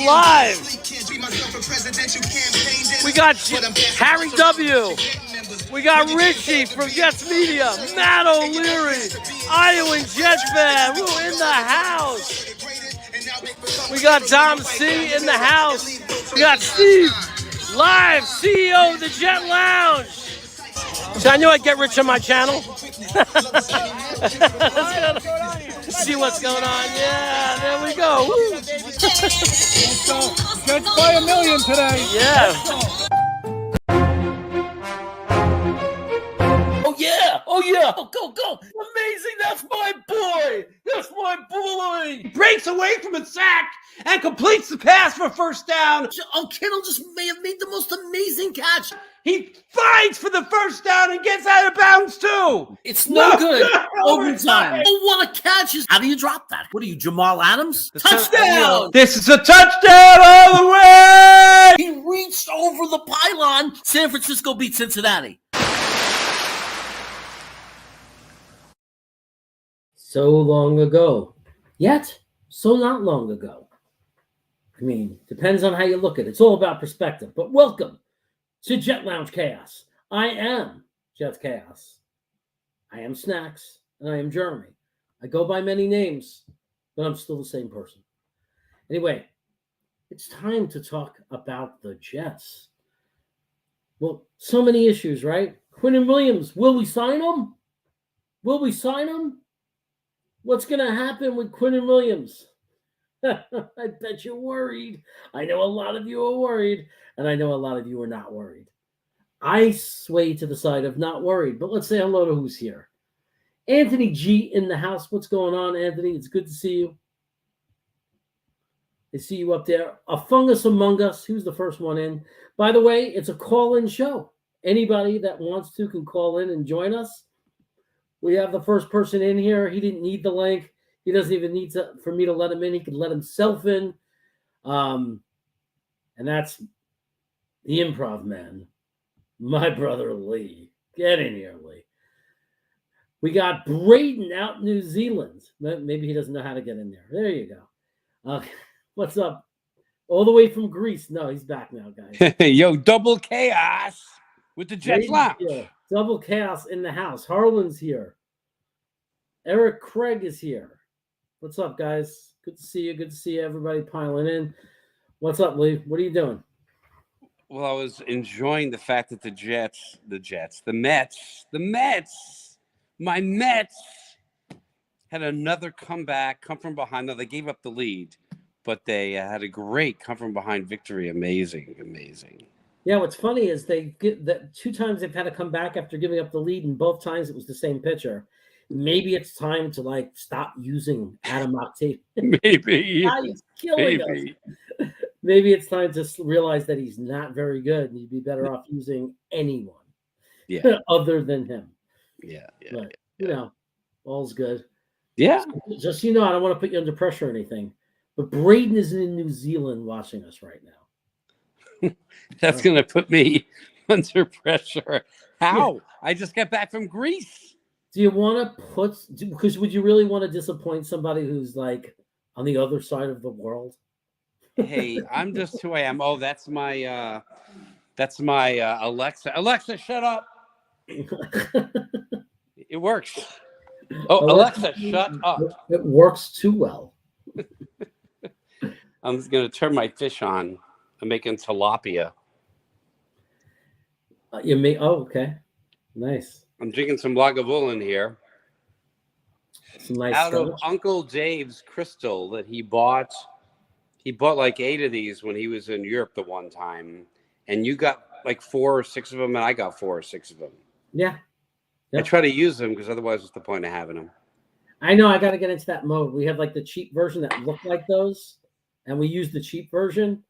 live. We got Harry W. We got Richie from Jets Media, Matt O'Leary, Iowa Jets fan, who in the house. We got Dom C in the house. We got Steve, live, CEO of the Jet Lounge. So I knew I'd get rich on my channel. See what's going on. Yeah, there we go. Jets by $1 million today. Yeah. Oh yeah. Go. Amazing. That's my boy. He breaks away from a sack and completes the pass for first down. Oh, Kittle just may have made the most amazing catch. He fights for the first down and gets out of bounds too. It's no good. Overtime. Oh, what a catch. How do you drop that? What are you, Jamal Adams? Touchdown. This is a touchdown all the way. He reached over the pylon. San Francisco beat Cincinnati. So long ago, yet so not long ago. I mean, depends on how you look at it. It's all about perspective. But welcome to Jet Lounge Chaos. I am Jet Chaos. I am Snacks, and I am Jeremy. I go by many names, but I'm still the same person. Anyway, it's time to talk about the Jets. Well, so many issues, right? Quinnen Williams, will we sign him? What's going to happen with Quinnen Williams? I bet you're worried. I know a lot of you are worried, and I know a lot of you are not worried. I sway to the side of not worried, but let's say hello to who's here. Anthony G in the house. What's going on, Anthony? It's good to see you. I see you up there. A fungus among us. Who's the first one in? By the way, it's a call-in show. Anybody that wants to can call in and join us. We have the first person in here. He didn't need the link. He doesn't even need for me to let him in. He can let himself in. And that's the improv man, my brother Lee. Get in here, Lee. We got Braden out in New Zealand. Maybe he doesn't know how to get in there. There you go. What's up? All the way from Greece. No, he's back now, guys. Yo, double chaos with the Jets Lounge. Double chaos in the house. Harlan's here. Eric Craig is here. What's up, guys? Good to see you. Good to see everybody piling in. What's up, Lee? What are you doing? Well, I was enjoying the fact that the Mets, my Mets had another comeback, come from behind. Now, they gave up the lead, but they had a great come from behind victory. Amazing. Yeah, what's funny is they get that 2 times they've had to come back after giving up the lead, and both times it was the same pitcher. Maybe it's time to stop using Adam Octave. Maybe. He's killing us. Maybe it's time to realize that he's not very good, and you'd be better off using anyone other than him. Yeah. But, you know, all's good. Yeah. Just so you know, I don't want to put you under pressure or anything, but Braden is in New Zealand watching us right now. That's going to put me under pressure. How? Yeah. I just got back from Greece. Do you want to because would you really want to disappoint somebody who's on the other side of the world? Hey, I'm just who I am. Oh, that's my Alexa. Alexa, shut up. It works. Oh, Alexa, shut up. It works too well. I'm just going to turn my fish on. I'm making tilapia. Okay. Nice. I'm drinking some Lagavulin here. Some nice out stuff. Of Uncle Dave's crystal that he bought. He bought 8 of these when he was in Europe the one time. And you got 4 or 6 of them, and I got 4 or 6 of them. Yeah. Yep. I try to use them because otherwise what's the point of having them? I know. I got to get into that mode. We have the cheap version that look like those, and we use the cheap version.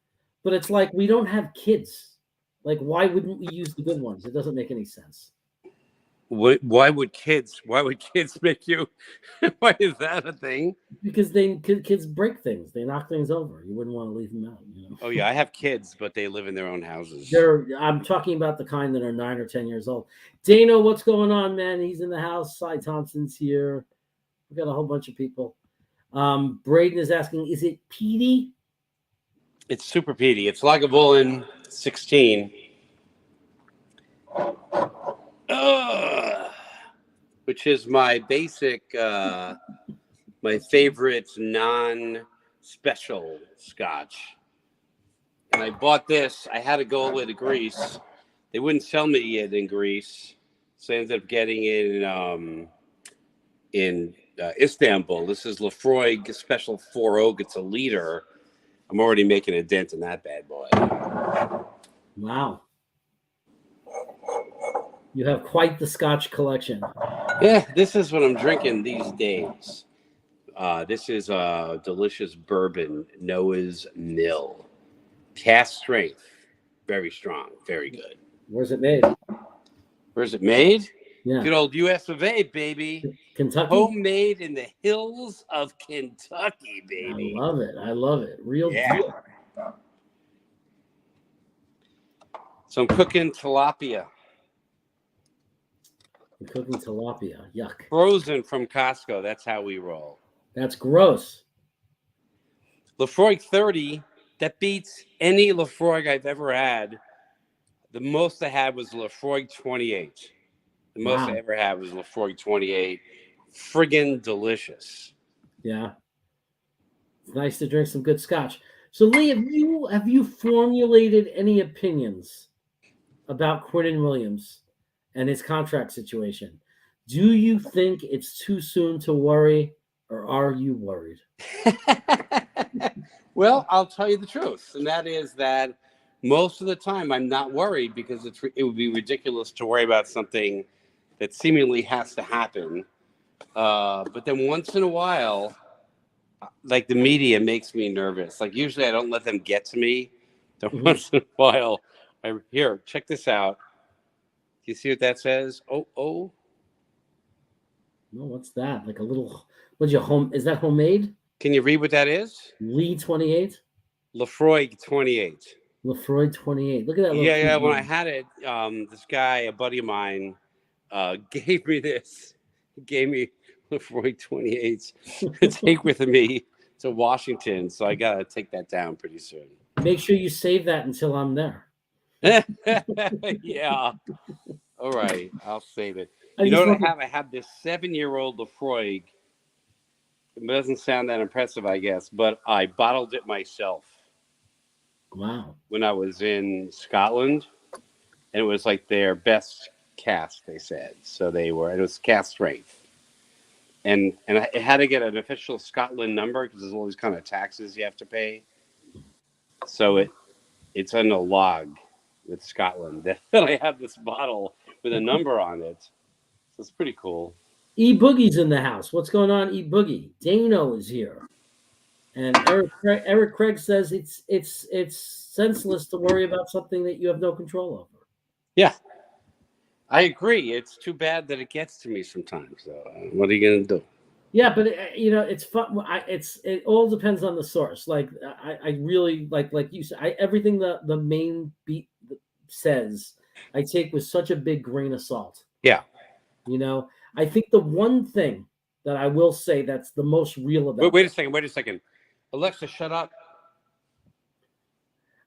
But it's we don't have kids. Why wouldn't we use the good ones? It doesn't make any sense. Why would kids make you? Why is that a thing? Because kids break things. They knock things over. You wouldn't want to leave them out. Oh yeah, I have kids, but they live in their own houses. I'm talking about the kind that are 9 or 10 years old. Dano, what's going on, man? He's in the house. Cy Thompson's here. We got a whole bunch of people. Braden is asking, is it Petey? It's super peaty. It's Lagavulin 16. Which is my basic, my favorite non-special scotch. And I bought this. I had to go all the way to Greece. They wouldn't sell me it in Greece, so I ended up getting it in Istanbul. This is Lafroig Special 4 Oak. It's a liter. I'm already making a dent in that bad boy. Wow. You have quite the scotch collection. Yeah, this is what I'm drinking these days. This is a delicious bourbon, Noah's Mill. Cast strength. Very strong. Very good. Where's it made? Where's it made? Yeah. Good old US of A, baby. Kentucky? Homemade in the hills of Kentucky, baby. I love it. I love it. Real deal. So I'm cooking tilapia. You're cooking tilapia. Yuck. Frozen from Costco. That's how we roll. That's gross. Lafroig 30, that beats any Lafroig I've ever had. The most I had was Lafroig 28. The most I ever had was Lafroig 28. Friggin' delicious. Yeah. It's nice to drink some good scotch. So, Lee, have you formulated any opinions about Quinnen Williams and his contract situation? Do you think it's too soon to worry, or are you worried? Well, I'll tell you the truth, and that is that most of the time I'm not worried because it would be ridiculous to worry about something that seemingly has to happen. But then once in a while, like the media makes me nervous. Like usually I don't let them get to me. So once in a while, here, check this out. Do you see what that says? Oh. No, what's that? Like a little, is that homemade? Can you read what that is? Lee 28? Lafroig 28. Lafroig 28. Look at that. Yeah. When I had it, this guy, a buddy of mine, gave me this. He gave me Lafroig 28s to take with me to Washington. So I got to take that down pretty soon. Make sure you save that until I'm there. Yeah. All right. I'll save it. You know what I have? I have this 7-year-old Lafroig. It doesn't sound that impressive, I guess, but I bottled it myself. Wow. When I was in Scotland, and it was like their best cast, they said. So it was cast strength. And I had to get an official Scotland number because there's all these kind of taxes you have to pay. So it's on a log with Scotland that I have this bottle with a number on it. So it's pretty cool. E Boogie's in the house. What's going on, E Boogie? Dano is here, and Eric Craig says it's senseless to worry about something that you have no control over. Yeah, I agree. It's too bad that it gets to me sometimes. So what are you gonna do? Yeah, but it's fun. It all depends on the source. Like I really like you said. Everything the main beat says, I take with such a big grain of salt. Yeah. I think the one thing that I will say that's the most real about Wait a second. Alexa, shut up.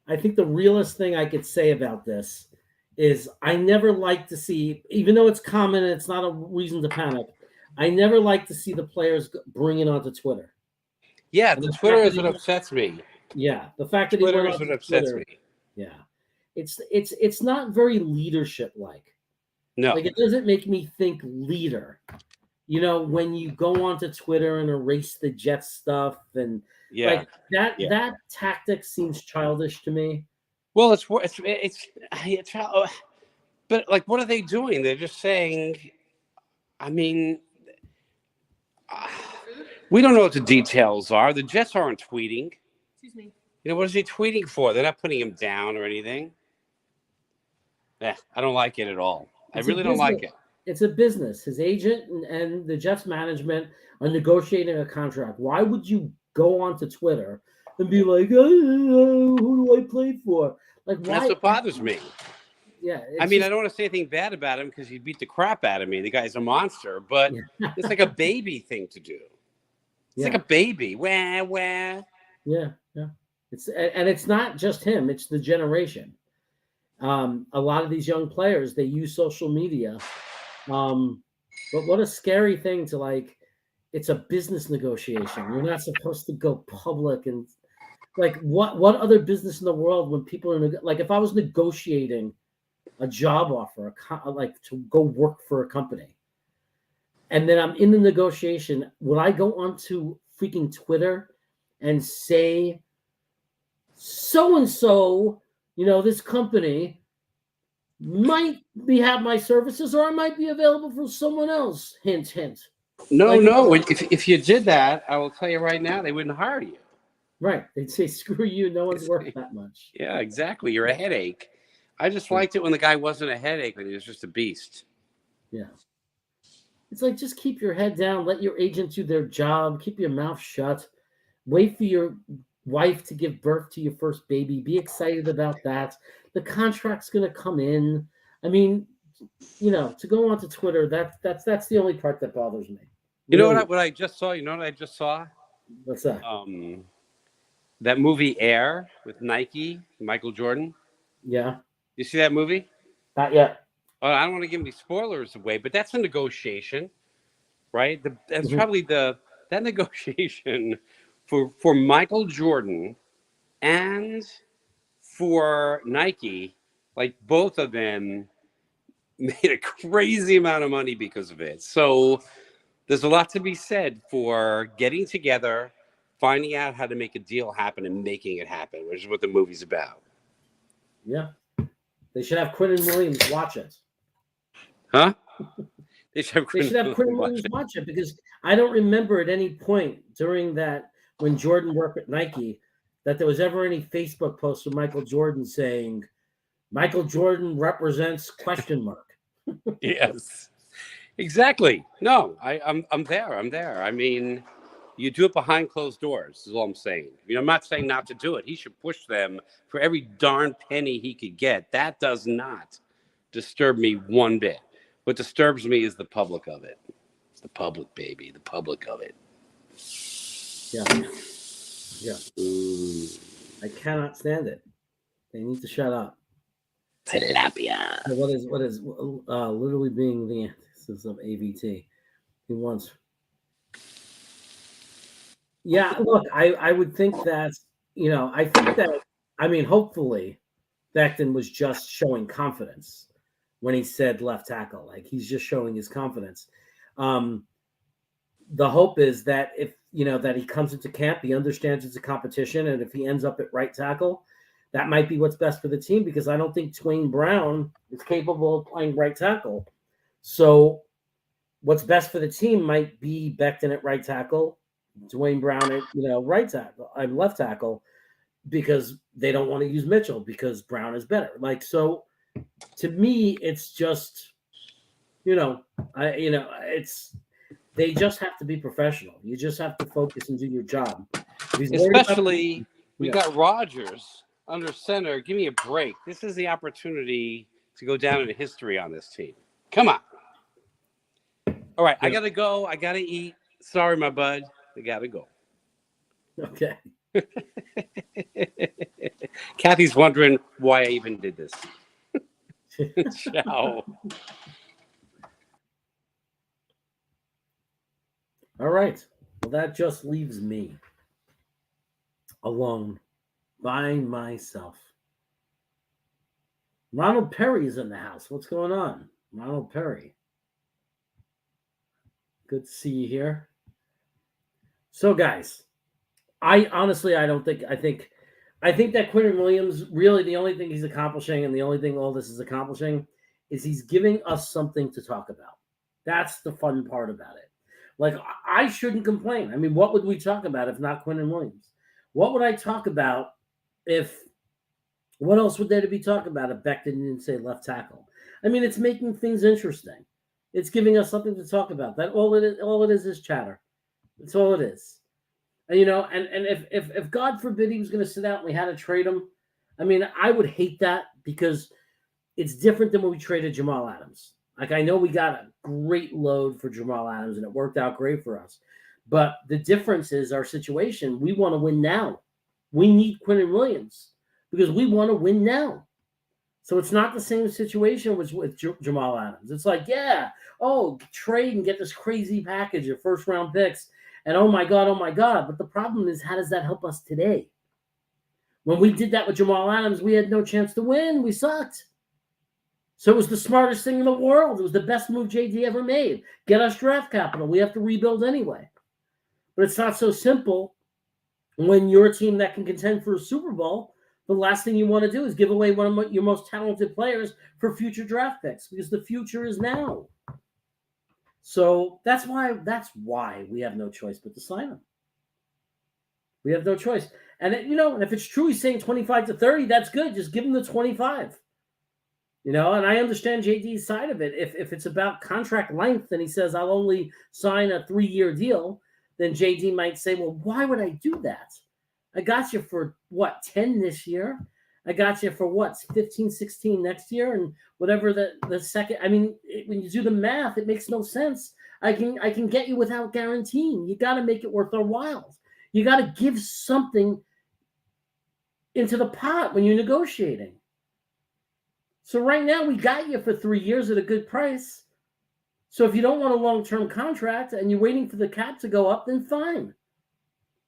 I think the realest thing I could say about this is I never like to see, even though it's common and it's not a reason to panic, I never like to see the players bring it onto Twitter. Yeah, the Twitter is what upsets me. Yeah, the fact that Twitter is what upsets me. Yeah, it's not very leadership-like. No. Like, it doesn't make me think leader. When you go onto Twitter and erase the Jets stuff and that tactic seems childish to me. Well, it's but like, what are they doing? They're just saying, I mean, we don't know what the details are. The Jets aren't tweeting. Excuse me. What is he tweeting for? They're not putting him down or anything. I don't like it at all. I really don't like it. It's a business. His agent and the Jets management are negotiating a contract. Why would you go onto Twitter and be like, who do I play for? Like, why? That's what bothers me. Yeah. I don't want to say anything bad about him because he beat the crap out of me. The guy's a monster, but it's like a baby thing to do. It's like a baby. Wah, wah. Yeah. It's not just him; it's the generation. A lot of these young players, they use social media. But what a scary thing to like. It's a business negotiation. You're not supposed to go public and like what other business in the world when people are like if I was negotiating a job offer, like to go work for a company, and then I'm in the negotiation, would I go onto freaking Twitter and say so and so, this company might have my services, or I might be available for someone else. Hint, hint. No, Like, no. If you did that, I will tell you right now, they wouldn't hire you. Right. They'd say, screw you. No one's worth that much. Yeah, exactly. You're a headache. I just liked it when the guy wasn't a headache, when he was just a beast. Yeah. It's like, just keep your head down. Let your agent do their job. Keep your mouth shut. Wait for your wife to give birth to your first baby. Be excited about that. The contract's going to come in. I mean, to go onto Twitter, that's the only part that bothers me. You know what I just saw? You know what I just saw? What's that? That movie Air with Nike, Michael Jordan. Yeah. You see that movie? Not yet. Oh, I don't want to give any spoilers away, but that's a negotiation, right? That's probably that negotiation for Michael Jordan and for Nike, like both of them made a crazy amount of money because of it. So there's a lot to be said for getting together, finding out how to make a deal happen and making it happen, which is what the movie's about. Yeah. They should have Quinnen Williams watch it. Huh? They should have Quinnen Williams watch it, because I don't remember at any point during that, when Jordan worked at Nike, that there was ever any Facebook post from Michael Jordan saying, Michael Jordan represents ? Yes, exactly. No, I'm there. I mean, you do it behind closed doors, is all I'm saying. I'm not saying not to do it. He should push them for every darn penny he could get. That does not disturb me one bit. What disturbs me is the public of it. It's the public, baby. The public of it. Yeah. I cannot stand it. They need to shut up. Tilapia. What is literally being the antithesis of AVT? He wants. Yeah, look, I would think that, hopefully Becton was just showing confidence when he said left tackle. Like, he's just showing his confidence. The hope is that if, that he comes into camp, he understands it's a competition, and if he ends up at right tackle, that might be what's best for the team, because I don't think Dwayne Brown is capable of playing right tackle. So what's best for the team might be Becton at right tackle, Dwayne Brown at right tackle, left tackle, because they don't want to use Mitchell because Brown is better. Like, so to me, it's just, it's, they just have to be professional. You just have to focus and do your job. Especially, we got Rodgers under center. Give me a break. This is the opportunity to go down into history on this team. Come on. All right, I got to go. I got to eat. Sorry, my bud. I got to go. Okay. Kathy's wondering why I even did this. Ciao. All right. Well, that just leaves me alone by myself. Ronald Perry is in the house. What's going on? Ronald Perry. Good to see you here. So, guys, I think that Quinnen Williams, really the only thing he's accomplishing, and the only thing all this is accomplishing, is he's giving us something to talk about. That's the fun part about it. Like, I shouldn't complain. I mean, what would we talk about if not Quinnen Williams? What would I talk about what else would there to be talked about if Becton didn't say left tackle? I mean, it's making things interesting. It's giving us something to talk about. That all it is chatter. That's all it is. And, and if God forbid he was going to sit out and we had to trade him, I mean, I would hate that, because it's different than when we traded Jamal Adams. Like, I know we got a great load for Jamal Adams, and it worked out great for us. But the difference is our situation. We want to win now. We need Quinnen Williams because we want to win now. So it's not the same situation with Jamal Adams. It's like, yeah, trade and get this crazy package of first-round picks, and oh my God. But the problem is, how does that help us today? When we did that with Jamal Adams, we had no chance to win. We sucked. So it was the smartest thing in the world. It was the best move JD ever made. Get us draft capital. We have to rebuild anyway. But it's not so simple when you're a team that can contend for a Super Bowl. The last thing you want to do is give away one of your most talented players for future draft picks because the future is now. So that's why we have no choice but to sign him. We have no choice. And if it's true he's saying 25 to 30, that's good. Just give him the 25. And I understand JD's side of it. If it's about contract length and he says, I'll only sign a 3-year deal, then JD might say, well, why would I do that? I got you for, 10 this year? I got you for, 15, 16 next year? And whatever the second, when you do the math, it makes no sense. I can get you without guaranteeing. You got to make it worth our while. You got to give something into the pot when you're negotiating. So right now we got you for 3 years at a good price. So if you don't want a long-term contract and you're waiting for the cap to go up, then fine.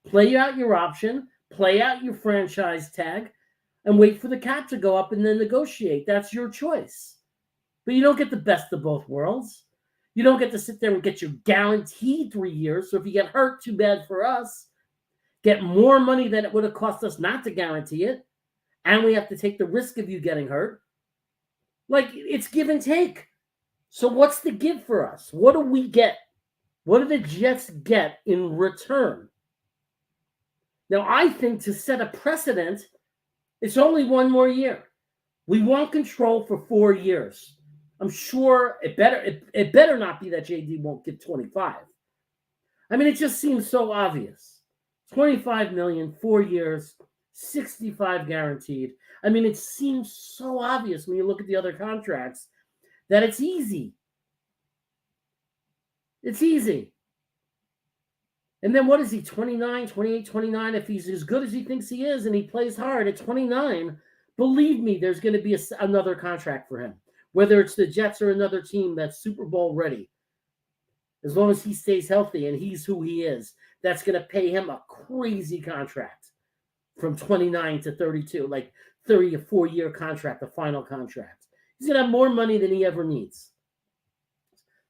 Play out your option, play out your franchise tag, and wait for the cap to go up and then negotiate. That's your choice. But you don't get the best of both worlds. You don't get to sit there and get your guaranteed 3 years. So if you get hurt, too bad for us. Get more money than it would have cost us not to guarantee it. And we have to take the risk of you getting hurt. It's give and take. So what's the give for us? What do we get? What do the Jets get in return? Now, I think to set a precedent, it's only 1 more year. We want control for 4 years. I'm sure it better not be that JD won't get 25. It just seems so obvious. 25 million, 4 years, 65 guaranteed. It seems so obvious when you look at the other contracts that it's easy. It's easy. And then what is he, 29, 28, 29? If he's as good as he thinks he is and he plays hard at 29, believe me, there's going to be another contract for him. Whether it's the Jets or another team that's Super Bowl ready. As long as he stays healthy and he's who he is, that's going to pay him a crazy contract from 29 to 32, like 30 or 4-year contract, the final contract. He's going to have more money than he ever needs.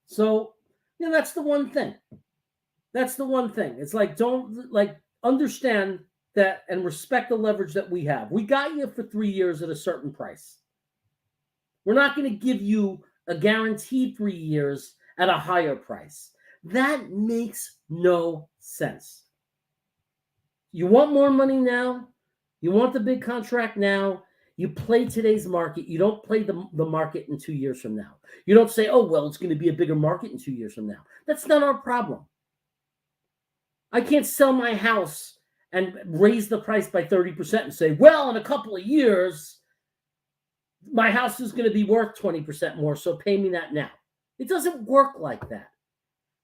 So, that's the one thing. That's the one thing. It's understand that and respect the leverage that we have. We got you for 3 years at a certain price. We're not going to give you a guaranteed 3 years at a higher price. That makes no sense. You want more money now? You want the big contract now? You play today's market. You don't play the market in 2 years from now. You don't say, it's going to be a bigger market in 2 years from now. That's not our problem. I can't sell my house and raise the price by 30% and say, in a couple of years, my house is going to be worth 20% more, so pay me that now. It doesn't work like that.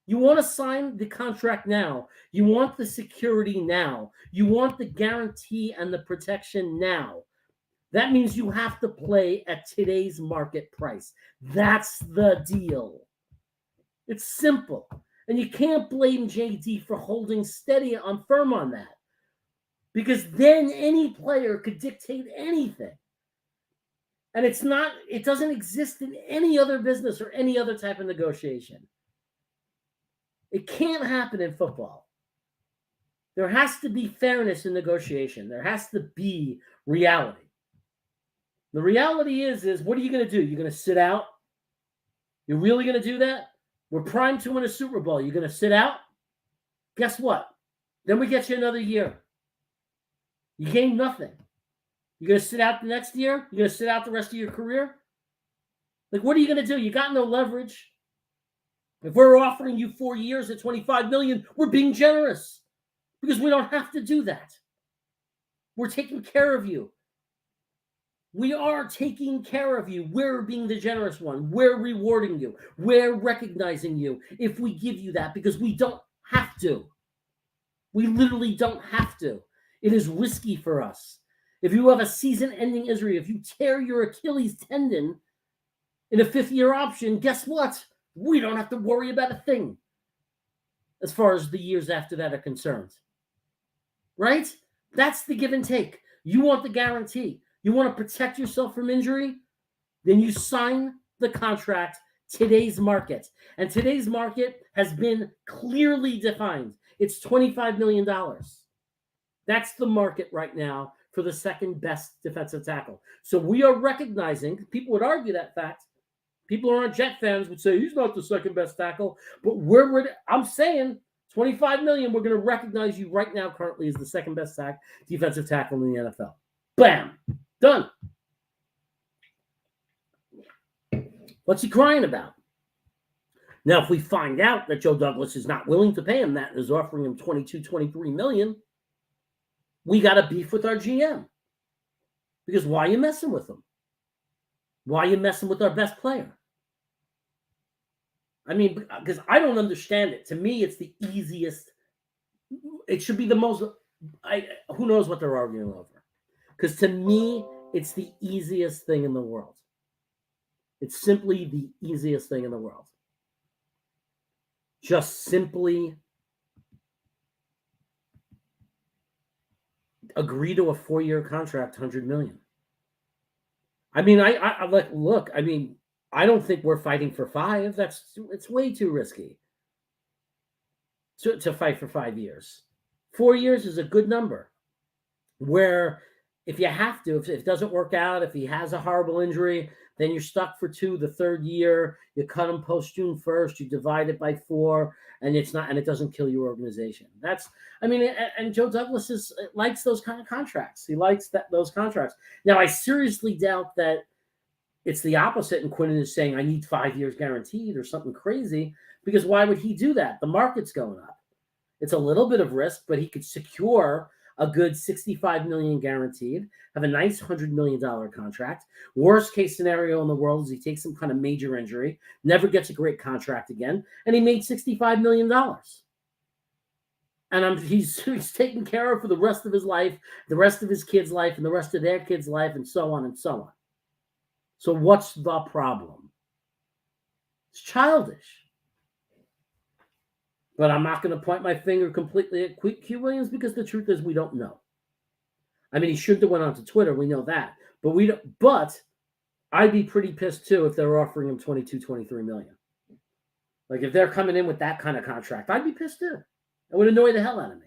You want to sign the contract now. You want the security now. You want the guarantee and the protection now. That means you have to play at today's market price. That's the deal. It's simple. And you can't blame JD for holding steady on firm on that. Because then any player could dictate anything. And it doesn't exist in any other business or any other type of negotiation. It can't happen in football. There has to be fairness in negotiation. There has to be reality. The reality is what are you going to do? You're going to sit out? You're really going to do that? We're primed to win a Super Bowl. You're going to sit out? Guess what? Then we get you another year. You gain nothing. You're going to sit out the next year? You're going to sit out the rest of your career? What are you going to do? You got no leverage. If we're offering you 4 years at $25 million, we're being generous because we don't have to do that. We're taking care of you. We are taking care of you. We're being the generous one. We're rewarding you. We're recognizing you if we give you that because we don't have to. We literally don't have to. It is risky for us. If you have a season-ending injury, if you tear your Achilles tendon in a 5th-year option, guess what? We don't have to worry about a thing as far as the years after that are concerned. Right? That's the give and take. You want the guarantee. You want to protect yourself from injury? Then you sign the contract. Today's market. And today's market has been clearly defined. It's $25 million. That's the market right now for the second best defensive tackle. So we are recognizing, people would argue that fact. People who aren't Jet fans would say he's not the second best tackle. But I'm saying $25 million, we're going to recognize you right now currently as the second best defensive tackle in the NFL. Bam. Done. What's he crying about? Now, if we find out that Joe Douglas is not willing to pay him that and is offering him $23 million, we got to beef with our GM. Because why are you messing with him? Why are you messing with our best player? I mean, because I don't understand it. To me, it's the easiest. It should be the most. Who knows what they're arguing over? Because to me, it's the easiest thing in the world. It's simply the easiest thing in the world. Just simply agree to a 4-year contract, $100 million. I mean, I like, look, I mean, I don't think we're fighting for 5. It's way too risky to fight for 5 years. 4 years is a good number where if you have to, if it doesn't work out, if he has a horrible injury, then you're stuck for 2 the 3rd year. You cut him post June 1st. You divide it by 4, and it doesn't kill your organization. And Joe Douglas likes those kind of contracts. He likes those contracts. Now, I seriously doubt that it's the opposite, and Quinnen is saying I need 5 years guaranteed or something crazy. Because why would he do that? The market's going up. It's a little bit of risk, but he could secure a good $65 million guaranteed, have a nice $100 million contract. Worst case scenario in the world is he takes some kind of major injury, never gets a great contract again, and he made $65 million. And he's taken care of for the rest of his life, the rest of his kids' life, and the rest of their kids' life, and so on and so on. So what's the problem? It's childish. But I'm not going to point my finger completely at Q Williams because the truth is we don't know. I mean, he shouldn't have went onto Twitter. We know that. But I'd be pretty pissed too if they were offering him $23 million. Like if they're coming in with that kind of contract, I'd be pissed too. It would annoy the hell out of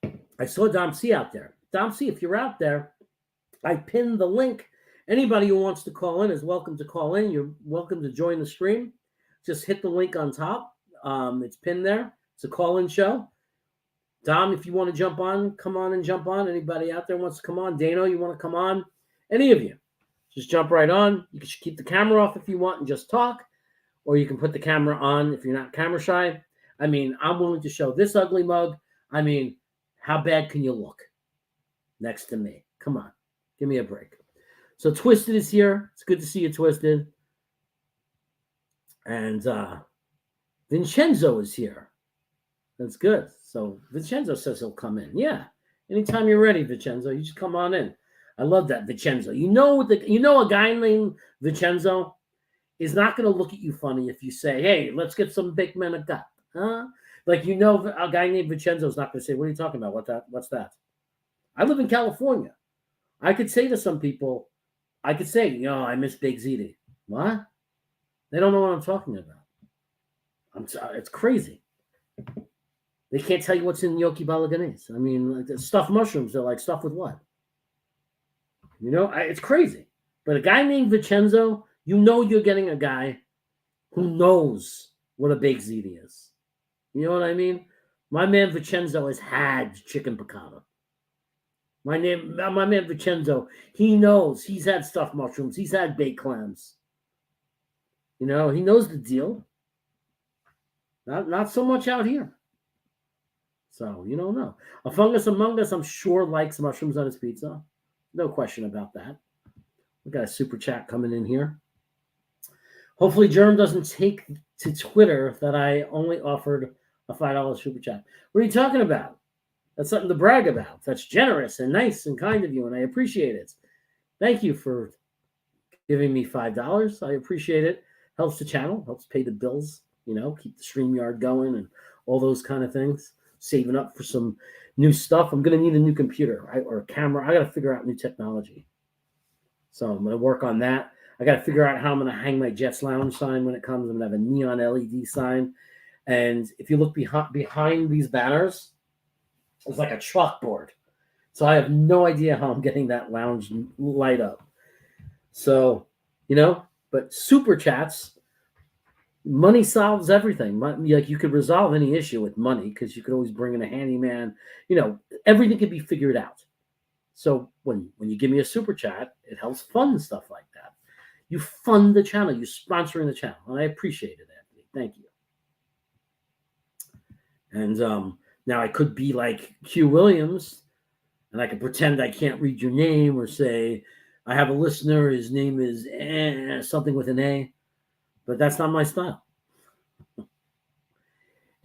me. I saw Dom C out there. Dom C, if you're out there, I pinned the link. Anybody who wants to call in is welcome to call in. You're welcome to join the stream. Just hit the link on top. It's pinned there. It's a call-in show. Dom, if you want to jump on, come on and jump on. Anybody out there wants to come on? Dano, you want to come on? Any of you. Just jump right on. You can keep the camera off if you want and just talk. Or you can put the camera on if you're not camera shy. I mean, I'm willing to show this ugly mug. I mean, how bad can you look next to me? Come on. Give me a break. So Twisted is here. It's good to see you, Twisted. And Vincenzo is here. That's good. So Vincenzo says he'll come in. Yeah. Anytime you're ready, Vincenzo, you just come on in. I love that, Vincenzo. You know a guy named Vincenzo is not going to look at you funny if you say, hey, let's get some big men of gut. Huh? Like, a guy named Vincenzo is not going to say, what are you talking about? What's that? I live in California. I could say to some people, I miss Big ZD. What? They don't know what I'm talking about. It's crazy. They can't tell you what's in Yoki Balaganese. I mean, like stuffed mushrooms. They're like, stuffed with what? It's crazy. But a guy named Vincenzo, you're getting a guy who knows what a Big ZD is. You know what I mean? My man Vincenzo has had chicken piccata. My man Vincenzo, he knows. He's had stuffed mushrooms. He's had baked clams. He knows the deal. Not so much out here. So, you don't know. A fungus among us, I'm sure, likes mushrooms on his pizza. No question about that. We got a super chat coming in here. Hopefully, Germ doesn't take to Twitter that I only offered A $5 super chat. What are you talking about? That's something to brag about. That's generous and nice and kind of you, and I appreciate it. Thank you for giving me $5. I appreciate it. Helps the channel, helps pay the bills, keep the StreamYard going and all those kind of things. Saving up for some new stuff. I'm going to need a new computer, right? Or a camera. I got to figure out new technology. So I'm going to work on that. I got to figure out how I'm going to hang my Jets Lounge sign when it comes. I'm going to have a neon LED sign. And if you look behind these banners, it's like a chalkboard. So I have no idea how I'm getting that lounge light up. So, but super chats, money solves everything. Like you could resolve any issue with money because you could always bring in a handyman. Everything can be figured out. So when you give me a super chat, it helps fund stuff like that. You fund the channel. You're sponsoring the channel, and I appreciate it, Anthony. Thank you. And now I could be like Q Williams, and I could pretend I can't read your name or say I have a listener. His name is something with an A, but that's not my style.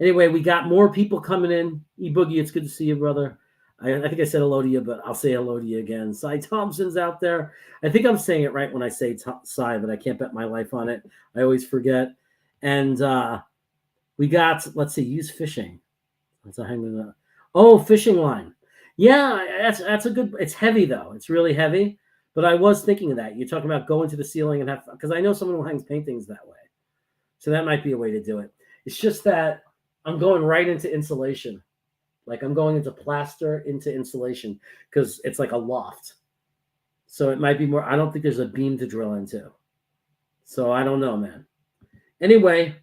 Anyway, we got more people coming in. E-Boogie, it's good to see you, brother. I think I said hello to you, but I'll say hello to you again. Cy Thompson's out there. I think I'm saying it right when I say Cy, but I can't bet my life on it. I always forget. And we got, let's see, use fishing. Let's hang with that. Oh, fishing line. Yeah, that's a good. It's heavy though. It's really heavy. But I was thinking of that. You're talking about going to the ceiling and have, because I know someone who hangs paintings that way. So that might be a way to do it. It's just that I'm going right into insulation. Like I'm going into plaster into insulation because it's like a loft. So it might be more. I don't think there's a beam to drill into. So I don't know, man. Anyway,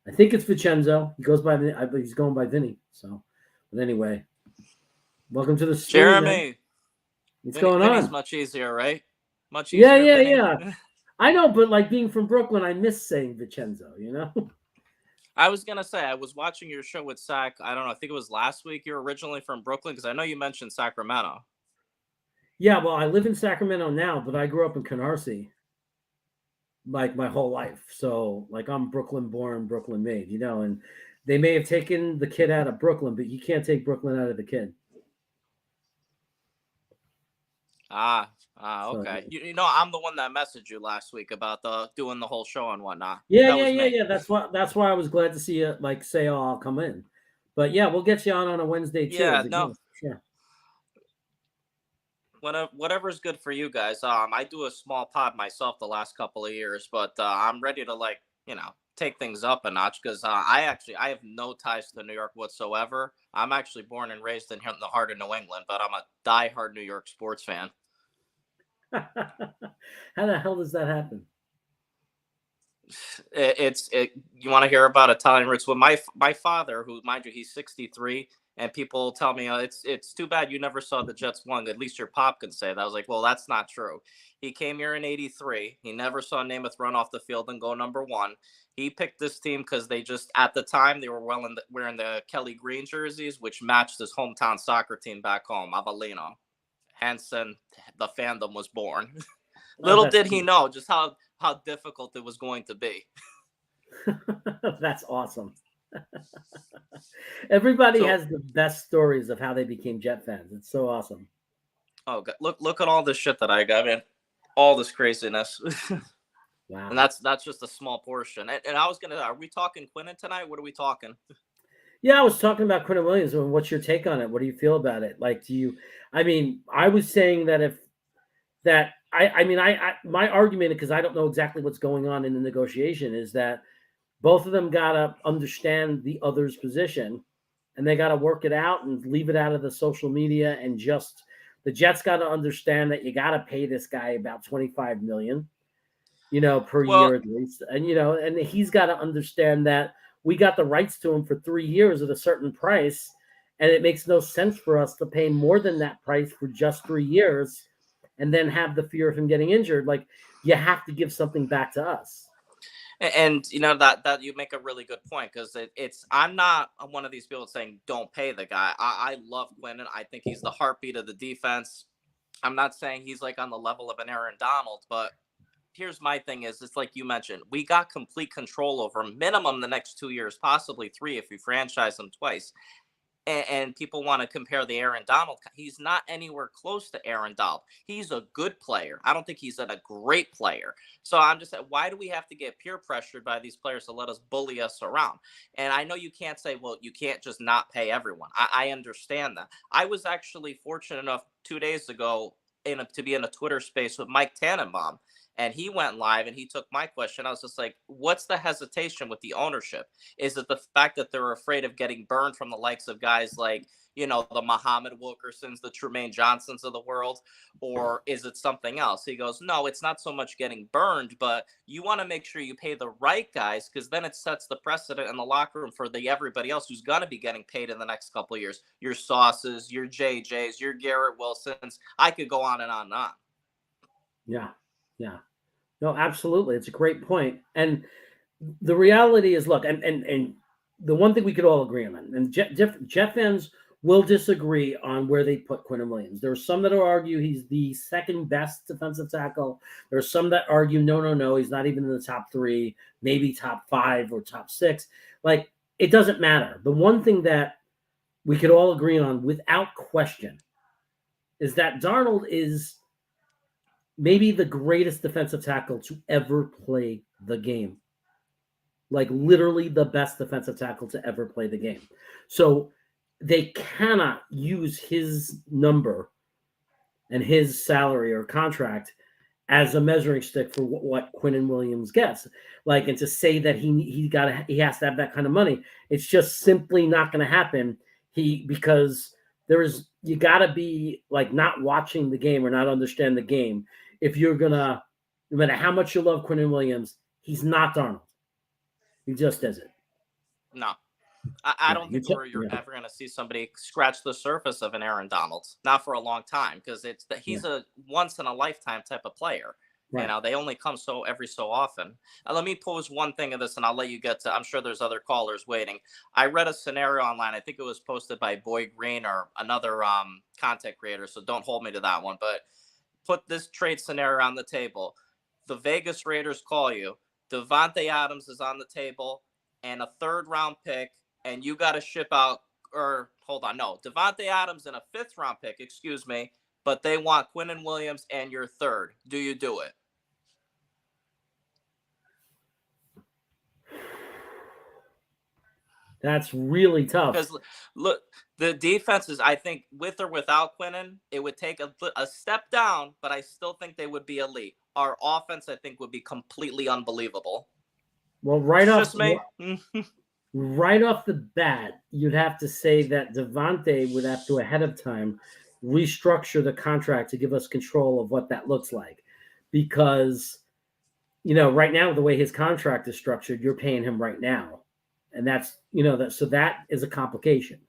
I think it's Vincenzo. He goes by, he's going by Vinny. So, but anyway, welcome to the stream, Jeremy. man. What's going on? Vinny's much easier, right? Much easier. Yeah. I know, but like being from Brooklyn, I miss saying Vincenzo, I was going to say, I was watching your show with Sac. I don't know. I think it was last week. You're originally from Brooklyn because I know you mentioned Sacramento. Yeah, well, I live in Sacramento now, but I grew up in Canarsie like my whole life. So like I'm Brooklyn born, Brooklyn made, and they may have taken the kid out of Brooklyn, but you can't take Brooklyn out of the kid. Okay. So, I'm the one that messaged you last week about doing the whole show and whatnot. Yeah. That's why I was glad to see you say, "Oh, I'll come in." But yeah, we'll get you on a Wednesday too. Yeah, no, sure. Whatever's good for you guys. I do a small pod myself the last couple of years, but I'm ready to take things up a notch because I have no ties to New York whatsoever. I'm actually born and raised in the heart of New England, but I'm a diehard New York sports fan. How the hell does that happen? You want to hear about Italian roots? Well, my father, who, mind you, he's 63, and people tell me it's too bad you never saw the Jets win. At least your pop can say that. I was like, well, that's not true. He came here in '83. He never saw Namath run off the field and go number one. He picked this team because they just, at the time, they were wearing the Kelly Green jerseys, which matched his hometown soccer team back home, Avellino. Hence, the fandom was born. Little did he know just how difficult it was going to be. That's awesome. Everybody has the best stories of how they became Jet fans. It's so awesome. Oh, God. Look at all this shit that I got, man. All this craziness. Wow. And that's just a small portion. And I was are we talking Quinnen tonight? What are we talking? Yeah, I was talking about Quinnen Williams. And what's your take on it? What do you feel about it? Like, I was saying that my argument, because I don't know exactly what's going on in the negotiation, is that both of them got to understand the other's position and they got to work it out and leave it out of the social media. And just the Jets got to understand that you got to pay this guy about $25 million, per year at least. And, and he's got to understand that we got the rights to him for 3 years at a certain price. And it makes no sense for us to pay more than that price for just 3 years and then have the fear of him getting injured. Like, you have to give something back to us. And that you make a really good point, because I'm not one of these people saying don't pay the guy. I love Quinnen. I think he's the heartbeat of the defense. I'm not saying he's like on the level of an Aaron Donald, but here's my thing is, it's like you mentioned, we got complete control over minimum the next 2 years, possibly 3 if we franchise him twice. And people want to compare the Aaron Donald. He's not anywhere close to Aaron Donald. He's a good player. I don't think he's a great player. So I'm just saying, why do we have to get peer pressured by these players to let us bully us around? And I know you can't say, well, you can't just not pay everyone. I understand that. I was actually fortunate enough 2 days ago to be in a Twitter space with Mike Tannenbaum. And he went live and he took my question. I was just like, what's the hesitation with the ownership? Is it the fact that they're afraid of getting burned from the likes of guys like, the Muhammad Wilkersons, the Trumaine Johnsons of the world? Or is it something else? He goes, no, it's not so much getting burned, but you want to make sure you pay the right guys, because then it sets the precedent in the locker room for everybody else who's going to be getting paid in the next couple of years. Your Sauces, your JJs, your Garrett Wilsons. I could go on and on and on. Yeah. Yeah. No, absolutely. It's a great point. And the reality is, look, and the one thing we could all agree on, and Jet fans will disagree on where they put Quinnen Williams. There are some that will argue he's the second best defensive tackle. There are some that argue, no, he's not even in the top 3, maybe top 5 or top 6. Like, it doesn't matter. The one thing that we could all agree on without question is that Darnold is maybe the greatest defensive tackle to ever play the game. Like, literally the best defensive tackle to ever play the game. So they cannot use his number and his salary or contract as a measuring stick for what Quinnen Williams gets. Like, and to say that he has to have that kind of money, it's just simply not going to happen. Because you got to be like not watching the game or not understand the game. If you're gonna, no matter how much you love Quinnen Williams, he's not Darnold. He just isn't. No, I don't think you're ever going to see somebody scratch the surface of an Aaron Donald. Not for a long time, because he's a once in a lifetime type of player. Right. They only come every so often. Let me pose one thing of this, and I'll let you get to. I'm sure there's other callers waiting. I read a scenario online. I think it was posted by Boy Green or another content creator. So don't hold me to that one, but put this trade scenario on the table. The Vegas Raiders call you. Devontae Adams is on the table and a 3rd round pick, and you got to ship out, Devontae Adams and a 5th round pick, excuse me, but they want Quinnen Williams and your 3rd. Do you do it? That's really tough. Because look, the defense is, I think, with or without Quinnen, it would take a step down, but I still think they would be elite. Our offense, I think, would be completely unbelievable. Well, right off the bat, you'd have to say that Devontae would have to, ahead of time, restructure the contract to give us control of what that looks like. Because, right now, the way his contract is structured, you're paying him right now. And that's, so that is a complication.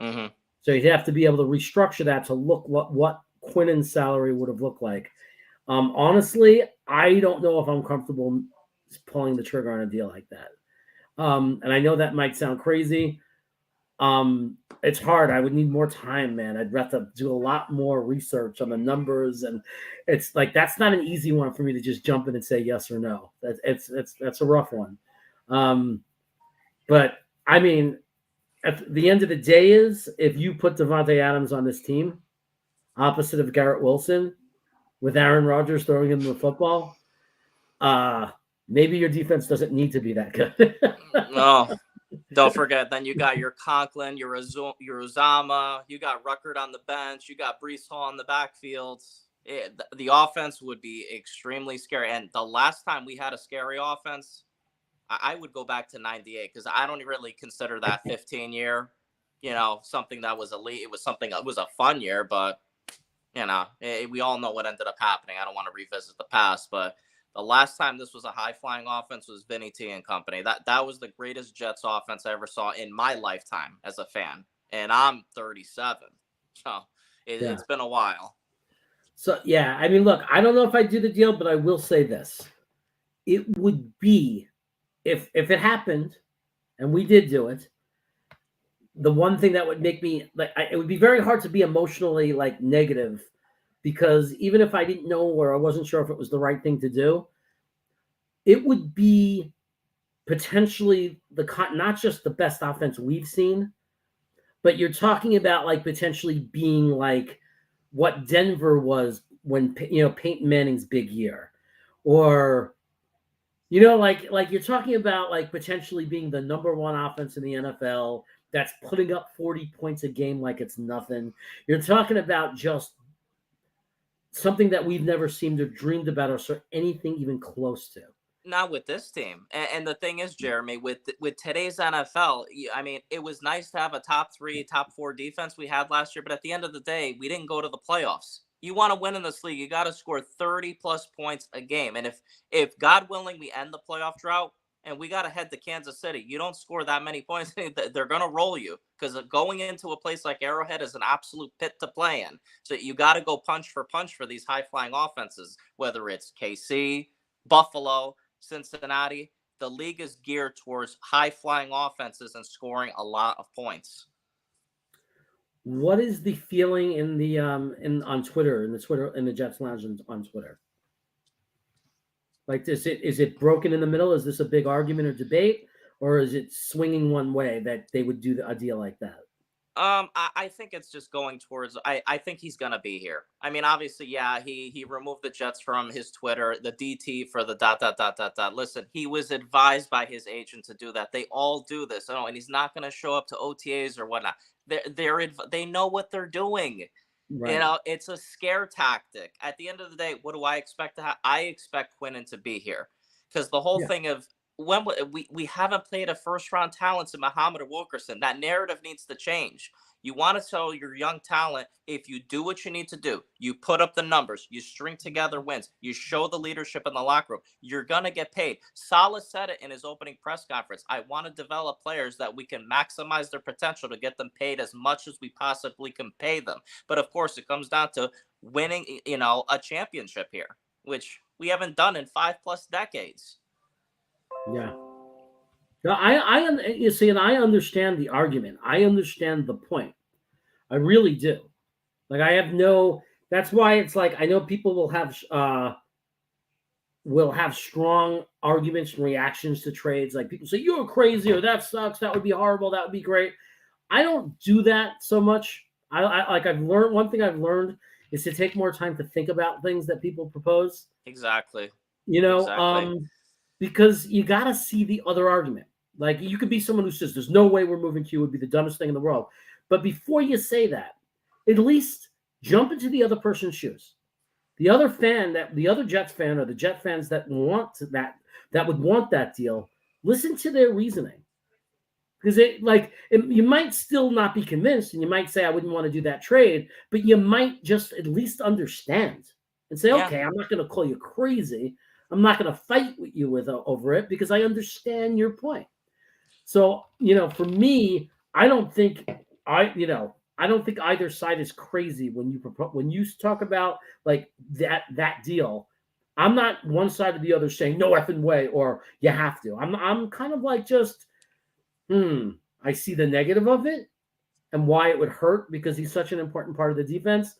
Mm-hmm. So you'd have to be able to restructure that to look what Quinnen's salary would have looked like. Honestly, I don't know if I'm comfortable pulling the trigger on a deal like that. And I know that might sound crazy. It's hard. I would need more time, man. I'd have to do a lot more research on the numbers. And it's like, that's not an easy one for me to just jump in and say yes or no. That's a rough one. But I mean, at the end of the day is, if you put Devontae Adams on this team, opposite of Garrett Wilson, with Aaron Rodgers throwing him the football, maybe your defense doesn't need to be that good. No, don't forget. Then you got your Conklin, your Uzama, you got Ruckert on the bench, you got Breece Hall in the backfield. The offense would be extremely scary. And the last time we had a scary offense, I would go back to 98, because I don't really consider that 15-year, something that was elite. It was a fun year, but, we all know what ended up happening. I don't want to revisit the past, but the last time this was a high-flying offense was Vinny T and company. That was the greatest Jets offense I ever saw in my lifetime as a fan, and I'm 37, so it's been a while. So, yeah, I mean, look, I don't know if I do the deal, but I will say this. It would be, if it happened, and we did do it, the one thing that would make me, it would be very hard to be emotionally, negative, because even if I didn't know or I wasn't sure if it was the right thing to do, it would be potentially not just the best offense we've seen, but you're talking about like potentially being like what Denver was when, you know, Peyton Manning's big year, or, you know, like you're talking about like potentially being the number one offense in the NFL that's putting up 40 points a game like it's nothing. You're talking about just something that we've never seemed to have dreamed about or anything even close to. Not with this team. And the thing is, Jeremy, with today's NFL, I mean, it was nice to have a top 3, top 4 defense we had last year, but at the end of the day, we didn't go to the playoffs. You want to win in this league, you got to score 30 plus points a game. And if God willing, we end the playoff drought and we got to head to Kansas City, you don't score that many points, they're going to roll you, because going into a place like Arrowhead is an absolute pit to play in. So you got to go punch for these high flying offenses, whether it's KC, Buffalo, Cincinnati. The league is geared towards high flying offenses and scoring a lot of points. What is the feeling in the on Twitter, in the Jets Lounge on Twitter? Like, is it broken in the middle? Is this a big argument or debate, or is it swinging one way that they would do a deal like that? I think it's just going towards. I think he's gonna be here. I mean, obviously, yeah, he removed the Jets from his Twitter, the DT for the ... Listen, he was advised by his agent to do that. They all do this, and he's not gonna show up to OTAs or whatnot. They know what they're doing. Right. You know, it's a scare tactic. At the end of the day, what do I expect to have? I expect Quinnen to be here, because the whole thing of when we haven't played a first round talent in Muhammad or Wilkerson. That narrative needs to change. You want to tell your young talent, if you do what you need to do, you put up the numbers, you string together wins, you show the leadership in the locker room, you're going to get paid. Saleh said it in his opening press conference. I want to develop players that we can maximize their potential to get them paid as much as we possibly can pay them. But of course, it comes down to winning, you know, a championship here, which we haven't done in 5+ decades. Yeah. No, you see, and I understand the argument. I understand the point. I really do. Like, that's why it's like, I know people will have strong arguments and reactions to trades. Like, people say, you're crazy, or that sucks, that would be horrible, that would be great. I don't do that so much. One thing I've learned is to take more time to think about things that people propose. Exactly. You know, because you got to see the other argument. Like, you could be someone who says, there's no way we're moving Q, would be the dumbest thing in the world. But before you say that, at least jump into the other person's shoes. The other Jets fan, or the Jet fans that would want that deal, listen to their reasoning. Because you might still not be convinced, and you might say, I wouldn't want to do that trade, but you might just at least understand and say, okay, I'm not going to call you crazy. I'm not going to fight with you over it, because I understand your point. So, you know, for me, I don't think either side is crazy when you talk about like that deal. I'm not one side or the other saying no effing way or you have to. I'm kind of like just I see the negative of it and why it would hurt, because he's such an important part of the defense.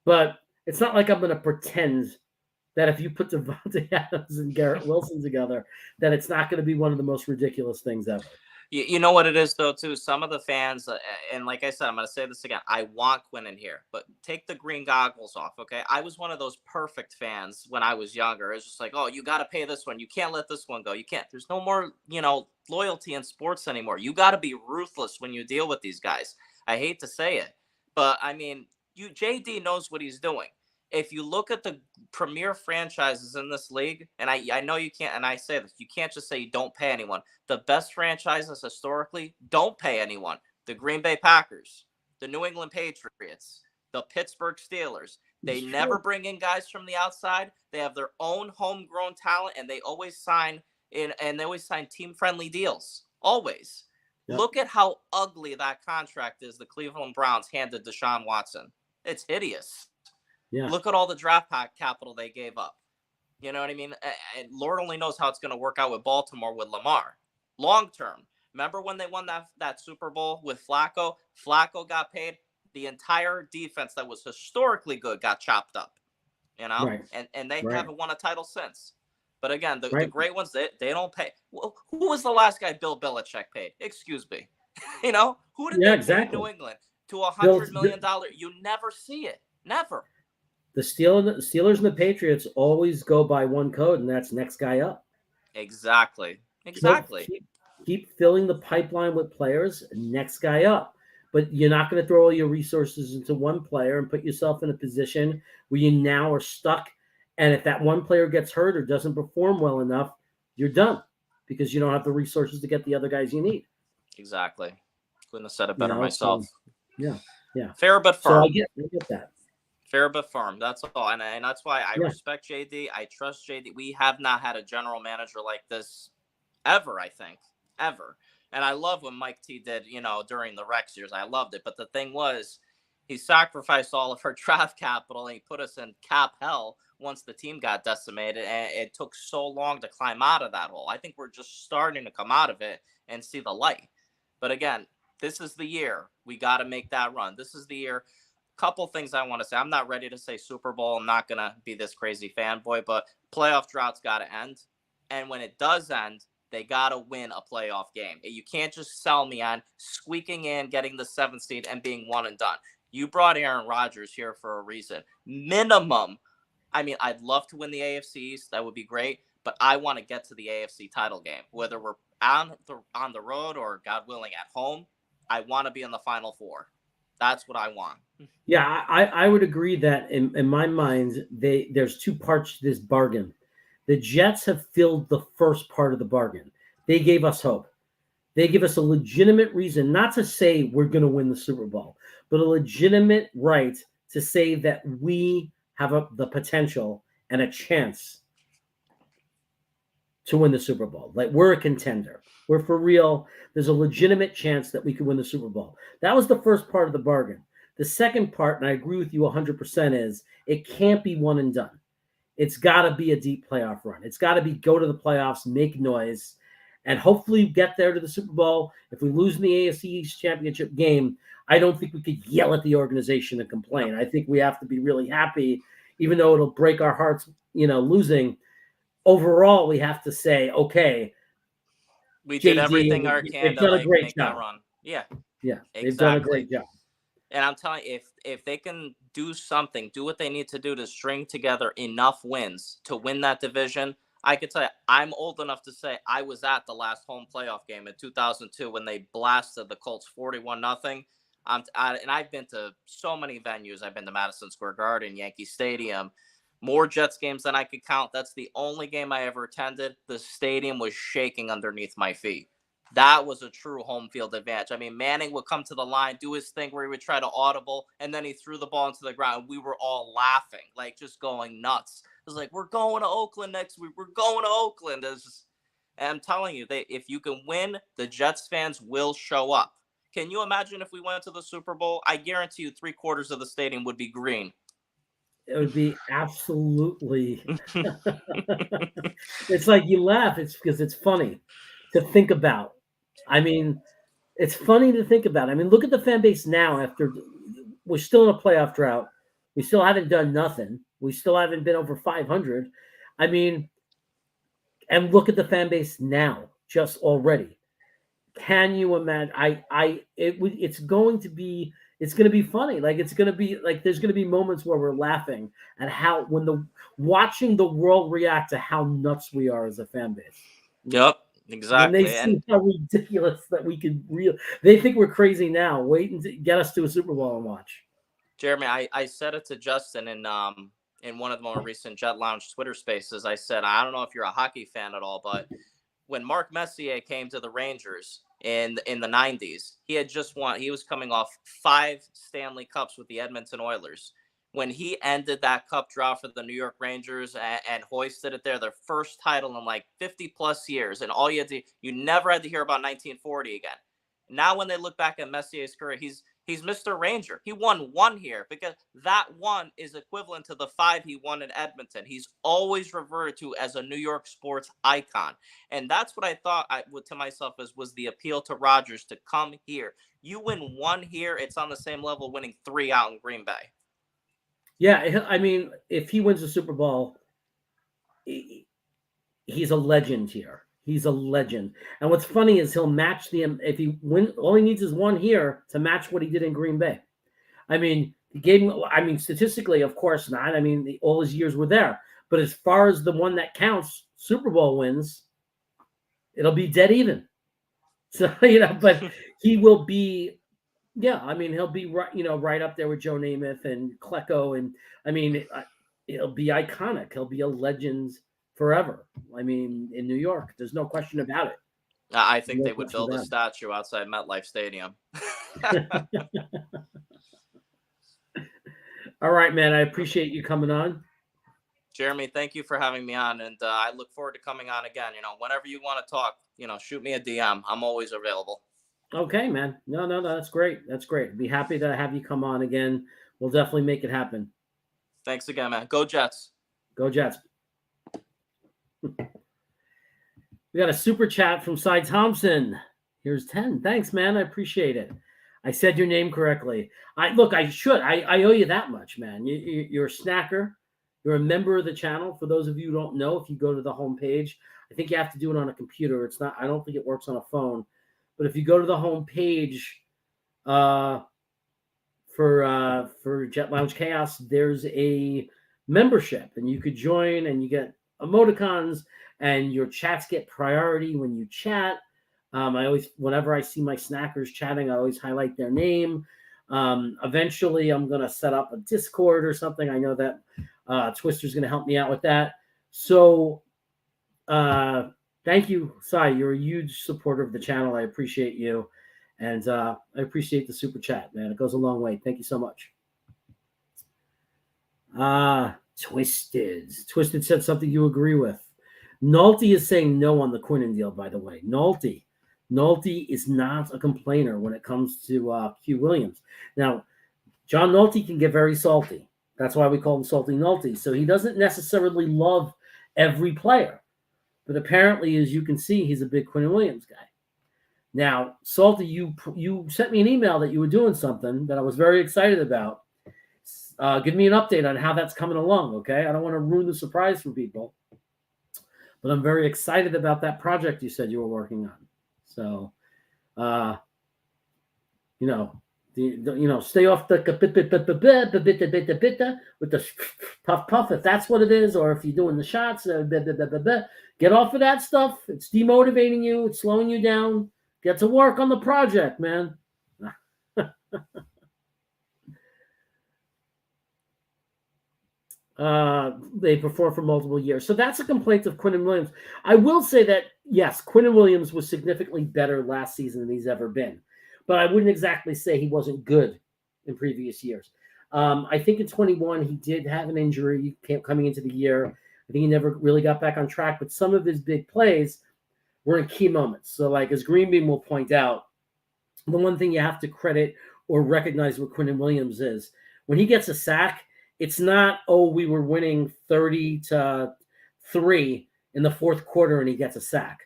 But it's not like I'm going to pretend that if you put Devontae Adams and Garrett Wilson together, that it's not going to be one of the most ridiculous things ever. You know what it is, though, too? Some of the fans, and like I said, I'm going to say this again, I want Quinnen here, but take the green goggles off, okay? I was one of those perfect fans when I was younger. It's just like, oh, you got to pay this one. You can't let this one go. You can't. There's no more, loyalty in sports anymore. You got to be ruthless when you deal with these guys. I hate to say it, but, I mean, JD knows what he's doing. If you look at the premier franchises in this league, and I know you can't, and I say this, you can't just say you don't pay anyone. The best franchises historically don't pay anyone. The Green Bay Packers, the New England Patriots, the Pittsburgh Steelers. They never bring in guys from the outside. They have their own homegrown talent, and they always sign team-friendly deals. Always. Yep. Look at how ugly that contract is the Cleveland Browns handed Deshaun Watson. It's hideous. Yeah. Look at all the draft capital they gave up. You know what I mean? And Lord only knows how it's going to work out with Baltimore with Lamar. Long term. Remember when they won that Super Bowl with Flacco? Flacco got paid. The entire defense that was historically good got chopped up. You know? Right. And they haven't won a title since. But again, the Right. great ones, they don't pay. Well, who was the last guy Bill Belichick paid? Excuse me. You know, who did Yeah, they pay exactly. New England to Bill- $100 million? You never see it. Never. The Steelers and the Patriots always go by one code, and that's next guy up. Exactly. So Exactly. keep filling the pipeline with players, next guy up. But you're not going to throw all your resources into one player and put yourself in a position where you now are stuck. And if that one player gets hurt or doesn't perform well enough, you're done because you don't have the resources to get the other guys you need. Exactly. Couldn't have said it You better know, myself. so, yeah. Fair but So firm. I get that. Fair but firm. That's all. And that's why I Yeah. respect JD. I trust JD. We have not had a general manager like this ever, I think. Ever. And I love what Mike T did, during the Rex years. I loved it. But the thing was, he sacrificed all of her draft capital and he put us in cap hell once the team got decimated. And it took so long to climb out of that hole. I think we're just starting to come out of it and see the light. But again, this is the year. We got to make that run. This is the year. Couple things I want to say. I'm not ready to say Super Bowl. I'm not going to be this crazy fanboy, but playoff drought's got to end. And when it does end, they got to win a playoff game. You can't just sell me on squeaking in, getting the 7th seed, and being one and done. You brought Aaron Rodgers here for a reason. Minimum. I mean, I'd love to win the AFC East. That would be great. But I want to get to the AFC title game. Whether we're on the road or, God willing, at home, I want to be in the Final Four. That's what I want. Yeah, I would agree that in my mind, there's two parts to this bargain. The Jets have filled the first part of the bargain. They gave us hope. They give us a legitimate reason, not to say we're going to win the Super Bowl, but a legitimate right to say that we have the potential and a chance to win the Super Bowl. Like, we're a contender. We're for real. There's a legitimate chance that we could win the Super Bowl. That was the first part of the bargain. The second part, and I agree with you 100%, is it can't be one and done. It's got to be a deep playoff run. It's got to be go to the playoffs, make noise, and hopefully get there to the Super Bowl. If we lose in the AFC East Championship game, I don't think we could yell at the organization and complain. I think we have to be really happy, even though it'll break our hearts, losing. Overall, we have to say, okay, we JD, did everything our can to make that run. Yeah, they've done a great job. And I'm telling you, if they can do something, do what they need to do to string together enough wins to win that division, I could tell you, I'm old enough to say I was at the last home playoff game in 2002 when they blasted the Colts 41-0. And I've been to so many venues. I've been to Madison Square Garden, Yankee Stadium, more Jets games than I could count. That's the only game I ever attended. The stadium was shaking underneath my feet. That was a true home field advantage. I mean, Manning would come to the line, do his thing where he would try to audible, and then he threw the ball into the ground. We were all laughing, like just going nuts. It was like, we're going to Oakland next week. We're going to Oakland. And I'm telling you, if you can win, the Jets fans will show up. Can you imagine if we went to the Super Bowl? I guarantee you 3/4 of the stadium would be green. It would be absolutely. It's like you laugh. It's because it's funny to think about. I mean, it's funny to think about. I mean, look at the fan base now. After we're still in a playoff drought, we still haven't done nothing. We still haven't been over 500. I mean, and look at the fan base now, just already. Can you imagine? It's going to be funny. Like, it's going to be like there's going to be moments where we're laughing at how watching the world react to how nuts we are as a fan base. Yep. Exactly. When they see how ridiculous that we could they think we're crazy now. Wait and get us to a Super Bowl and watch. Jeremy, I said it to Justin in one of the more recent Jet Lounge Twitter spaces. I said, I don't know if you're a hockey fan at all, but when Mark Messier came to the Rangers in the 90s, he had just won. He was coming off 5 Stanley Cups with the Edmonton Oilers. When he ended that cup drought for the New York Rangers and hoisted it there, their first title in like 50 plus years. And all you never had to hear about 1940 again. Now, when they look back at Messier's career, he's Mr. Ranger. He won 1 here because that 1 is equivalent to the 5 he won in Edmonton. He's always reverted to as a New York sports icon. And that's what I thought to myself was the appeal to Rodgers to come here. You win 1 here, it's on the same level winning 3 out in Green Bay. Yeah, I mean, if he wins the Super Bowl, he's a legend here. He's a legend. And what's funny is he'll match if he win, all he needs is one here to match what he did in Green Bay. I mean, he gave him, I mean, statistically, of course not. I mean, all his years were there. But as far as the one that counts, Super Bowl wins, it'll be dead even. So, but he will be, yeah, I mean, he'll be right up there with Joe Namath and Klecko. And I mean, it'll be iconic. He'll be a legend forever. I mean, in New York, there's no question about it. I think they would build a statue outside MetLife Stadium. All right, man. I appreciate you coming on. Jeremy, thank you for having me on. And I look forward to coming on again. Whenever you want to talk, shoot me a DM. I'm always available. Okay, man. No. That's great. That's great. I'd be happy to have you come on again. We'll definitely make it happen. Thanks again, man. Go Jets. Go Jets. We got a super chat from Cy Thompson. Here's 10. Thanks, man. I appreciate it. I said your name correctly. I should. I owe you that much, man. You're a snacker. You're a member of the channel. For those of you who don't know, if you go to the homepage, I think you have to do it on a computer. It's not. I don't think it works on a phone. But if you go to the homepage for Jet Lounge Chaos, there's a membership, and you could join, and you get emoticons, and your chats get priority when you chat. Whenever I see my snackers chatting, I always highlight their name. Eventually, I'm going to set up a Discord or something. I know that Twister's going to help me out with that. So thank you, Cy. You're a huge supporter of the channel. I appreciate you. And I appreciate the super chat, man. It goes a long way. Thank you so much. Twisted said something you agree with. Nolte is saying no on the Quinnen deal, by the way. Nolte is not a complainer when it comes to Q Williams. Now, John Nolte can get very salty. That's why we call him Salty Nolte. So he doesn't necessarily love every player. But apparently, as you can see, he's a big Quinnen Williams guy. Now, Salty, you sent me an email that you were doing something that I was very excited about. Give me an update on how that's coming along, okay? I don't want to ruin the surprise for people. But I'm very excited about that project you said you were working on. So, stay off the with the puff, if that's what it is, or if you're doing the shots, get off of that stuff. It's demotivating you. It's slowing you down. Get to work on the project, man. They perform for multiple years. So that's a complaint of Quinnen Williams. I will say that, yes, Quinnen Williams was significantly better last season than he's ever been. But I wouldn't exactly say he wasn't good in previous years. I think in 21, he did have an injury coming into the year. I think he never really got back on track. But some of his big plays were in key moments. So like as Greenbean will point out, the one thing you have to credit or recognize with Quinnen Williams is when he gets a sack, it's not, we were winning 30-3 in the fourth quarter and he gets a sack.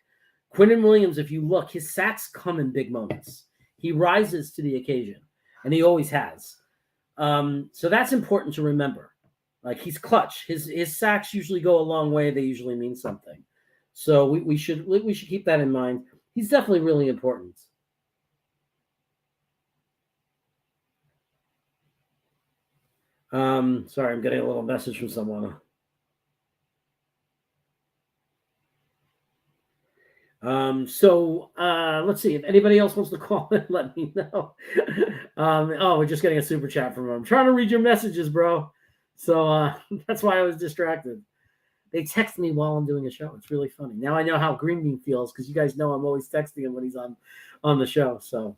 Quinnen Williams, if you look, his sacks come in big moments. He rises to the occasion, and he always has. So that's important to remember. Like he's clutch. His sacks usually go a long way. They usually mean something. So we should keep that in mind. He's definitely really important. Sorry, I'm getting a little message from someone. Let's see if anybody else wants to call in. Let me know. We're just getting a super chat from him. I'm trying to read your messages, bro. So that's why I was distracted. They text me while I'm doing a show. It's really funny. Now I know how Greenbean feels because you guys know I'm always texting him when he's on the show. So.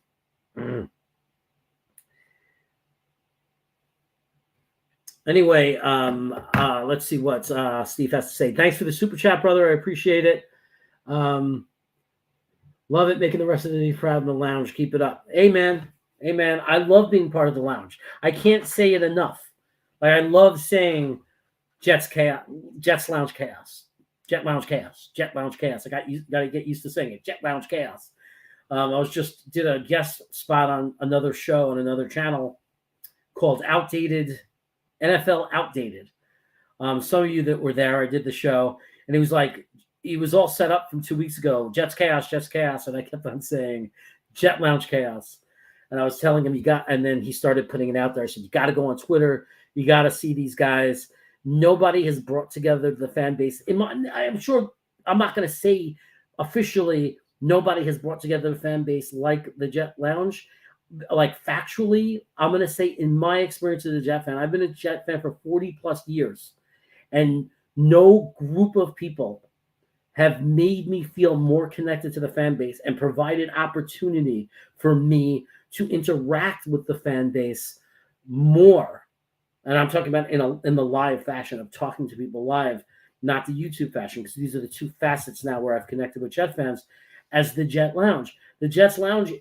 Anyway, let's see what Steve has to say. Thanks for the super chat, brother. I appreciate it. Love it, making the rest of the day proud in the lounge. Keep it up. Amen. Amen. I love being part of the lounge. I can't say it enough. Like I love saying Jets Lounge Chaos. Jet Lounge Chaos. Jet Lounge Chaos. I got to get used to saying it. Jet Lounge Chaos. I did a guest spot on another show on another channel called NFL Outdated. Some of you that were there, I did the show, and it was like he was all set up from 2 weeks ago. Jets Chaos, and I kept on saying Jet Lounge Chaos. And I was telling him and then he started putting it out there. I said, you got to go on Twitter. You got to see these guys. Nobody has brought together the fan base. I'm sure I'm not going to say officially nobody has brought together the fan base like the Jet Lounge. Like factually, I'm going to say in my experience as a Jet fan, I've been a Jet fan for 40 plus years, and no group of people have made me feel more connected to the fan base and provided opportunity for me to interact with the fan base more. And I'm talking about in the live fashion of talking to people live, not the YouTube fashion, because these are the two facets now where I've connected with Jet fans as the Jet Lounge. The Jets Lounge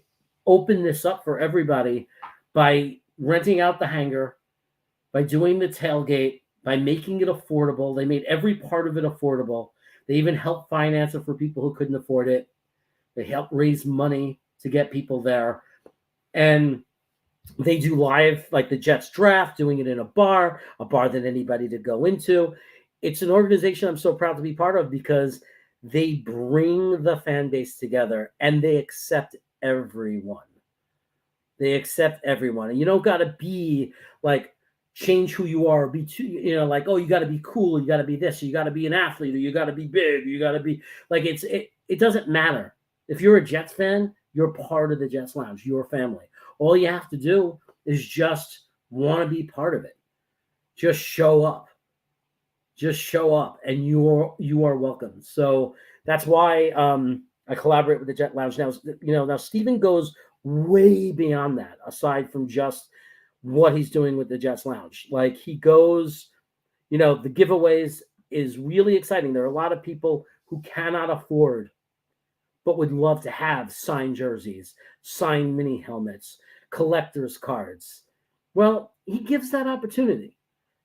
opened this up for everybody by renting out the hangar, by doing the tailgate, by making it affordable. They made every part of it affordable. They even helped finance it for people who couldn't afford it. They helped raise money to get people there. And they do live, like the Jets draft, doing it in a bar that anybody to go into. It's an organization I'm so proud to be part of because they bring the fan base together and they accept everyone. They accept everyone. And you don't got to be like, change who you are, be too, like, oh, you got to be cool, you got to be this, you got to be an athlete, or you got to be big, you got to be like, it doesn't matter. If you're a Jets fan, you're part of the Jets Lounge, your family. All you have to do is just want to be part of it. Just show up. And you are welcome. So that's why I collaborate with the Jet Lounge now. Now Steven goes way beyond that, aside from just what he's doing with the Jets Lounge. Like he goes, the giveaways is really exciting. There are a lot of people who cannot afford, but would love to have signed jerseys, signed mini helmets, collector's cards. Well, he gives that opportunity.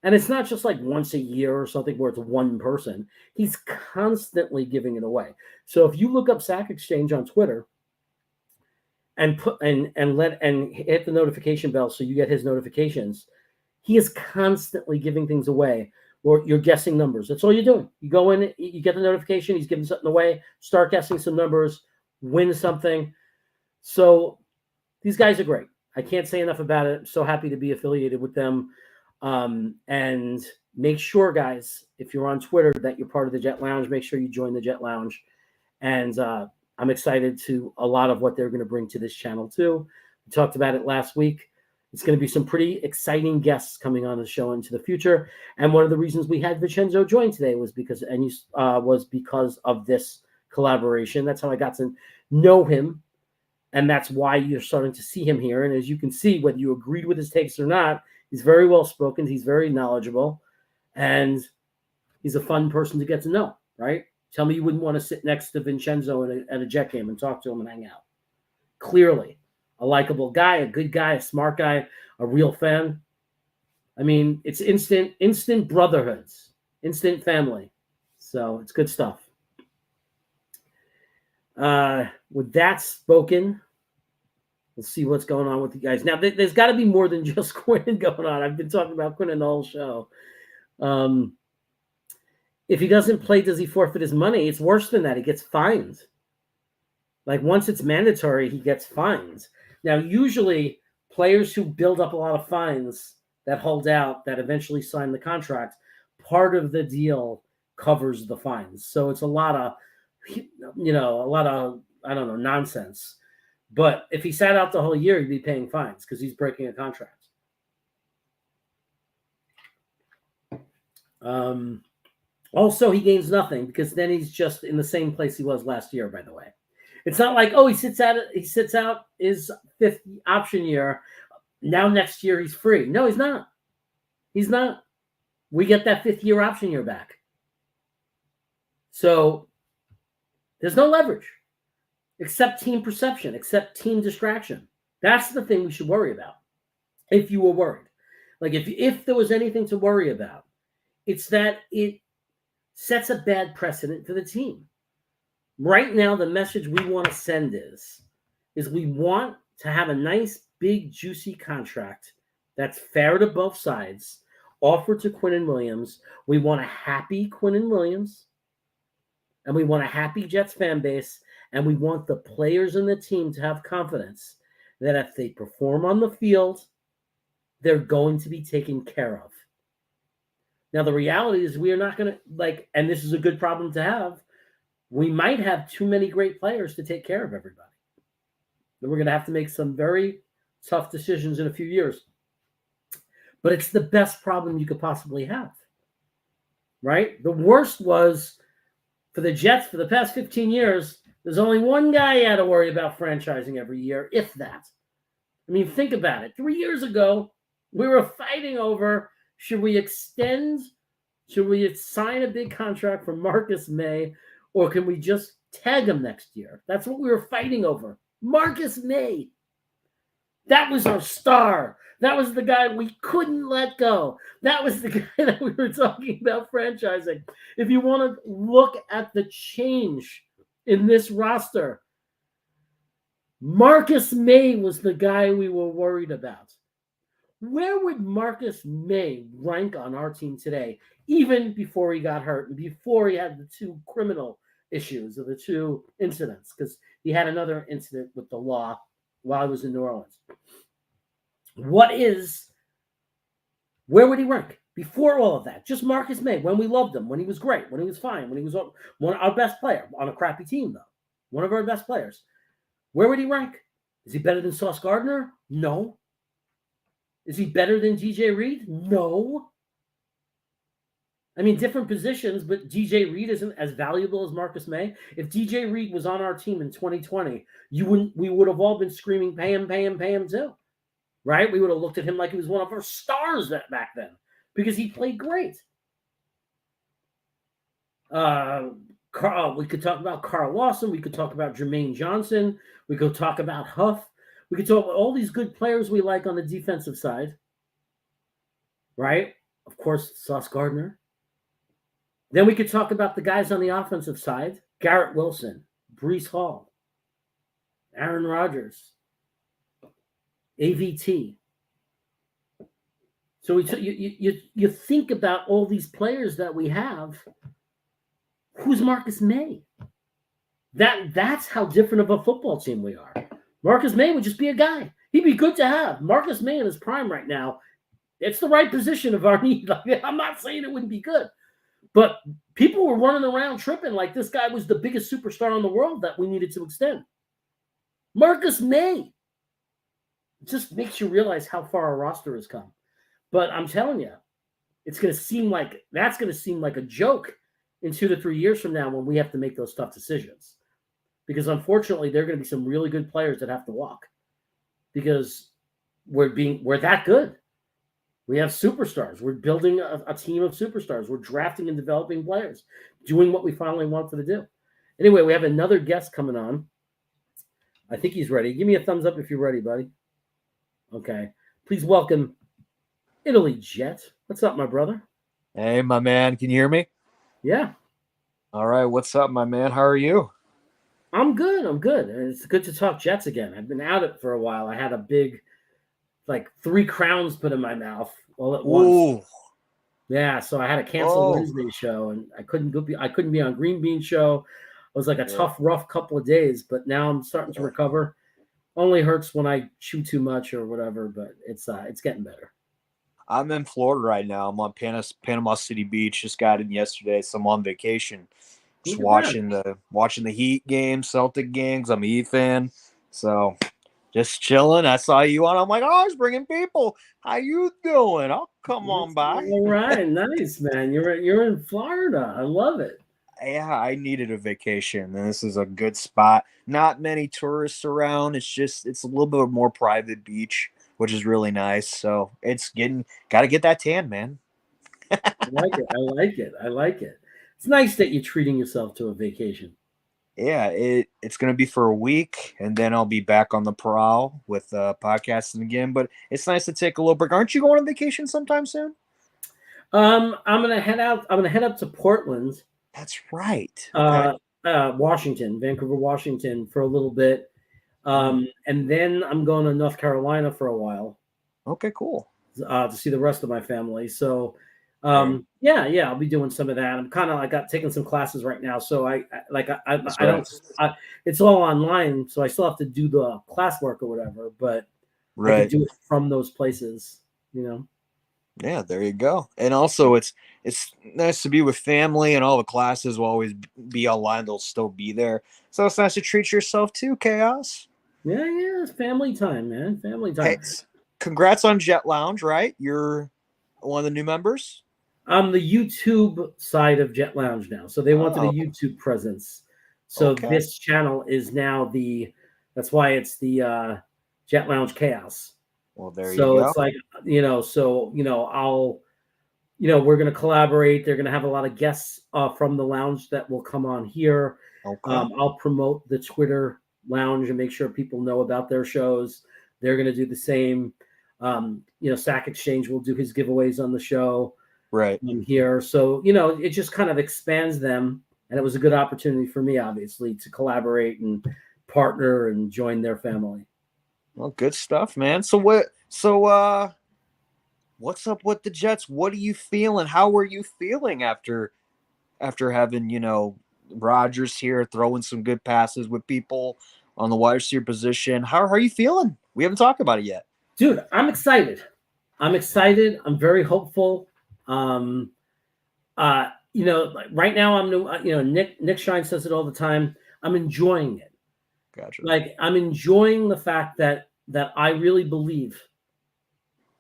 And it's not just like once a year or something where it's one person. He's constantly giving it away. So if you look up Sack Exchange on Twitter and hit the notification bell so you get his notifications, he is constantly giving things away, or you're guessing numbers. That's all you're doing. You go in, you get the notification, he's giving something away, start guessing some numbers, win something. So these guys are great. I can't say enough about it. I'm so happy to be affiliated with them. And make sure, guys, if you're on Twitter, that you're part of the Jet Lounge. Make sure you join the Jet Lounge. And I'm excited to a lot of what they're going to bring to this channel too. We talked about it last week. It's going to be some pretty exciting guests coming on the show into the future. And one of the reasons we had Vincenzo join today was because of this collaboration. That's how I got to know him. And that's why you're starting to see him here. And as you can see, whether you agreed with his takes or not, he's very well spoken. He's very knowledgeable. And he's a fun person to get to know, right? Tell me you wouldn't want to sit next to Vincenzo at a Jet game and talk to him and hang out. Clearly, a likable guy, a good guy, a smart guy, a real fan. I mean, it's instant brotherhoods, instant family. So it's good stuff. With that spoken, we'll see what's going on with you guys. Now, there's got to be more than just Quinnen going on. I've been talking about Quinnen the whole show. If he doesn't play, does he forfeit his money? It's worse than that. He gets fined. Like once it's mandatory, he gets fines. Now, usually players who build up a lot of fines that hold out, that eventually sign the contract, part of the deal covers the fines. So it's a lot of, I don't know, nonsense. But if he sat out the whole year, he'd be paying fines because he's breaking a contract. Also, he gains nothing because then he's just in the same place he was last year, by the way. It's not like, oh, he sits out his fifth option year. Now next year he's free. No, he's not. He's not. We get that fifth year option year back. So there's no leverage except team perception, except team distraction. That's the thing we should worry about. If you were worried, like if there was anything to worry about, it's that it sets a bad precedent for the team. Right now, the message we want to send is we want to have a nice, big, juicy contract that's fair to both sides, offered to Quinnen Williams. We want a happy Quinnen Williams. and we want a happy Jets fan base, and we want the players in the team to have confidence that if they perform on the field, they're going to be taken care of. Now, the reality is we are not going to, and this is a good problem to have, we might have too many great players to take care of everybody. And we're going to have to make some very tough decisions in a few years. But it's the best problem you could possibly have, right? The worst was for the Jets for the past 15 years, there's only one guy you had to worry about franchising every year, if that. I mean, think about it. 3 years ago, we were fighting over, should we sign a big contract for Marcus May, or can we just tag him next year? That's what we were fighting over. Marcus May. That was our star. That was the guy we couldn't let go. That was the guy that we were talking about franchising. If you want to look at the change in this roster, Marcus May was the guy we were worried about. Where would Marcus May rank on our team today, even before he got hurt and before he had the two criminal issues or the two incidents? Because he had another incident with the law while he was in New Orleans. Where would he rank before all of that? Just Marcus May, when we loved him, when he was great, when he was fine, when he was our best player on a crappy team, though. One of our best players. Where would he rank? Is he better than Sauce Gardner? No. Is he better than DJ Reed? No. I mean, different positions, but DJ Reed isn't as valuable as Marcus May. If DJ Reed was on our team in 2020, we would have all been screaming, pay him too. Right? We would have looked at him like he was one of our stars back then because he played great. We could talk about Carl Lawson. We could talk about Jermaine Johnson. We could talk about Huff. We could talk about all these good players we like on the defensive side. Right? Of course, Sauce Gardner. Then we could talk about the guys on the offensive side. Garrett Wilson, Breece Hall, Aaron Rodgers, AVT. So you think about all these players that we have. Who's Marcus May? That's how different of a football team we are. Marcus May would just be a guy. He'd be good to have. Marcus May in his prime right now, it's the right position of our need. I'm not saying it wouldn't be good, but people were running around tripping like this guy was the biggest superstar in the world that we needed to extend. Marcus May. It just makes you realize how far our roster has come. But I'm telling you, that's going to seem like a joke in 2 to 3 years from now when we have to make those tough decisions. Because unfortunately, there are going to be some really good players that have to walk because we're that good. We have superstars. We're building a team of superstars. We're drafting and developing players, doing what we finally wanted to do. Anyway, we have another guest coming on. I think he's ready. Give me a thumbs up if you're ready, buddy. Okay. Please welcome Italy Jet. What's up, my brother? Hey, my man. Can you hear me? Yeah. All right. What's up, my man? How are you? I'm good. It's good to talk Jets again. I've been out it for a while. I had a big, 3 crowns put in my mouth all at once. Ooh. Yeah, so I had to cancel Wednesday's show, and I couldn't be on Green Bean show. It was like a tough, rough couple of days, but now I'm starting to recover. Only hurts when I chew too much or whatever, but it's getting better. I'm in Florida right now. I'm on Panama City Beach. Just got in yesterday, so I'm on vacation. Just watching the Heat game, Celtic games. I'm a Heat fan, so just chilling. I saw you on. I'm like, oh, I was bringing people. How you doing? Oh, come on by. All right, nice, man. You're in Florida. I love it. Yeah, I needed a vacation, and this is a good spot. Not many tourists around. It's a little bit more private beach, which is really nice. So got to get that tan, man. I like it. It's nice that you're treating yourself to a vacation. Yeah, it's going to be for a week, and then I'll be back on the prowl with podcasting again. But it's nice to take a little break. Aren't you going on vacation sometime soon? I'm gonna head out. I'm gonna head up to Portland. That's right. Okay. Vancouver, Washington, for a little bit, and then I'm going to North Carolina for a while. Okay, cool. To see the rest of my family. So Yeah, I'll be doing some of that. I'm kind of like taking some classes right now, so I don't. It's all online, so I still have to do the classwork or whatever. But I can do it from those places, you know. Yeah, there you go. And also, it's nice to be with family, and all the classes will always be online. They'll still be there, so it's nice to treat yourself too. Chaos. Yeah, it's family time, man. Family time. Hey, congrats on Jet Lounge, right? You're one of the new members. I'm the YouTube side of Jet Lounge now, so they wanted a YouTube presence. So this channel is now that's why it's the Jet Lounge Chaos. Well, there you go. So it's like, we're going to collaborate. They're going to have a lot of guests from the lounge that will come on here. I'll promote the Twitter lounge and make sure people know about their shows. They're going to do the same. Sack Exchange will do his giveaways on the show. Right. Here. So, it just kind of expands them. And it was a good opportunity for me, obviously, to collaborate and partner and join their family. Well, good stuff, man. So what's up with the Jets? What are you feeling? How are you feeling after having, Rodgers here throwing some good passes with people on the wide receiver position? How are you feeling? We haven't talked about it yet. Dude, I'm excited. I'm very hopeful. Like right now I'm Nick Shine says it all the time. I'm enjoying it. Gotcha. Like I'm enjoying the fact that I really believe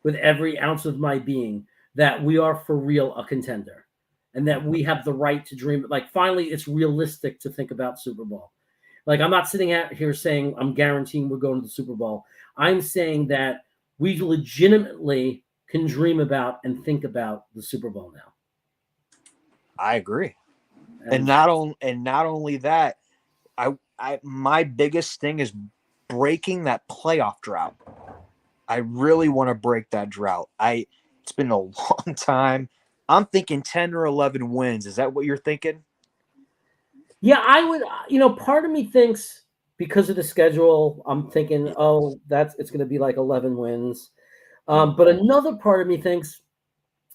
with every ounce of my being that we are for real a contender and that we have the right to dream. Like finally it's realistic to think about Super Bowl. Like I'm not sitting out here saying I'm guaranteeing we're going to the Super Bowl. I'm saying that we legitimately can dream about and think about the Super Bowl now. I agree. And not only that, my biggest thing is breaking that playoff drought. I really want to break that drought. It's been a long time. I'm thinking 10 or 11 wins. Is that what you're thinking? Yeah, I would, part of me thinks because of the schedule, I'm thinking, it's going to be like 11 wins. But another part of me thinks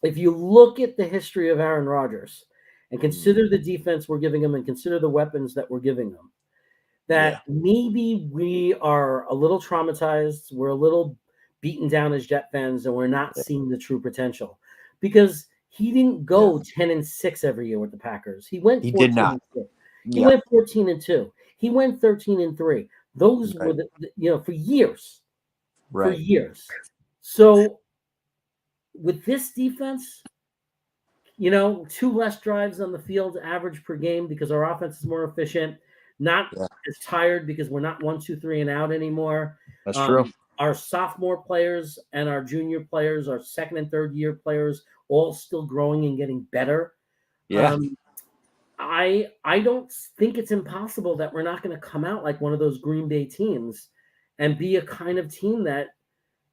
if you look at the history of Aaron Rodgers and consider the defense we're giving him and consider the weapons that we're giving him, that maybe we are a little traumatized, we're a little beaten down as Jet fans, and we're not seeing the true potential. Because he didn't go 10-6 every year with the Packers. He went 14 did not. 2. He went 14-2. He went 13-3. Those were for years. Right. For years. So with this defense, 2 less drives on the field average per game because our offense is more efficient, not as tired because we're not 1, 2, 3 and out anymore. That's true. Our sophomore players and our junior players, our second and third year players, all still growing and getting better. Yeah. I don't think it's impossible that we're not going to come out like one of those Green Bay teams and be a kind of team that,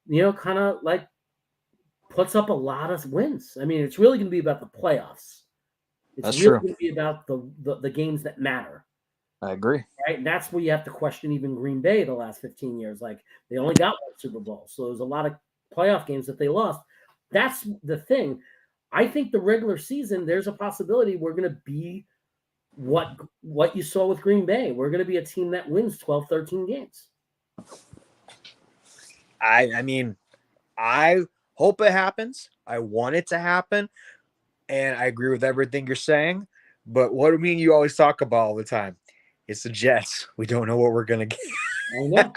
kind of like puts up a lot of wins. I mean, it's really going to be about the playoffs. It's really going to be about the games that matter. I agree. Right? And that's where you have to question even Green Bay the last 15 years. Like they only got one Super Bowl. So there's a lot of playoff games that they lost. That's the thing. I think the regular season, there's a possibility we're going to be what you saw with Green Bay. We're going to be a team that wins 12, 13 games. I mean, I hope it happens. I want it to happen. And I agree with everything you're saying. But what do you mean you always talk about all the time? It's the Jets. We don't know what we're going to get. I know.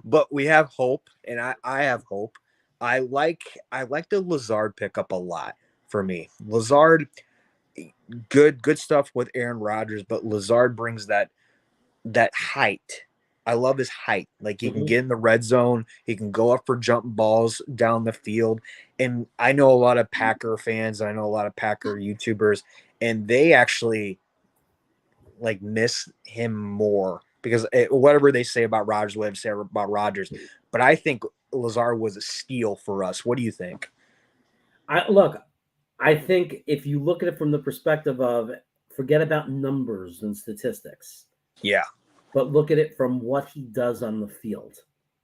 But we have hope, and I have hope. I like the Lazard pickup a lot for me. Lazard, good stuff with Aaron Rodgers, but Lazard brings that height. I love his height. Like he can get in the red zone. He can go up for jump balls down the field. And I know a lot of Packer fans. I know a lot of Packer YouTubers, and they actually like miss him more because whatever they say about Rodgers, whatever they say about Rodgers. But I think Lazard was a steal for us. What do you think? I think if you look at it from the perspective of forget about numbers and statistics. Yeah. But look at it from what he does on the field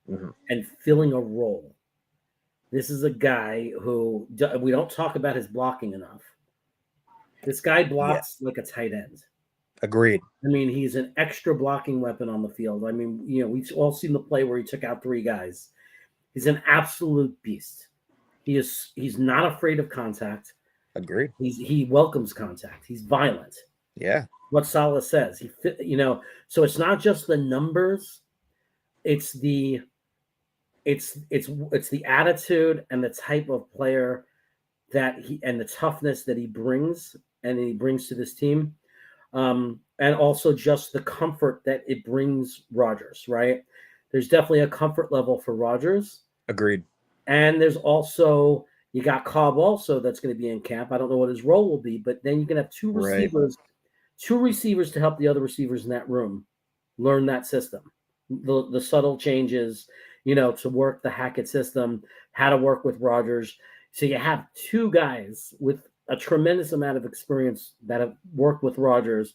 and filling a role. This is a guy who we don't talk about his blocking enough. This guy blocks like a tight end. Agreed. I mean, he's an extra blocking weapon on the field. I mean, we've all seen the play where he took out 3 guys. He's an absolute beast. He's not afraid of contact. Agreed. He welcomes contact. He's violent. Yeah. What Salah says. So it's not just the numbers. It's the attitude and the type of player that and the toughness that he brings to this team. And also just the comfort that it brings Rodgers, right? There's definitely a comfort level for Rodgers. Agreed. And there's also, you got Cobb also that's going to be in camp. I don't know what his role will be, but then you can have 2 receivers, 2 receivers to help the other receivers in that room learn that system, the subtle changes, to work the Hackett system, how to work with Rodgers. So you have 2 guys with a tremendous amount of experience that have worked with Rodgers,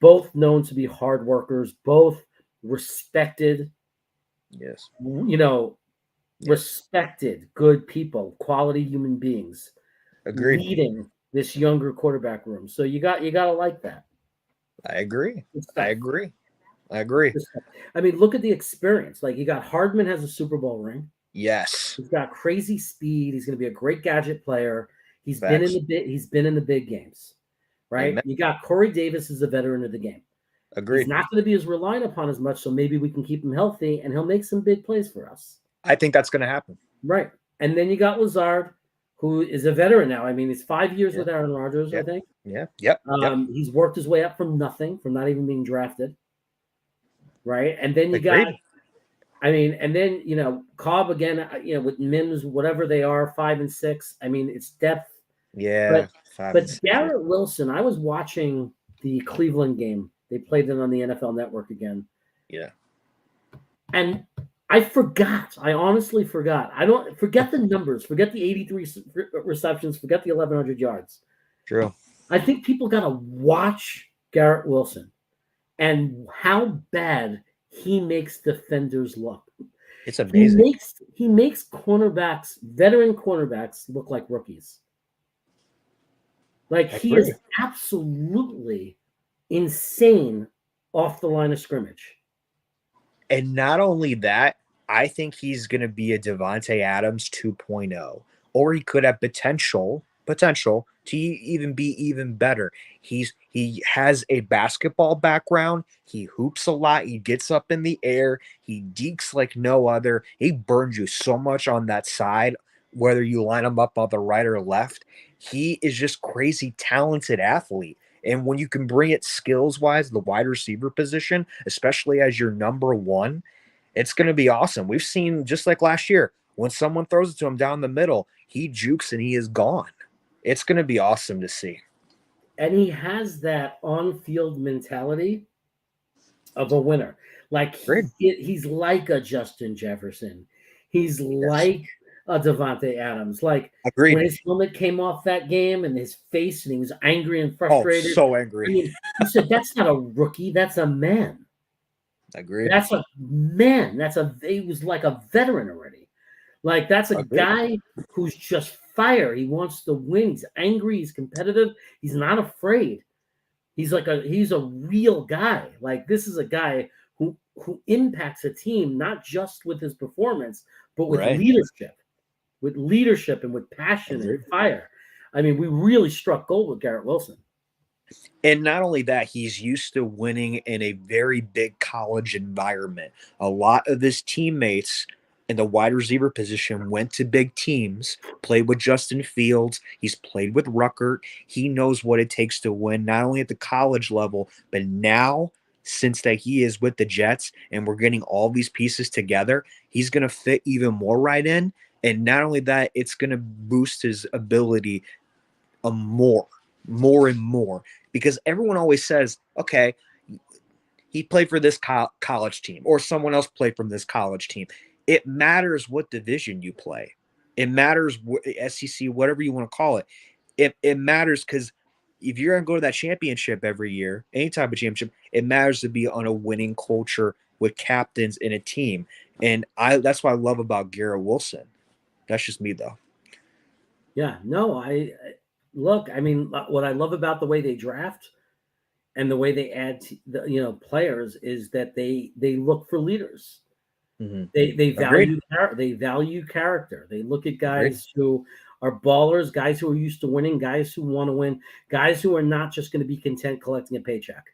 both known to be hard workers, both respected. Yes. Respected, good people, quality human beings. Agreed. Leading this younger quarterback room. So you got to like that. I agree. I agree. I mean, look at the experience. Like, you got Hardman has a Super Bowl ring. Yes. He's got crazy speed. He's going to be a great gadget player. He's been in the big games, right? Amen. You got Corey Davis is a veteran of the game. Agreed. He's not going to be as relied upon as much, so maybe we can keep him healthy and he'll make some big plays for us. I think that's going to happen. Right. And then you got Lazard, who is a veteran now. I mean, it's 5 years with Aaron Rodgers, I think. Yeah. Yep. He's worked his way up from nothing, from not even being drafted. Right. And then you Agreed. Cobb again, with Mims, whatever they are, 5 and 6. I mean, it's depth. Yeah. But Garrett Wilson, I was watching the Cleveland game. They played it on the NFL Network again. Yeah. And I forgot. I honestly forgot. I don't forget the numbers. Forget the 83 receptions. Forget the 1,100 yards. True. I think people got to watch Garrett Wilson and how bad he makes defenders look. It's amazing. He makes cornerbacks, veteran cornerbacks, look like rookies. Like, he is absolutely insane off the line of scrimmage. And not only that, I think he's going to be a Devontae Adams 2.0, or he could have potential to even be even better. He has a basketball background. He hoops a lot. He gets up in the air. He dekes like no other. He burns you so much on that side, whether you line him up on the right or left. He is just crazy talented athlete. And when you can bring it skills-wise, the wide receiver position, especially as your number 1, it's going to be awesome. We've seen, just like last year, when someone throws it to him down the middle, he jukes and he is gone. It's going to be awesome to see. And he has that on-field mentality of a winner. Like, he's like a Justin Jefferson. He's like a Devontae Adams. Like, when his helmet came off that game and his face, and he was angry and frustrated. Oh, so angry. I mean, he said, that's not a rookie. That's a man. Agreed. That's a man. He was like a veteran already. Like, that's a guy who's just fire. He wants to win. He's angry. He's competitive. He's not afraid. He's a real guy. Like, this is a guy who impacts a team, not just with his performance, but with leadership and with passion and fire. I mean, we really struck gold with Garrett Wilson. And not only that, he's used to winning in a very big college environment. A lot of his teammates in the wide receiver position went to big teams, played with Justin Fields. He's played with Ruckert. He knows what it takes to win, not only at the college level, but now, since that he is with the Jets and we're getting all these pieces together, he's going to fit even more right in. And not only that, it's going to boost his ability more and more, because everyone always says, okay, he played for this college team or someone else played from this college team. It matters what division you play. It matters SEC, whatever you want to call it. It matters because if you're going to go to that championship every year, any type of championship, it matters to be on a winning culture with captains in a team. And that's what I love about Garrett Wilson. That's just me though. Yeah, no, I look. I mean, what I love about the way they draft and the way they add, players is that they look for leaders. Mm-hmm. They value character. They look at guys who are ballers, guys who are used to winning, guys who want to win, guys who are not just going to be content collecting a paycheck.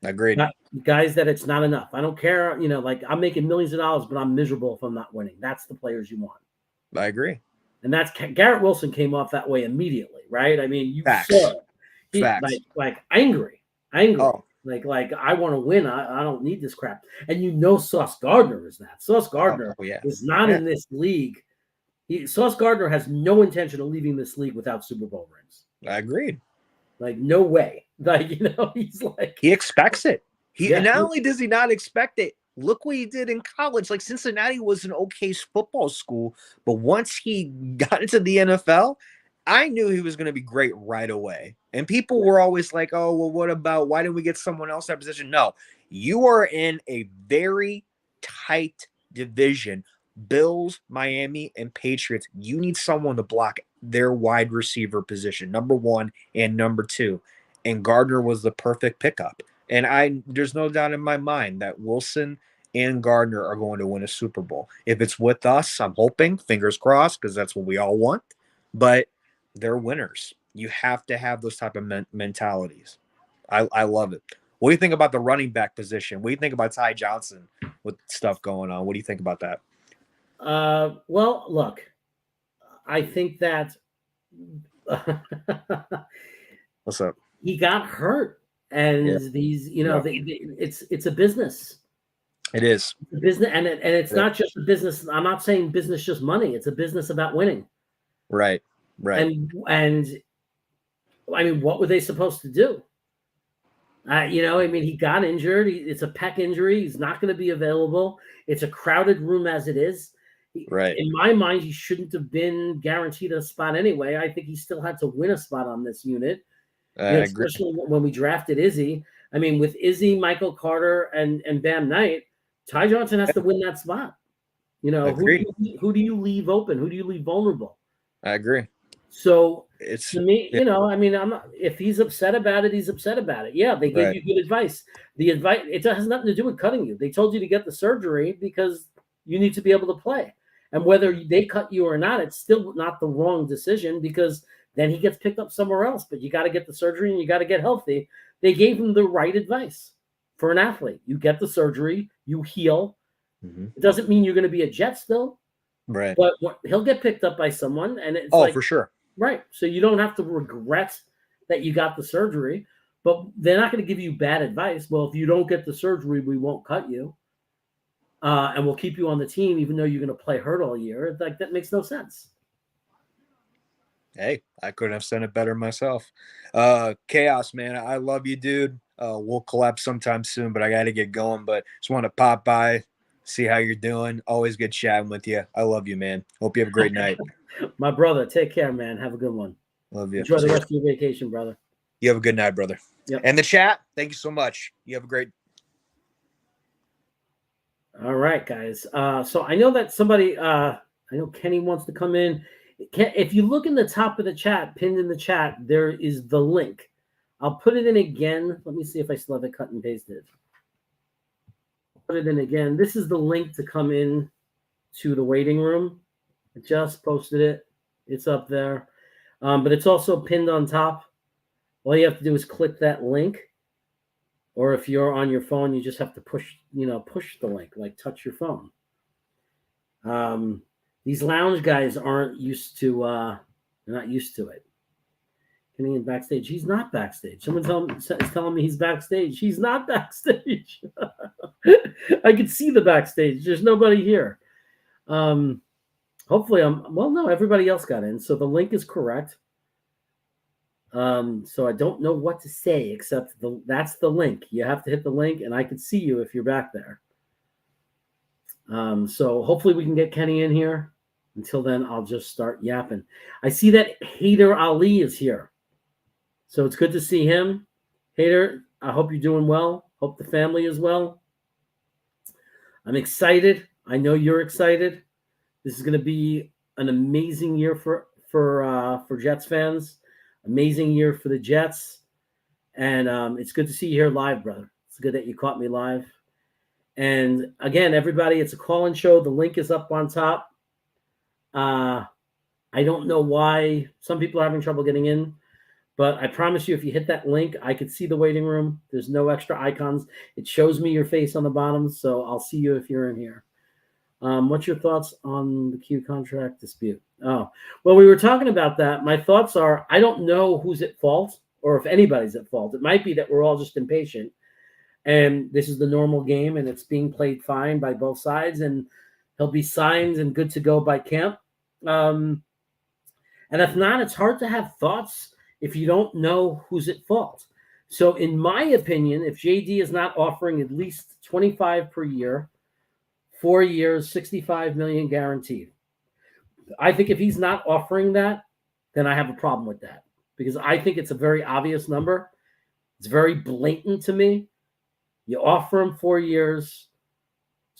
Agreed. Guys that it's not enough. I don't care. Like I'm making millions of dollars, but I'm miserable if I'm not winning. That's the players you want. I agree. And that's Garrett Wilson came off that way immediately, right? I mean, you Facts. saw it. Facts. Like angry. Oh. Like I want to win. I don't need this crap. And Sauce Gardner is that. Sauce Gardner is not in this league. Sauce Gardner has no intention of leaving this league without Super Bowl rings. I agreed. Like no way. Like he's like he expects it. Not only does he not expect it, look what he did in college. Like Cincinnati was an okay football school, but once he got into the NFL, I knew he was going to be great right away. And people were always like, oh, well, why didn't we get someone else that position? No, you are in a very tight division. Bills, Miami, and Patriots. You need someone to block their wide receiver position, number 1 and number 2. And Gardner was the perfect pickup. And there's no doubt in my mind that Wilson and Gardner are going to win a Super Bowl. If it's with us, I'm hoping, fingers crossed, because that's what we all want. But they're winners. You have to have those type of mentalities. I love it. What do you think about the running back position? What do you think about Ty Johnson with stuff going on? What do you think about that? Well, look, I think that what's up? He got hurt, and these, it's a business. It is a business, and it's not just a business. I'm not saying business just money. It's a business about winning. Right. And I mean, what were they supposed to do? He got injured. It's a pec injury. He's not going to be available. It's a crowded room as it is. Right. In my mind, he shouldn't have been guaranteed a spot anyway. I think he still had to win a spot on this unit. Especially when we drafted Izzy. I mean, with Izzy, Michael Carter, and Bam Knight, Ty Johnson has to win that spot. Who do you leave open? Who do you leave vulnerable? I agree. So to me, I'm not. If he's upset about it, he's upset about it. Yeah, they gave you good advice. The advice, it has nothing to do with cutting you. They told you to get the surgery because you need to be able to play. And whether they cut you or not, it's still not the wrong decision because then he gets picked up somewhere else. But you got to get the surgery and you got to get healthy. They gave him the right advice for an athlete. You get the surgery, you heal. Mm-hmm. It doesn't mean you're going to be a Jet still. Right. But he'll get picked up by someone. And it's for sure. Right. So you don't have to regret that you got the surgery. But they're not going to give you bad advice. Well, if you don't get the surgery, we won't cut you. And we'll keep you on the team, even though you're going to play hurt all year. Like that makes no sense. Hey, I couldn't have said it better myself. Chaos, man. I love you, dude. We'll collab sometime soon, but I got to get going. But just want to pop by, see how you're doing. Always good chatting with you. I love you, man. Hope you have a great night. My brother, take care, man. Have a good one. Love you. Enjoy the rest of your vacation, brother. You have a good night, brother. Yep. And the chat, thank you so much. You have a great. All right, guys. So I know that somebody, I know Kenny wants to come in. If you look in the top of the chat, pinned in the chat, there is the link. I'll put it in again. Let me see if I still have it cut and pasted. Put it in again. This is the link to come in to the waiting room. I just posted it. It's up there. But it's also pinned on top. All you have to do is click that link. Or if you're on your phone, you just have to push the link, like touch your phone. These lounge guys aren't used to, they're not used to it. Kenny in backstage. He's not backstage. Someone is telling me he's backstage. He's not backstage. I could see the backstage. There's nobody here. Hopefully no, everybody else got in. So the link is correct. So I don't know what to say except that's the link. You have to hit the link and I can see you if you're back there. So hopefully we can get Kenny in here. Until then, I'll just start yapping. I see that Haider Ali is here. So it's good to see him. Haider, I hope you're doing well. Hope the family is well. I'm excited. I know you're excited. This is going to be an amazing year for Jets fans. Amazing year for the Jets. And it's good to see you here live, brother. It's good that you caught me live. And again, everybody, it's a call-in show. The link is up on top. I don't know why some people are having trouble getting in, but I promise you, if you hit that link, I could see the waiting room. There's no extra icons. It shows me your face on the bottom, so I'll see you if you're in here. What's your thoughts on the Q contract dispute? Oh, well, we were talking about that. My thoughts are, I don't know who's at fault or if anybody's at fault. It might be that we're all just impatient and this is the normal game and it's being played fine by both sides and he'll be signed and good to go by camp. And if not, it's hard to have thoughts if you don't know who's at fault. So in my opinion, if JD is not offering at least 25 per year, 4 years, 65 million guaranteed. I think if he's not offering that, then I have a problem with that because I think it's a very obvious number. It's very blatant to me. You offer him 4 years,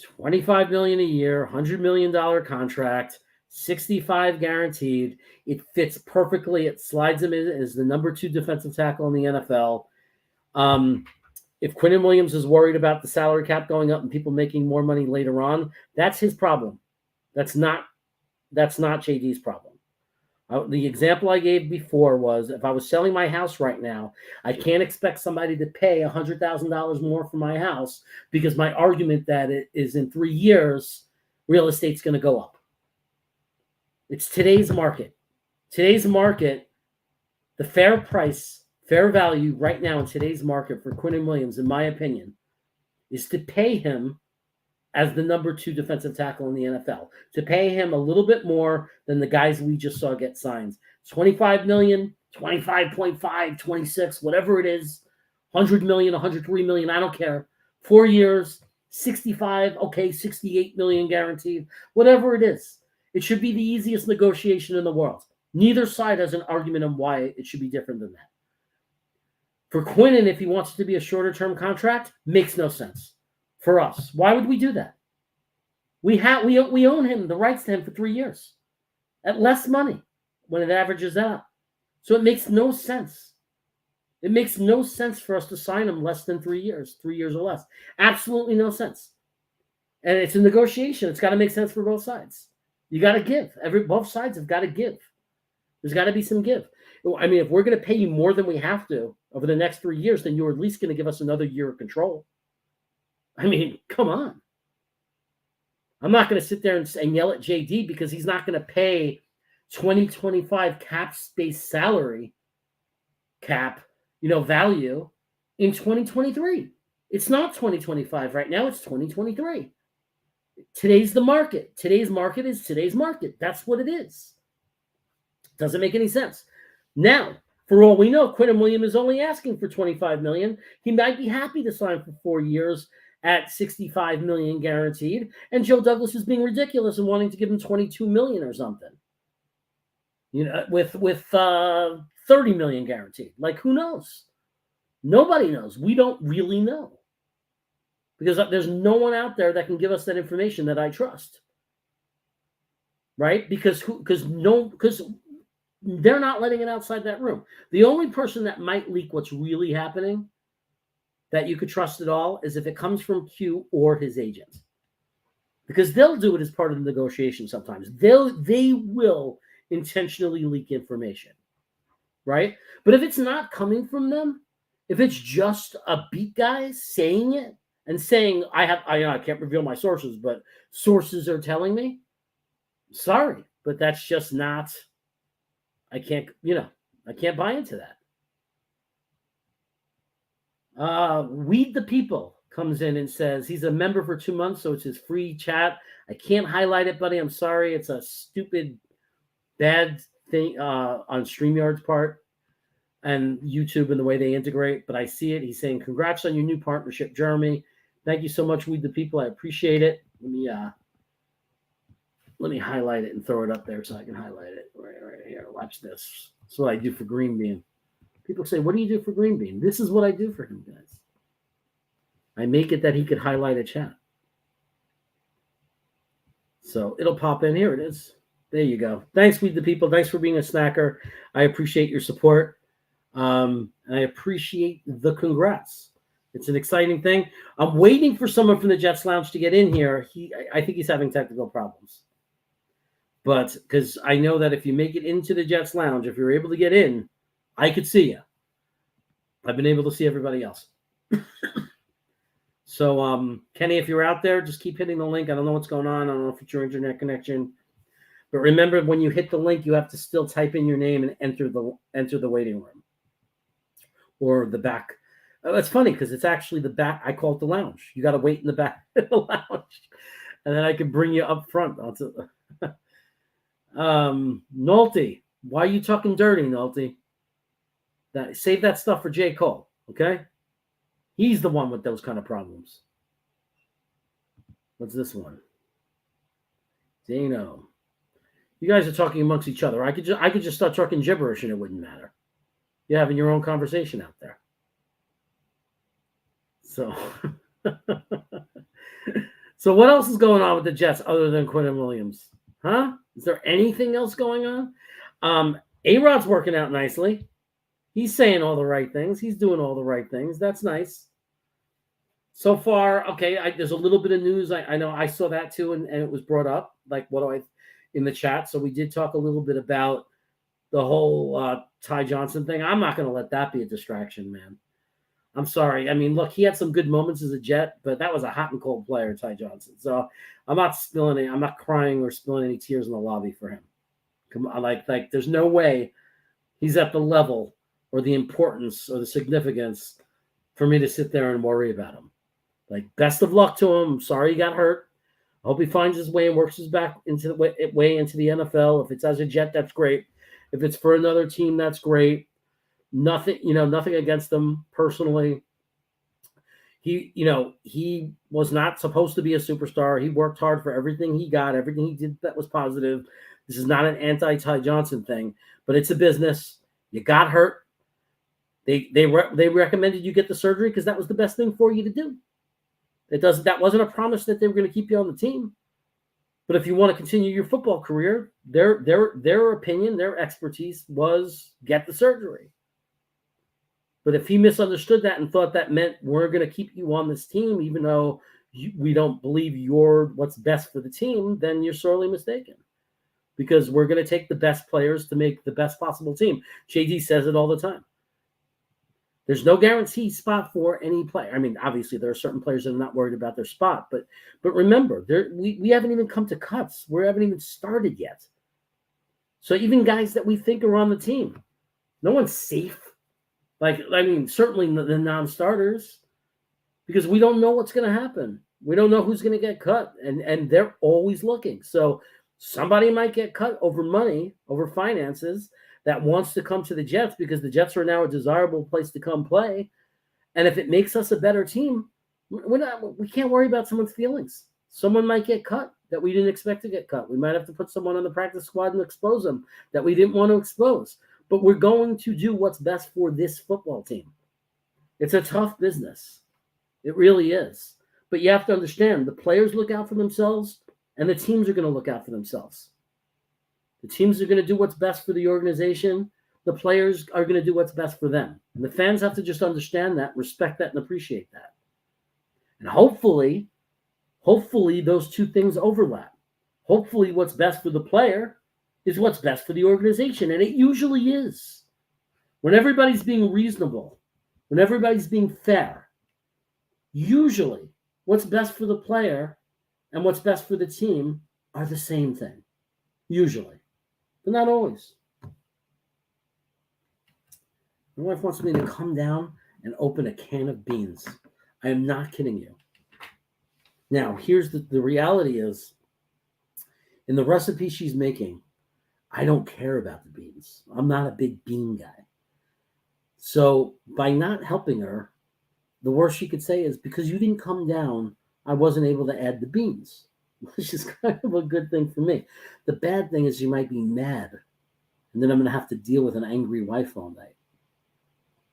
25 million a year, $100 million contract, 65 guaranteed. It fits perfectly. It slides him in as the number 2 defensive tackle in the NFL. If Quinnen Williams is worried about the salary cap going up and people making more money later on, that's his problem. That's not JD's problem. The example I gave before was if I was selling my house right now, I can't expect somebody to pay $100,000 more for my house because my argument that it is in 3 years, real estate's going to go up. It's today's market. Today's market, the fair price, fair value right now in today's market for Quinnen Williams, in my opinion, is to pay him as the number 2 defensive tackle in the NFL, to pay him a little bit more than the guys we just saw get signed. 25 million, 25.5, 26, whatever it is, 100 million, 103 million, I don't care. 4 years, 65, okay, 68 million guaranteed, whatever it is. It should be the easiest negotiation in the world. Neither side has an argument on why it should be different than that. For Quinnen, if he wants it to be a shorter-term contract, makes no sense for us. Why would we do that? We own him, the rights to him for 3 years at less money when it averages out. So it makes no sense. It makes no sense for us to sign him less than 3 years or less. Absolutely no sense. And it's a negotiation. It's got to make sense for both sides. You got to give. Both sides have got to give. There's got to be some give. I mean, if we're going to pay you more than we have to over the next 3 years, then you're at least going to give us another year of control. I mean, come on. I'm not going to sit there and yell at JD because he's not going to pay 2025 cap space salary cap, value in 2023. It's not 2025 right now. It's 2023. Today's the market. Today's market is today's market. That's what it is. Doesn't make any sense. Now, for all we know, Quinnen Williams is only asking for $25 million. He might be happy to sign for 4 years at $65 million guaranteed, and Joe Douglas is being ridiculous and wanting to give him $22 million or something. With $30 million guaranteed. Like, who knows? Nobody knows. We don't really know. Because there's no one out there that can give us that information that I trust. Right? Because they're not letting it outside that room. The only person that might leak what's really happening that you could trust at all is if it comes from Q or his agent. Because they'll do it as part of the negotiation sometimes. They will intentionally leak information. Right? But if it's not coming from them, if it's just a beat guy saying it and saying, I can't reveal my sources, but sources are telling me, sorry, but that's just not, I can't buy into that. Weed the People comes in and says he's a member for 2 months, so it's his free chat. I can't highlight it, buddy. I'm sorry. It's a stupid, bad thing on StreamYard's part and YouTube and the way they integrate, but I see it. He's saying, congrats on your new partnership, Jeremy. Thank you so much, Weed the People. I appreciate it. Let me highlight it and throw it up there so I can highlight it. Right here. Watch this. That's what I do for Green Bean. People say, what do you do for Green Bean? This is what I do for him, guys. I make it that he could highlight a chat. So it'll pop in. Here it is. There you go. Thanks, We the People. Thanks for being a snacker. I appreciate your support. I appreciate the congrats. It's an exciting thing. I'm waiting for someone from the Jets Lounge to get in here. I think he's having technical problems. But because I know that if you make it into the Jets Lounge, if you're able to get in, I could see you. I've been able to see everybody else. So, Kenny, if you're out there, just keep hitting the link. I don't know what's going on. I don't know if it's your internet connection. But remember, when you hit the link, you have to still type in your name and enter the waiting room or the back. It's funny because it's actually the back. I call it the lounge. You got to wait in the back of the lounge, and then I can bring you up front. Nolte, why are you talking dirty, Nolte? Save that stuff for J. Cole, okay? He's the one with those kind of problems. What's this one? Dano. You guys are talking amongst each other. I could just start talking gibberish and it wouldn't matter. You're having your own conversation out there. So, so what else is going on with the Jets other than Quinnen Williams? Huh? Is there anything else going on? A-Rod's working out nicely. He's saying all the right things. He's doing all the right things. That's nice. So far, okay, there's a little bit of news. I know I saw that too, and it was brought up, like in the chat. So we did talk a little bit about the whole Ty Johnson thing. I'm not going to let that be a distraction, man. I'm sorry. I mean, look, he had some good moments as a Jet, but that was a hot and cold player, Ty Johnson. So I'm not crying or spilling any tears in the lobby for him. Come on, like there's no way he's at the level or the importance or the significance for me to sit there and worry about him. Like, best of luck to him. I'm sorry he got hurt. I hope he finds his way and works his back into the way into the NFL. If it's as a Jet, that's great. If it's for another team, that's great. Nothing against him personally. He was not supposed to be a superstar. He worked hard for everything he got, everything he did that was positive. This is not an anti-Ty Johnson thing, but it's a business. You got hurt. They recommended you get the surgery because that was the best thing for you to do. That wasn't a promise that they were going to keep you on the team. But if you want to continue your football career, their opinion, their expertise was get the surgery. But if he misunderstood that and thought that meant we're going to keep you on this team, even though we don't believe you're what's best for the team, then you're sorely mistaken. Because we're going to take the best players to make the best possible team. JD says it all the time. There's no guaranteed spot for any player. I mean, obviously, there are certain players that are not worried about their spot. But remember, we haven't even come to cuts. We haven't even started yet. So even guys that we think are on the team, no one's safe. Certainly the non-starters, because we don't know what's going to happen. We don't know who's going to get cut, and they're always looking. So somebody might get cut over money, over finances, that wants to come to the Jets because the Jets are now a desirable place to come play. And if it makes us a better team, we can't worry about someone's feelings. Someone might get cut that we didn't expect to get cut. We might have to put someone on the practice squad and expose them that we didn't want to expose. But we're going to do what's best for this football team. It's a tough business. It really is. But you have to understand, the players look out for themselves, and the teams are going to look out for themselves. The teams are going to do what's best for the organization. The players are going to do what's best for them. And the fans have to just understand that, respect that, and appreciate that. And hopefully those two things overlap. Hopefully what's best for the player is what's best for the organization. And it usually is. When everybody's being reasonable, when everybody's being fair, usually what's best for the player and what's best for the team are the same thing. Usually. But not always. My wife wants me to come down and open a can of beans. I am not kidding you. Now, here's the reality is, in the recipe she's making, I don't care about the beans. I'm not a big bean guy. So by not helping her, the worst she could say is, because you didn't come down, I wasn't able to add the beans. Which is kind of a good thing for me. The bad thing is you might be mad, and then I'm going to have to deal with an angry wife all night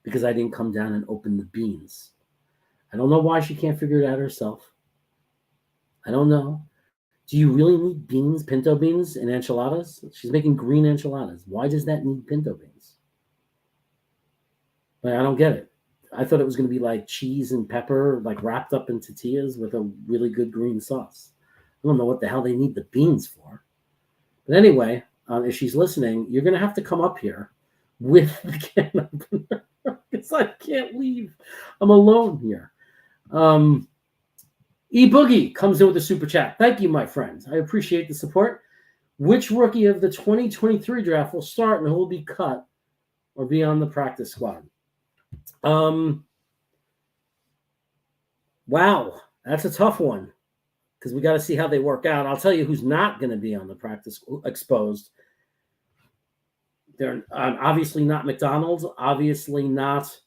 because I didn't come down and open the beans. I don't know why she can't figure it out herself. I don't know. Do you really need beans, pinto beans, and enchiladas? She's making green enchiladas. Why does that need pinto beans? Like, I don't get it. I thought it was going to be like cheese and pepper, like wrapped up in tortillas with a really good green sauce. I don't know what the hell they need the beans for. But anyway, if she's listening, you're going to have to come up here with the can opener because I can't leave. I'm alone here. E-Boogie comes in with a super chat. Thank you, my friends. I appreciate the support. Which rookie of the 2023 draft will start and who will be cut or be on the practice squad? Wow, that's a tough one because we got to see how they work out. I'll tell you who's not going to be on the practice exposed. They're obviously not McDonald's, obviously not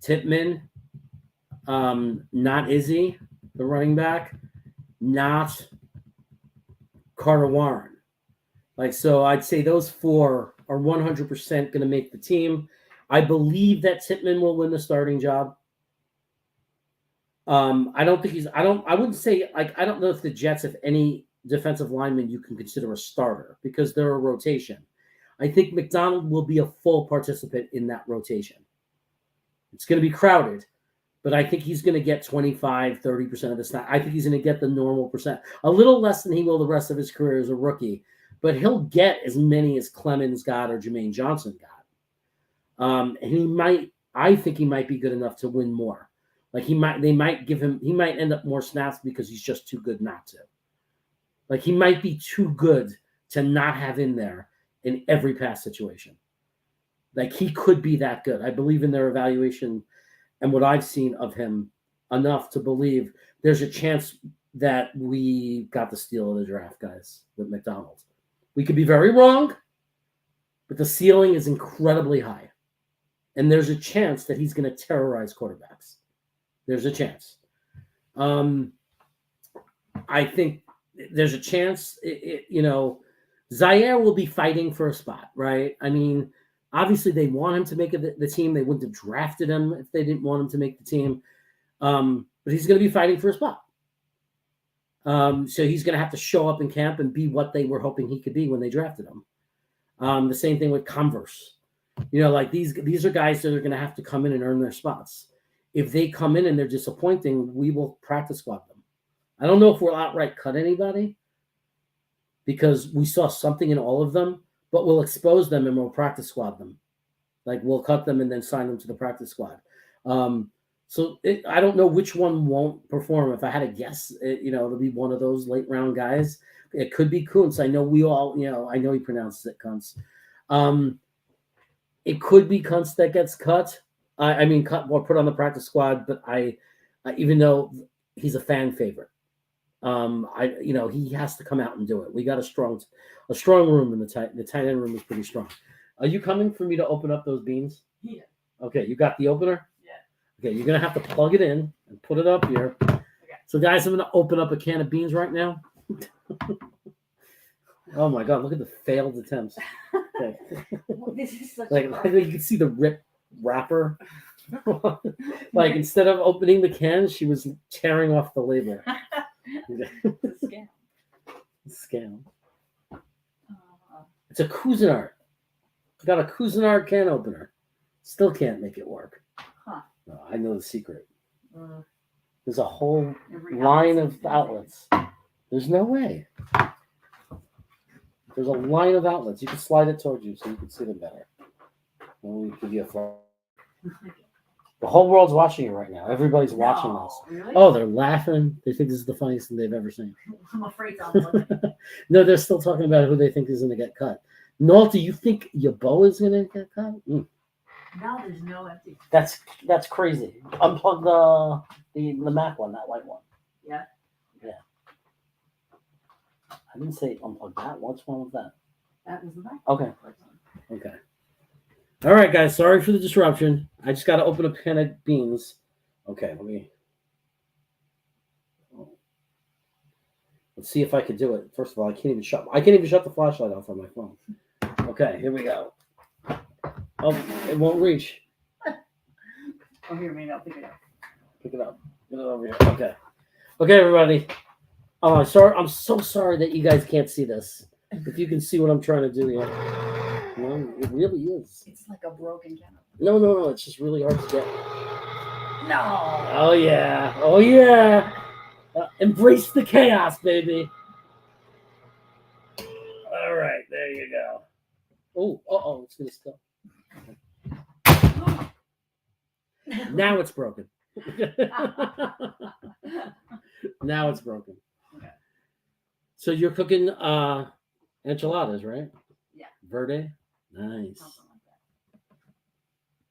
Tippmann, not Izzy, the running back, not Carter Warren. Like, so I'd say those four are 100% going to make the team. I believe that Tippmann will win the starting job. I don't think he's, I wouldn't say, like, I don't know if the Jets have any defensive lineman you can consider a starter because they're a rotation. I think McDonald will be a full participant in that rotation. It's going to be crowded, but I think he's going to get 25, 30% of the snap. I think he's going to get the normal percent, a little less than he will the rest of his career as a rookie, but he'll get as many as Clemens got or Jermaine Johnson got. And I think he might be good enough to win more. Like he might end up more snaps because he's just too good not to. Like he might be too good to not have in there in every pass situation. Like he could be that good. I believe in their evaluation and what I've seen of him enough to believe there's a chance that we got the steal of the draft, guys, with McDonald. We could be very wrong, but the ceiling is incredibly high. And there's a chance that he's going to terrorize quarterbacks. There's a chance. I think there's a chance, Zaire will be fighting for a spot, right? I mean, obviously they want him to make the team. They wouldn't have drafted him if they didn't want him to make the team. But he's going to be fighting for a spot. So he's going to have to show up in camp and be what they were hoping he could be when they drafted him. The same thing with Converse. Like these are guys that are going to have to come in and earn their spots. If they come in and they're disappointing, we will practice squad them. I don't know if we'll outright cut anybody because we saw something in all of them, but we'll expose them and we'll practice squad them. Like we'll cut them and then sign them to the practice squad. I don't know which one won't perform. If I had to guess, it'll be one of those late round guys. It could be Kuntz. I know I know he pronounces it Kuntz. It could be Kuntz that gets cut. Cut or put on the practice squad, but even though he's a fan favorite, he has to come out and do it. We got a strong room in the tight end room is pretty strong. Are you coming for me to open up those beans? Yeah. Okay, you got the opener? Yeah. Okay, you're gonna have to plug it in and put it up here. Okay. So guys, I'm gonna open up a can of beans right now. Oh my god, look at the failed attempts. Okay. This is such Like you can see the rip wrapper. Like instead of opening the can, she was tearing off the label. Scam. Scam. It's a Cuisinart. I got a Cuisinart can opener. Still can't make it work. Huh. No, I know the secret. Uh, There's a whole every line outlet's of outlets. There's no way. There's a line of outlets. You can slide it towards you so you can see them better. And we give you a flag. The whole world's watching you right now. Everybody's watching us. Really? Oh, they're laughing. They think this is the funniest thing they've ever seen. I'm afraid I'm looking. No, they're still talking about who they think is going to get cut. Noel, do you think Yabo is going to get cut? Now there's no empty. That's crazy. Unplug the Mac one, that white one. Yeah. Yeah. I didn't say unplug that. What's wrong with that? That was the back. Okay. Okay. All right, guys. Sorry for the disruption. I just got to open up a can of beans. Okay, let's see if I can do it. First of all, I can't even shut the flashlight off on my phone. Okay, here we go. Oh, it won't reach. Oh, here, maybe I'll pick it up. Pick it up. Get it over here. Okay. Okay, everybody. Oh, sorry. I'm so sorry that you guys can't see this. If you can see what I'm trying to do here. No, it really is. It's like a broken camera. No. It's just really hard to get. No. Oh, yeah. Oh, yeah. Embrace the chaos, baby. All right. There you go. Oh, it's going to spill. Now it's broken. Now it's broken. Okay. So you're cooking enchiladas, right? Yeah. Verde? Nice. Something like that.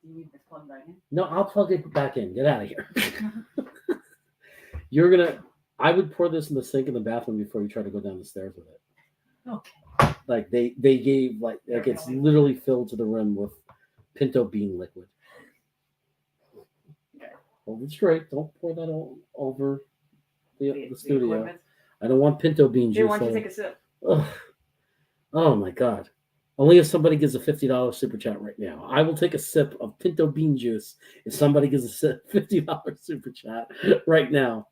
Do you need this plugged back in? No, I'll plug it back in. Get out of here. I would pour this in the sink in the bathroom before you try to go down the stairs with it. Okay. Like they gave like it's literally filled to the rim with pinto bean liquid. Okay. Hold it straight. Don't pour that all over the studio. equipment. I don't want pinto bean juice. Here, why don't you take a sip? Ugh. Oh my God. Only if somebody gives a $50 super chat right now. I will take a sip of pinto bean juice if somebody gives a $50 super chat right now.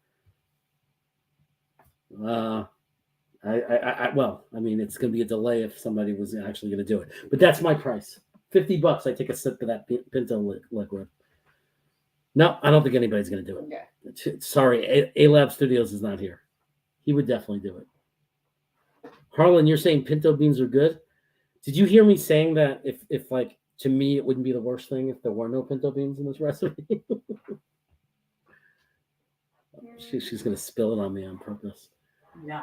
I mean, it's going to be a delay if somebody was actually going to do it. But that's my price. $50, I take a sip of that pinto liquid. No, I don't think anybody's going to do it. Okay. Sorry, A-Lab Studios is not here. He would definitely do it. Harlan, you're saying pinto beans are good? Did you hear me saying that if like, to me, it wouldn't be the worst thing if there were no pinto beans in this recipe? She's going to spill it on me on purpose. No.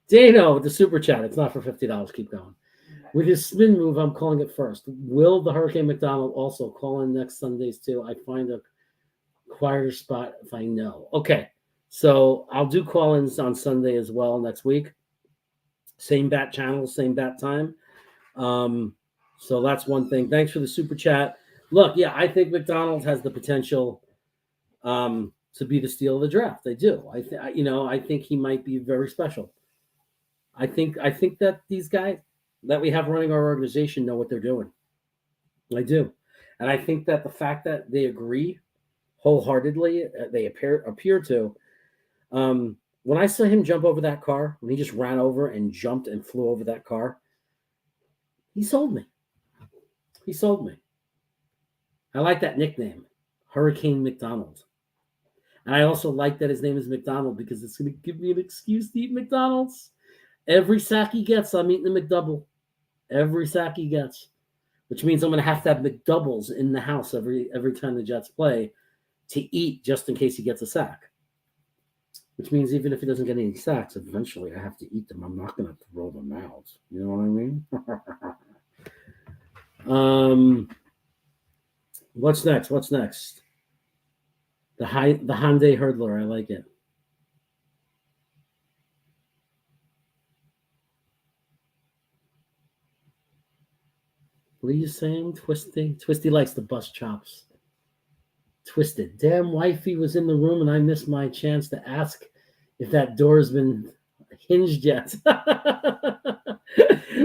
Dano with the super chat. It's not for $50. Keep going. With his spin move, I'm calling it first. Will the Hurricane McDonald also call in next Sundays too? I find a quieter spot if I know. Okay. So I'll do call-ins on Sunday as well next week. Same bat channel, same bat time. So that's one thing. Thanks for the super chat. Look, yeah, I think McDonald's has the potential to be the steal of the draft. I do. I think he might be very special. I think that these guys that we have running our organization know what they're doing. I do. And I think that the fact that they agree wholeheartedly, they appear to, when I saw him jump over that car, when he just ran over and jumped and flew over that car, he sold me. He sold me. I like that nickname, Hurricane McDonald. And I also like that his name is McDonald because it's going to give me an excuse to eat McDonald's. Every sack he gets, I'm eating the McDouble. Every sack he gets, which means I'm going to have McDoubles in the house every time the Jets play to eat just in case he gets a sack. Which means even if he doesn't get any sacks, eventually I have to eat them. I'm not going to throw them out. You know what I mean? What's next? The Hyundai Hurdler. I like it. What are you saying, Twisty? Twisty likes the bus chops. Twisted. Damn, wifey was in the room and I missed my chance to ask if that door has been hinged yet.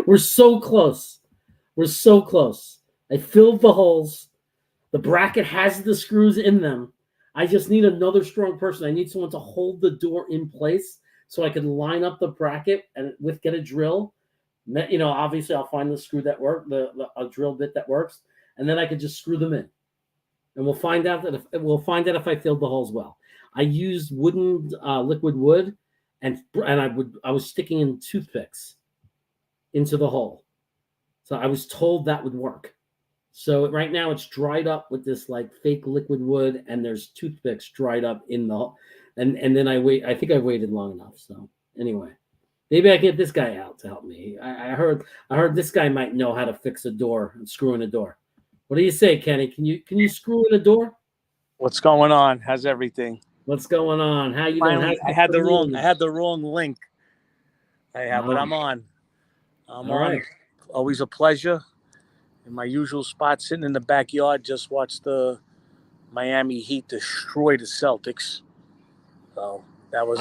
We're so close. I filled the holes. The bracket has the screws in them. I just need another strong person. I need someone to hold the door in place so I can line up the bracket and get a drill. Obviously I'll find the screw that works, a drill bit that works, and then I can just screw them in. And we'll find out if I filled the holes well. I used liquid wood, and I was sticking in toothpicks into the hole. So I was told that would work. So right now it's dried up with this like fake liquid wood, and there's toothpicks dried up in the hole. And then I think I waited long enough. So anyway, maybe I can get this guy out to help me. I heard this guy might know how to fix a door and screw in a door. What do you say, Kenny? Can you screw in a door? What's going on? How's everything? What's going on? How you Finally, doing? I had the wrong link. But I'm on. I'm All on. right. Always a pleasure. In my usual spot, sitting in the backyard, just watched the Miami Heat destroy the Celtics. So that was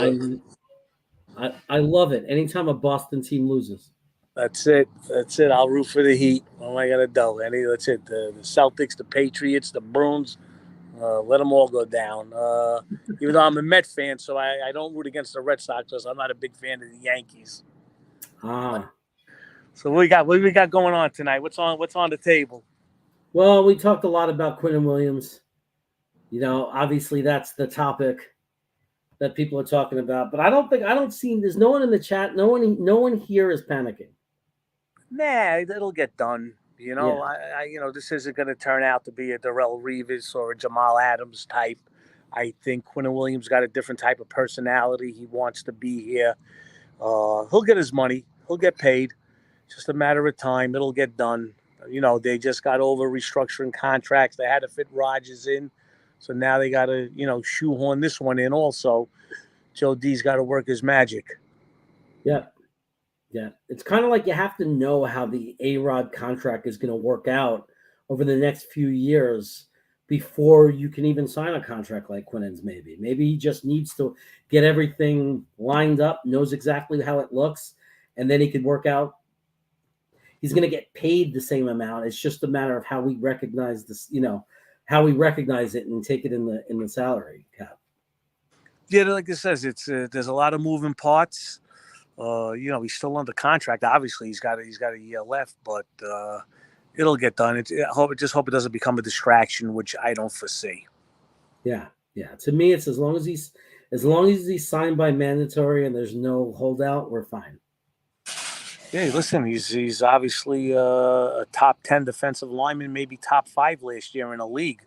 I love it. Anytime a Boston team loses. That's it. I'll root for the Heat. What am I gonna do? That's it. The Celtics, the Patriots, the Bruins. Let them all go down. Even though I'm a Met fan, so I don't root against the Red Sox because I'm not a big fan of the Yankees. So what we got going on tonight? What's on the table? Well, we talked a lot about Quinnen Williams. Obviously that's the topic that people are talking about. But I don't see. There's no one in the chat. No one here is panicking. Nah, it'll get done. This isn't going to turn out to be a Darrell Revis or a Jamal Adams type. I think Quinnen Williams got a different type of personality. He wants to be here. He'll get his money. He'll get paid. Just a matter of time. It'll get done. They just got over restructuring contracts. They had to fit Rodgers in. So now they got to, shoehorn this one in also. Joe D's got to work his magic. Yeah. Yeah. It's kind of like you have to know how the A-Rod contract is going to work out over the next few years before you can even sign a contract like Quinnen's maybe. Maybe he just needs to get everything lined up, knows exactly how it looks, and then he could work out. He's going to get paid the same amount. It's just a matter of how we recognize this, how we recognize it and take it in the salary cap. Yeah, like it says, it's there's a lot of moving parts. He's still under contract. Obviously, he's got a year left, but it'll get done. I just hope it doesn't become a distraction, which I don't foresee. Yeah. To me, it's as long as he's signed by mandatory and there's no holdout, we're fine. Yeah, listen, he's obviously a top 10 defensive lineman, maybe top 5 last year in the league.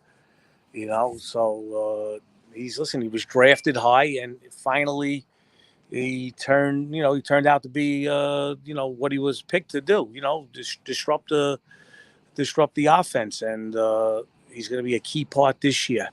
So he was drafted high, and finally he turned out to be what he was picked to do. Disrupt the offense, and he's going to be a key part this year.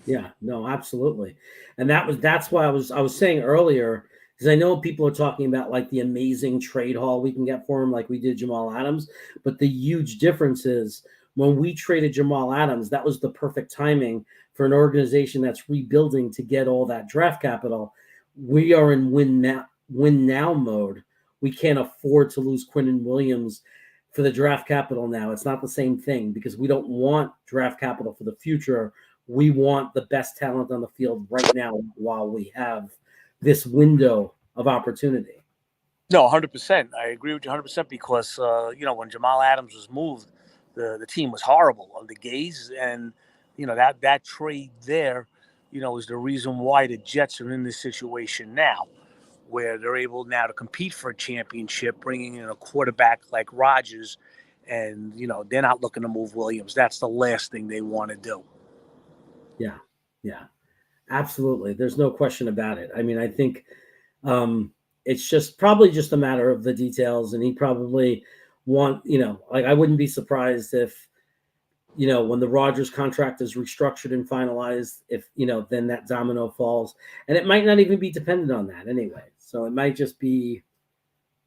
Yeah, no, absolutely, and that's why I was saying earlier. Because I know people are talking about like the amazing trade haul we can get for him, like we did Jamal Adams. But the huge difference is when we traded Jamal Adams, that was the perfect timing for an organization that's rebuilding to get all that draft capital. We are in win now mode. We can't afford to lose Quinnen Williams for the draft capital now. It's not the same thing because we don't want draft capital for the future. We want the best talent on the field right now while we have this window of opportunity. No, 100%. I agree with you 100% because, when Jamal Adams was moved, the team was horrible on the gaze. And, that trade there, is the reason why the Jets are in this situation now, where they're able now to compete for a championship, bringing in a quarterback like Rodgers. And, they're not looking to move Williams. That's the last thing they want to do. Yeah. Absolutely. There's no question about it. I mean, I think it's probably just a matter of the details, and he probably I wouldn't be surprised if, when the Rodgers contract is restructured and finalized, if, then that domino falls, and it might not even be dependent on that anyway. So it might just be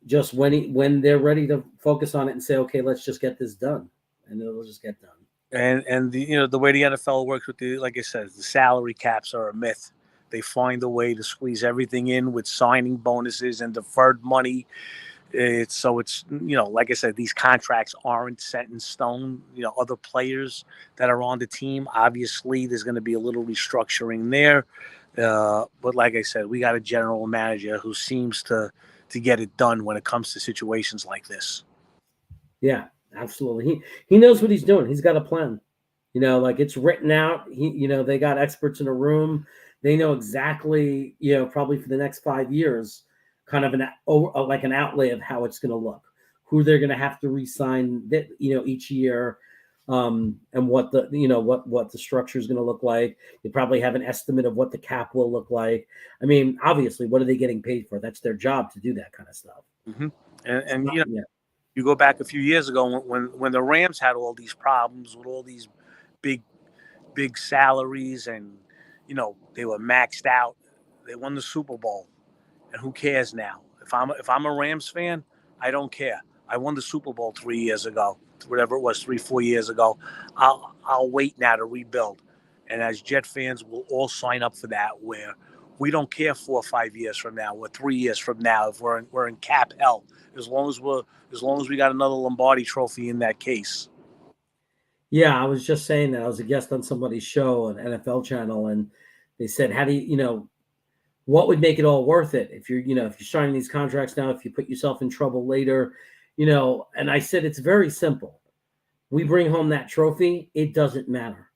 just when they're ready to focus on it and say, okay, let's just get this done, and it'll just get done. And the way the NFL works with like I said, the salary caps are a myth. They find a way to squeeze everything in with signing bonuses and deferred money. It's like I said, these contracts aren't set in stone. Other players that are on the team, obviously there's going to be a little restructuring there. But like I said, we got a general manager who seems to get it done when it comes to situations like this. Yeah. Absolutely. He knows what he's doing. He's got a plan. It's written out. They got experts in a room. They know exactly, probably for the next 5 years, kind of an outlay of how it's going to look, who they're going to have to re-sign that, each year, and what the structure is going to look like. They probably have an estimate of what the cap will look like. I mean, obviously, what are they getting paid for? That's their job to do that kind of stuff. Mm-hmm. And you go back a few years ago when the Rams had all these problems with all these big salaries, and they were maxed out. They won the Super Bowl, and who cares now? If I'm a Rams fan, I don't care. I won the Super Bowl 3 years ago, whatever it was, 3-4 years ago. I'll wait now to rebuild, and as Jet fans, we'll all sign up for that. Where we don't care 4 or 5 years from now, or 3 years from now, if we're in cap hell, as long as we got another Lombardi trophy in that case. Yeah, I was just saying that. I was a guest on somebody's show on NFL channel, and they said, how do you, what would make it all worth it if you're, if you're signing these contracts now, if you put yourself in trouble later, and I said, it's very simple. We bring home that trophy, it doesn't matter.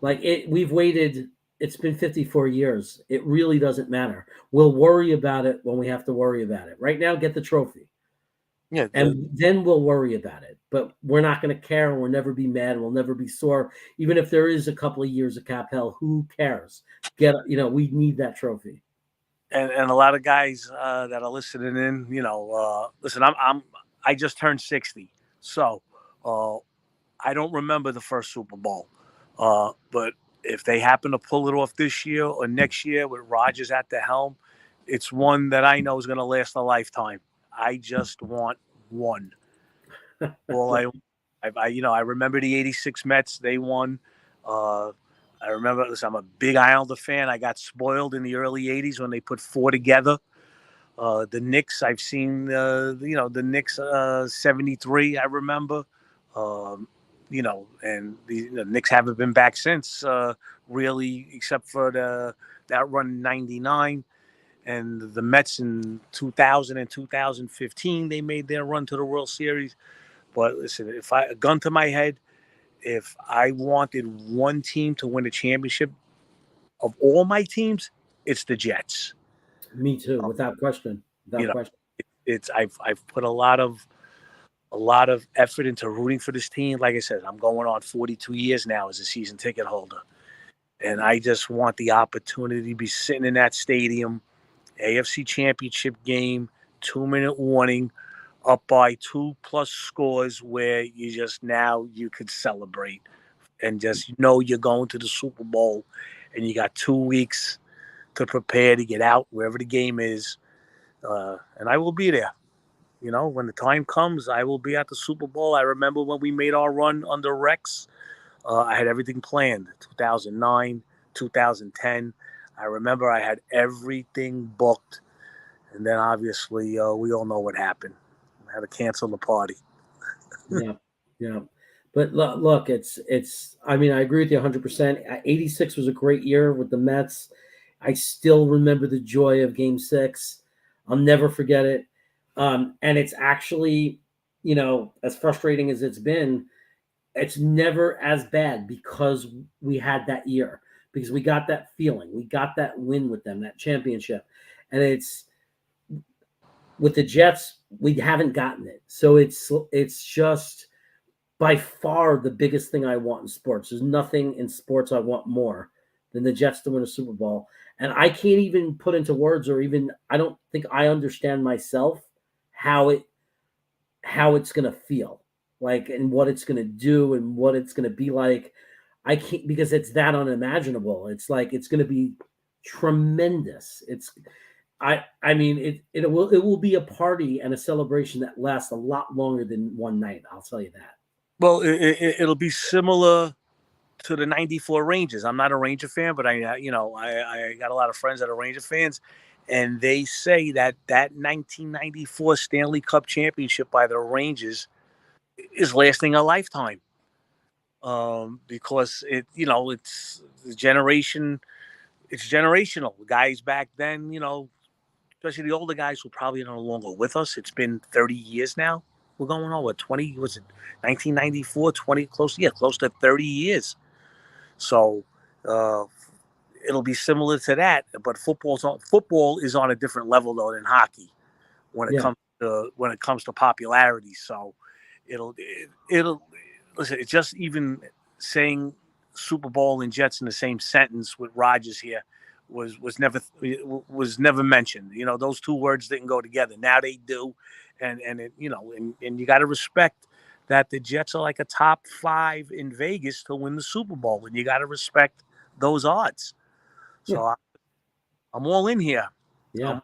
Like we've waited, it's been 54 years. It really doesn't matter. We'll worry about it when we have to worry about it. Right now, get the trophy. Yeah. And then we'll worry about it. But we're not going to care, and we'll never be mad. We'll never be sore. Even if there is a couple of years of cap hell, who cares? We need that trophy. And a lot of guys that are listening in, listen, I just turned 60, so I don't remember the first Super Bowl. But if they happen to pull it off this year or next year with Rodgers at the helm, it's one that I know is going to last a lifetime. I just want one. Well, I remember the '86 Mets. They won. I remember. Listen, I'm a big Islander fan. I got spoiled in the early '80s when they put four together. The Knicks. I've seen. The Knicks '73. I remember. And the Knicks haven't been back since, really, except for that run in '99. And the Mets in 2000 and 2015, they made their run to the World Series. But listen, if a gun to my head, if I wanted one team to win a championship of all my teams, it's the Jets. Me too, without question. I've put a lot of effort into rooting for this team. Like I said, I'm going on 42 years now as a season ticket holder, and I just want the opportunity to be sitting in that stadium. AFC Championship game, 2-minute warning, up by 2+ scores, where you could celebrate and just you're going to the Super Bowl, and you got 2 weeks to prepare to get out wherever the game is, and I will be there. When the time comes, I will be at the Super Bowl. I remember when we made our run under Rex. I had everything planned. 2009, 2010. I remember I had everything booked, and then obviously we all know what happened. I had to cancel the party. Yeah. But look, it's. I mean, I agree with you 100%. '86 was a great year with the Mets. I still remember the joy of Game 6. I'll never forget it. And it's actually, as frustrating as it's been, it's never as bad because we had that year. Because we got that feeling, we got that win with them, that championship, and it's with the Jets, we haven't gotten it. So it's just by far the biggest thing I want in sports. There's nothing in sports I want more than the Jets to win a Super Bowl, and I can't even put into words, or even I don't think I understand myself how it's gonna feel like, and what it's gonna do, and what it's gonna be like. I can't, because it's that unimaginable. It's like it's going to be tremendous. I mean, it will be a party and a celebration that lasts a lot longer than one night. I'll tell you that. Well, it'll be similar to the '94 Rangers. I'm not a Ranger fan, but I got a lot of friends that are Ranger fans, and they say that 1994 Stanley Cup championship by the Rangers is lasting a lifetime. Because it's the generation, it's generational. The guys back then, especially the older guys who probably no longer with us. It's been 30 years now. We're going on 20, was it 1994, 20, close to 30 years. So it'll be similar to that, but football is on a different level though than hockey when it comes to popularity. So it'll listen, it's just even saying Super Bowl and Jets in the same sentence with Rodgers here was never mentioned. Those two words didn't go together. Now they do, and you got to respect that the Jets are like a top 5 in Vegas to win the Super Bowl, and you got to respect those odds. So I'm all in here. Yeah,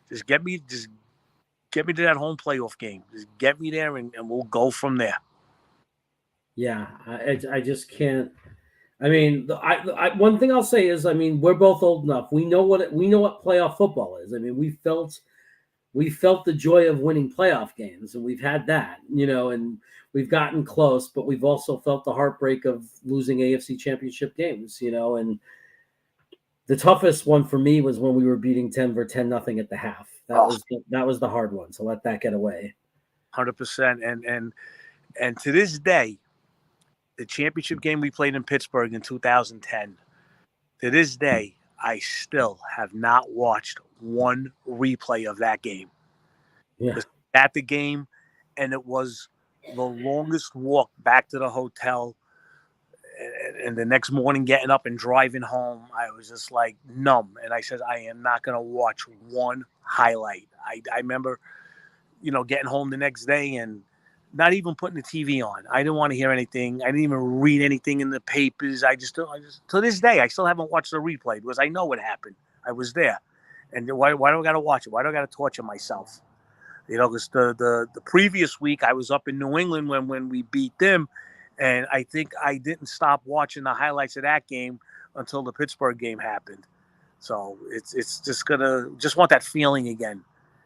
just get me to that home playoff game. Just get me there, and we'll go from there. Yeah, I just can't. I mean, one thing I'll say is, I mean, we're both old enough. We know what playoff football is. I mean, we felt we felt the joy of winning playoff games, and we've had that, and we've gotten close, but we've also felt the heartbreak of losing AFC championship games, and the toughest one for me was when we were beating Denver 10-0 at the half. That was the hard one. So let that get away. 100%. And to this day, the championship game we played in Pittsburgh in 2010, to this day, I still have not watched one replay of that game. Yeah. At the game, and it was the longest walk back to the hotel. And the next morning getting up and driving home, I was just like numb. And I said, I am not going to watch one highlight. I remember, getting home the next day and not even putting the TV on. I didn't want to hear anything. I didn't even read anything in the papers. I just to this day, I still haven't watched the replay because I know what happened. I was there. And why do I got to watch it? Why do I got to torture myself? Because the previous week I was up in New England when we beat them. And I think I didn't stop watching the highlights of that game until the Pittsburgh game happened. So it's just want that feeling again.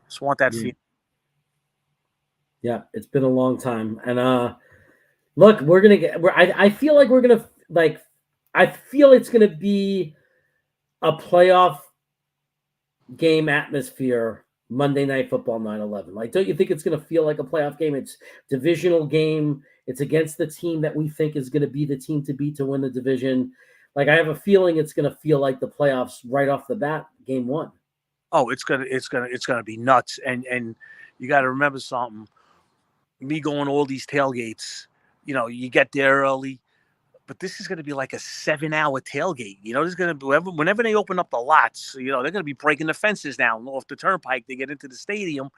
Just want that feeling. Yeah, it's been a long time. And look, I feel like we're gonna I feel it's gonna be a playoff game atmosphere Monday Night Football 9/11. Like, don't you think it's gonna feel like a playoff game? It's divisional game. It's against the team that we think is going to be the team to beat to win the division. Like, I have a feeling it's going to feel like the playoffs right off the bat, game one. Oh, it's gonna be nuts. And you got to remember something. Me going to all these tailgates, you get there early, but this is going to be like a 7-hour tailgate. There's going to be whenever they open up the lots, they're going to be breaking the fences down off the turnpike to get into the stadium.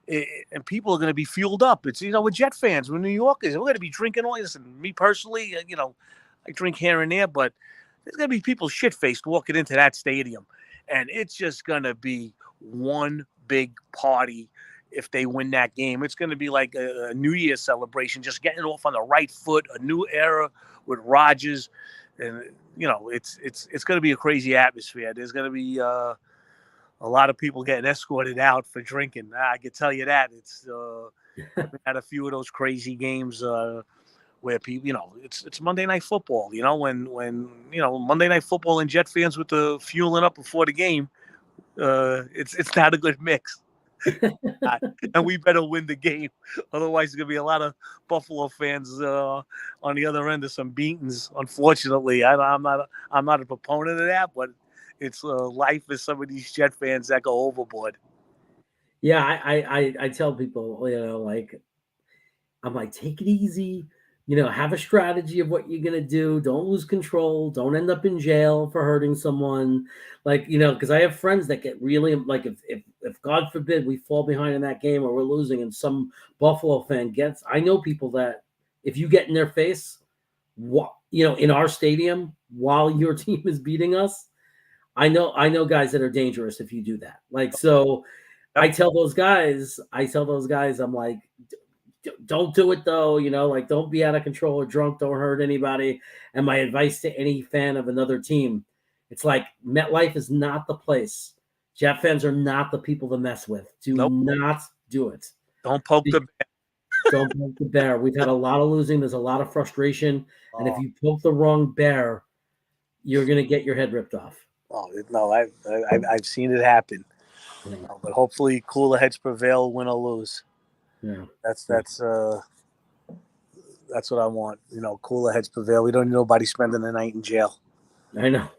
And people are going to be fueled up. It's, we're Jet fans. We're New Yorkers. We're going to be drinking all this. And me personally, I drink here and there, but there's going to be people shit-faced walking into that stadium. And it's just going to be one big party if they win that game. It's going to be like a New Year's celebration, just getting off on the right foot, a new era with Rodgers. And, it's going to be a crazy atmosphere. There's going to be a lot of people getting escorted out for drinking. I can tell you that. It's had a few of those crazy games where people, it's Monday Night Football. When Monday Night Football and Jet fans with the fueling up before the game, it's not a good mix. And we better win the game, otherwise there's gonna be a lot of Buffalo fans on the other end of some beatings. Unfortunately, I'm not a proponent of that, but it's life is some of these Jet fans that go overboard. Yeah, I tell people, I'm like, take it easy, have a strategy of what you're gonna do. Don't lose control. Don't end up in jail for hurting someone. Because I have friends that get really if God forbid we fall behind in that game or we're losing and some Buffalo fan gets. I know people that if you get in their face, in our stadium while your team is beating us. I know guys that are dangerous if you do that. So I tell those guys, I'm like, don't do it though. Don't be out of control or drunk. Don't hurt anybody. And my advice to any fan of another team, it's like MetLife is not the place. Jet fans are not the people to mess with. Do not do it. Don't poke the bear. Don't poke the bear. We've had a lot of losing. There's a lot of frustration. And if you poke the wrong bear, you're going to get your head ripped off. Oh no, I've seen it happen, but hopefully cooler heads prevail, win or lose. Yeah, that's what I want. Cooler heads prevail. We don't need nobody spending the night in jail. I know,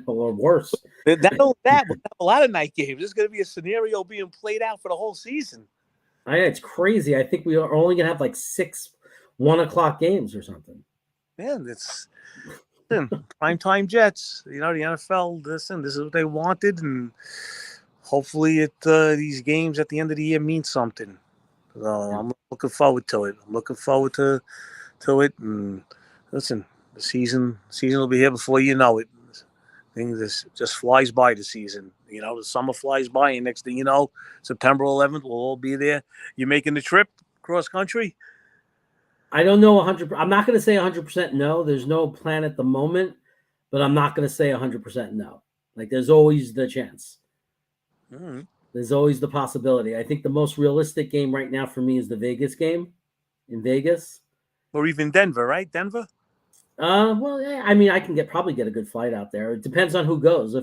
or worse. We'll have a lot of night games. There's going to be a scenario being played out for the whole season. It's crazy. I think we are only going to have like 6 1:00 games or something. Yeah, it's. Primetime Jets, the NFL. This is what they wanted, and hopefully, these games at the end of the year mean something. So I'm looking forward to it. I'm looking forward to it. And listen, the season will be here before you know it. Things just flies by the season. The summer flies by, and next thing you know, September 11th, we'll all be there. You making the trip cross country? I don't know 100%. I'm not going to say 100% no. There's no plan at the moment, but I'm not going to say 100% no. There's always the chance. Mm-hmm. There's always the possibility. I think the most realistic game right now for me is the Vegas game in Vegas. Or even Denver, right? Denver? Well, yeah, I mean, I can probably get a good flight out there. It depends on who goes.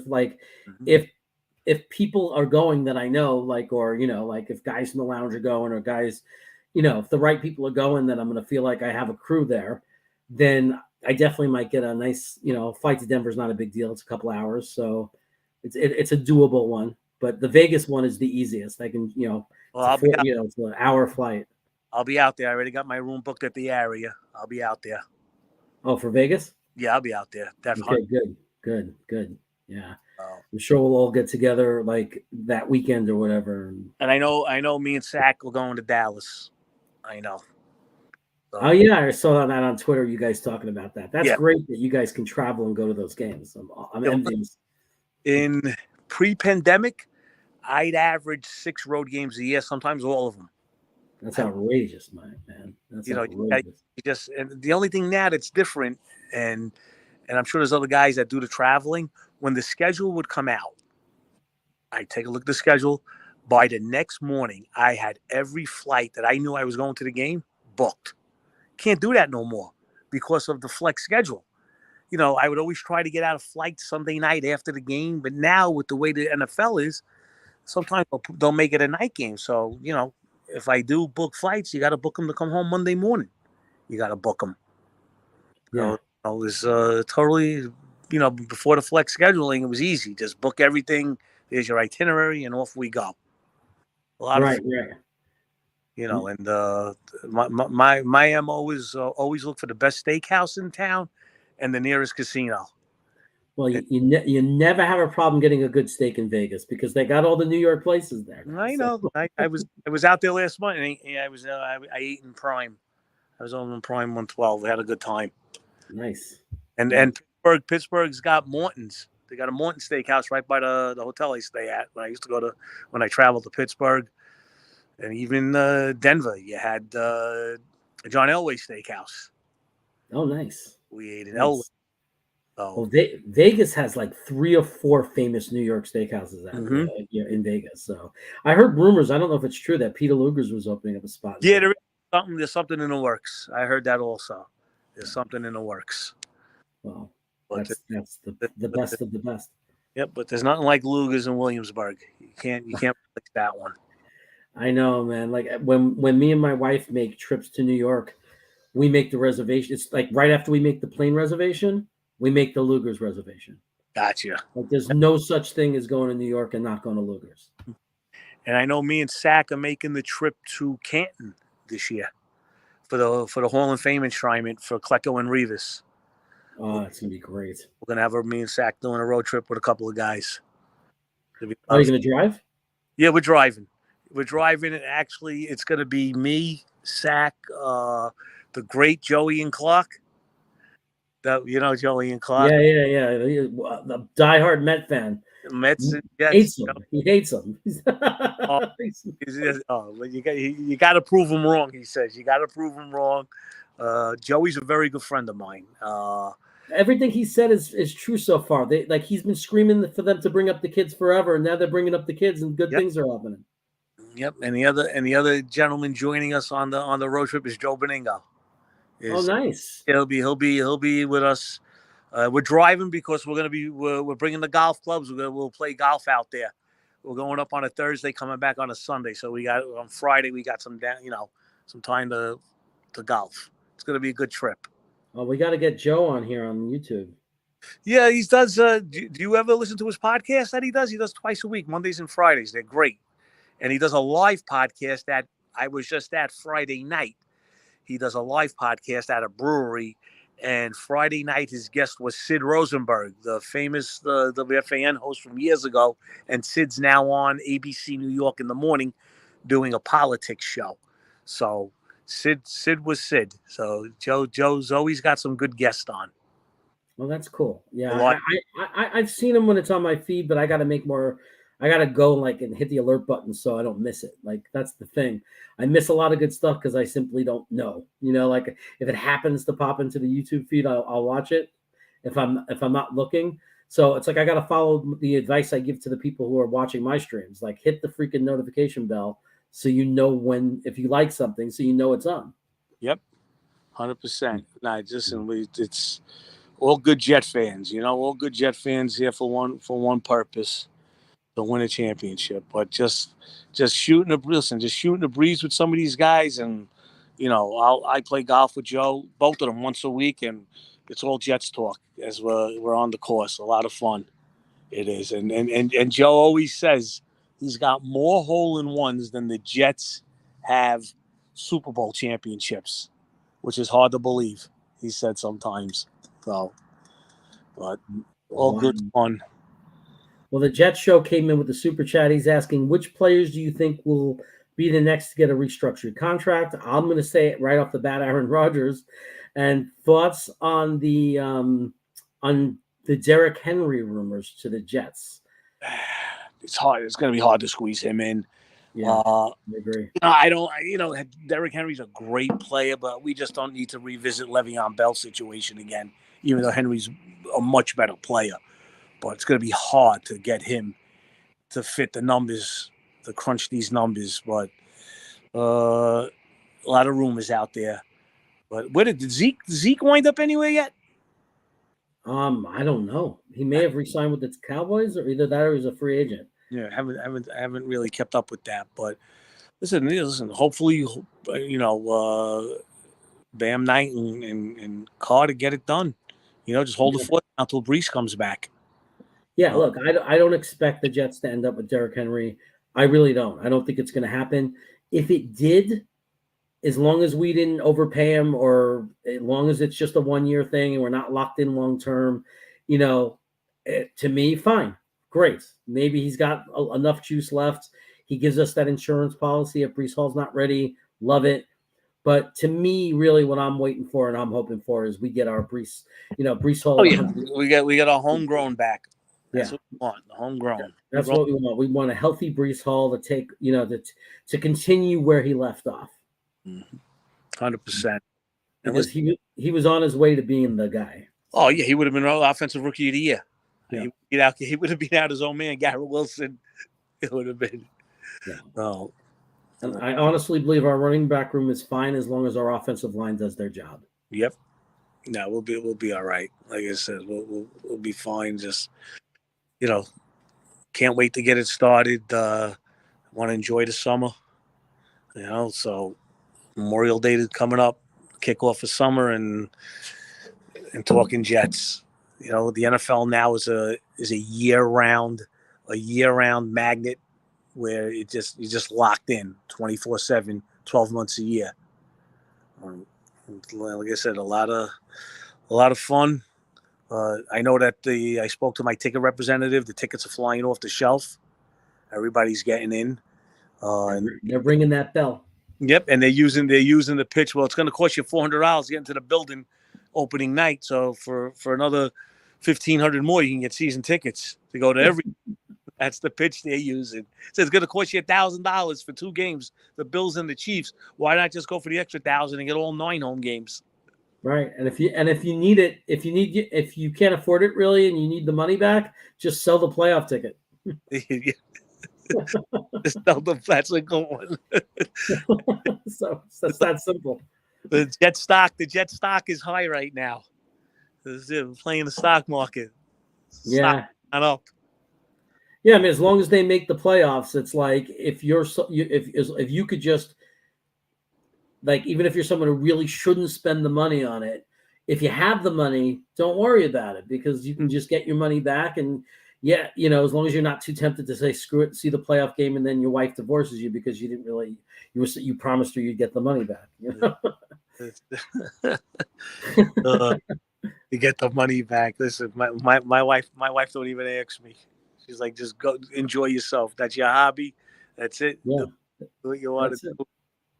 If people are going that I know, like, or, like if guys in the lounge are going, or guys, if the right people are going, then I'm going to feel like I have a crew there, then I definitely might get a nice, flight to Denver is not a big deal. It's a couple hours. So it's a doable one, but the Vegas one is the easiest. I can, it's an hour flight. I'll be out there. I already got my room booked at the area. I'll be out there. Oh, for Vegas? Yeah, I'll be out there. Definitely. Okay, good. Yeah. I'm sure we'll all get together like that weekend or whatever. And I know me and Sack will going to Dallas. I know. So. Oh yeah, I saw that on Twitter. You guys talking about that. That's great that you guys can travel and go to those games. I'm envious. In pre-pandemic, I'd average 6 road games a year, sometimes all of them. That's outrageous, man. That's outrageous. And the only thing now that's different, and I'm sure there's other guys that do the traveling. When the schedule would come out, I take a look at the schedule. By the next morning, I had every flight that I knew I was going to the game booked. Can't do that no more because of the flex schedule. I would always try to get out a flight Sunday night after the game, but now with the way the NFL is, sometimes they'll make it a night game. So, if I do book flights, you got to book them to come home Monday morning. You got to book them. Yeah. It was totally, before the flex scheduling, it was easy. Just book everything. There's your itinerary, and off we go. A lot of, and my MO is always look for the best steakhouse in town and the nearest casino. Well, you never have a problem getting a good steak in Vegas because they got all the New York places there. I know. I was out there last month, and I ate in Prime. I was on Prime 112. We had a good time. Nice. And Pittsburgh's got Morton's. They got a Morton Steakhouse right by the hotel I stay at. When I used to go to when I traveled to Pittsburgh, and even Denver, you had John Elway Steakhouse. Oh, nice. We ate in Elway. Well, Vegas has like 3 or 4 famous New York steakhouses in Vegas. So I heard rumors. I don't know if it's true that Peter Luger's was opening up a spot. Yeah, there's something in the works. I heard that also. There's something in the works. Well, that's the best of the best. Yep, but there's nothing like Luger's in Williamsburg. You can't replace that one. I know, man. Like when me and my wife make trips to New York, we make the reservation. It's like right after we make the plane reservation, we make the Luger's reservation. Gotcha. Like there's no such thing as going to New York and not going to Luger's. And I know me and Sack are making the trip to Canton this year for the Hall of Fame enshrinement for Klecko and Rivas. Oh, that's gonna be great. We're gonna have me and Sack doing a road trip with a couple of guys. Are you gonna drive? Yeah, we're driving. We're driving, and actually, it's gonna be me, Sack, the great Joey and Clark. Joey and Clark. Yeah. The diehard Met fan. Mets hates him. He hates him. You got to prove him wrong. He says you got to prove him wrong. Joey's a very good friend of mine. Everything he said is true so far. He's been screaming for them to bring up the kids forever, and now they're bringing up the kids, and good things are happening. Yep, and the other gentleman joining us on the road trip is Joe Beningo. Nice. He'll be with us. We're driving because we're bringing the golf clubs. We'll play golf out there. We're going up on a Thursday, coming back on a Sunday. So on Friday we got some time to golf. It's going to be a good trip. Oh, we got to get Joe on here on YouTube. Yeah, he does. Do you ever listen to his podcast that he does? He does twice a week, Mondays and Fridays. They're great. And he does a live podcast that I was just at Friday night. He does a live podcast at a brewery. And Friday night, his guest was Sid Rosenberg, the famous WFAN host from years ago. And Sid's now on ABC New York in the morning doing a politics show. So Sid was Sid. So Joe's always got some good guests on. Well, that's cool. Yeah, I've seen him when it's on my feed, but I got to make more. I got to go and hit the alert button so I don't miss it. That's the thing. I miss a lot of good stuff because I simply don't know. If it happens to pop into the YouTube feed, I'll watch it if I'm not looking. So it's like I got to follow the advice I give to the people who are watching my streams. Like hit the freaking notification bell so you know when if you like something, so you know it's on. Yep, 100%. Nah, it's all good Jet fans. All good Jet fans here for one purpose, to win a championship. But just shooting the breeze with some of these guys, and I play golf with Joe, both of them once a week, and it's all Jets talk as we're on the course. A lot of fun it is, and Joe always says he's got more hole-in-ones than the Jets have Super Bowl championships, which is hard to believe. He said sometimes. So, but all good fun. Well, the Jets show came in with the super chat. He's asking, which players do you think will be the next to get a restructured contract? I'm going to say it right off the bat, Aaron Rodgers. And thoughts on the Derrick Henry rumors to the Jets? It's hard. It's going to be hard to squeeze him in. Yeah, I agree. I don't. Derrick Henry's a great player, but we just don't need to revisit Le'Veon Bell's situation again. Even though Henry's a much better player, but it's going to be hard to get him to fit the numbers, to crunch these numbers. But a lot of rumors out there. But where did Zeke wind up anywhere yet? I don't know. He may have re-signed with the Cowboys, or either that or he's a free agent. Yeah, I haven't really kept up with that. But listen. Hopefully, Bam Knight and Carter get it done. Just hold the fort until Brees comes back. Yeah, look, I don't expect the Jets to end up with Derrick Henry. I really don't. I don't think it's going to happen. If it did, as long as we didn't overpay him, or as long as it's just a 1-year thing and we're not locked in long term, to me, fine, great. Maybe he's got enough juice left. He gives us that insurance policy if Brees Hall's not ready. Love it. But to me, really, what I'm waiting for and I'm hoping for is we get our Brees Hall. Oh yeah, we got our homegrown back. That's what we want. The homegrown. That's what we want. We want a healthy Brees Hall to take, to continue where he left off. 100%. Because he was on his way to being the guy. Oh yeah, he would have been offensive rookie of the year. Yeah. He would have been out his own man, Garrett Wilson. It would have been. Yeah. Oh. And I honestly believe our running back room is fine as long as our offensive line does their job. Yep. No, we'll be all right. Like I said, we'll be fine. Just can't wait to get it started. Want to enjoy the summer. So Memorial Day is coming up, kickoff of summer, and talking Jets. The NFL now is a year round magnet where you're just locked in 24/7, 12 months a year. Like I said, a lot of fun. I know that I spoke to my ticket representative. The tickets are flying off the shelf. Everybody's getting in. And they're ringing that bell. Yep, and they're using the pitch. Well, it's going to cost you $400 to get into the building opening night. So for another $1,500 more, you can get season tickets to go to every. That's the pitch they're using. It says it's going to cost you $1,000 for 2 games, the Bills and the Chiefs. Why not just go for the extra $1,000 and get all 9 home games? Right, and if you need it, if you can't afford it really, and you need the money back, just sell the playoff ticket. That's a good one. So that's that simple. The Jet stock is high right now. We're playing the stock market. Yeah, not up. Yeah, I mean, as long as they make the playoffs, it's like if you could just, like, even if you're someone who really shouldn't spend the money on it, if you have the money, don't worry about it, because you can just get your money back. And as long as you're not too tempted to say screw it, see the playoff game, and then your wife divorces you because you didn't really you promised her you'd get the money back. You get the money back. Listen, my wife don't even ask me. She's like, just go enjoy yourself. That's your hobby. That's it. Yeah. Do what you want to do.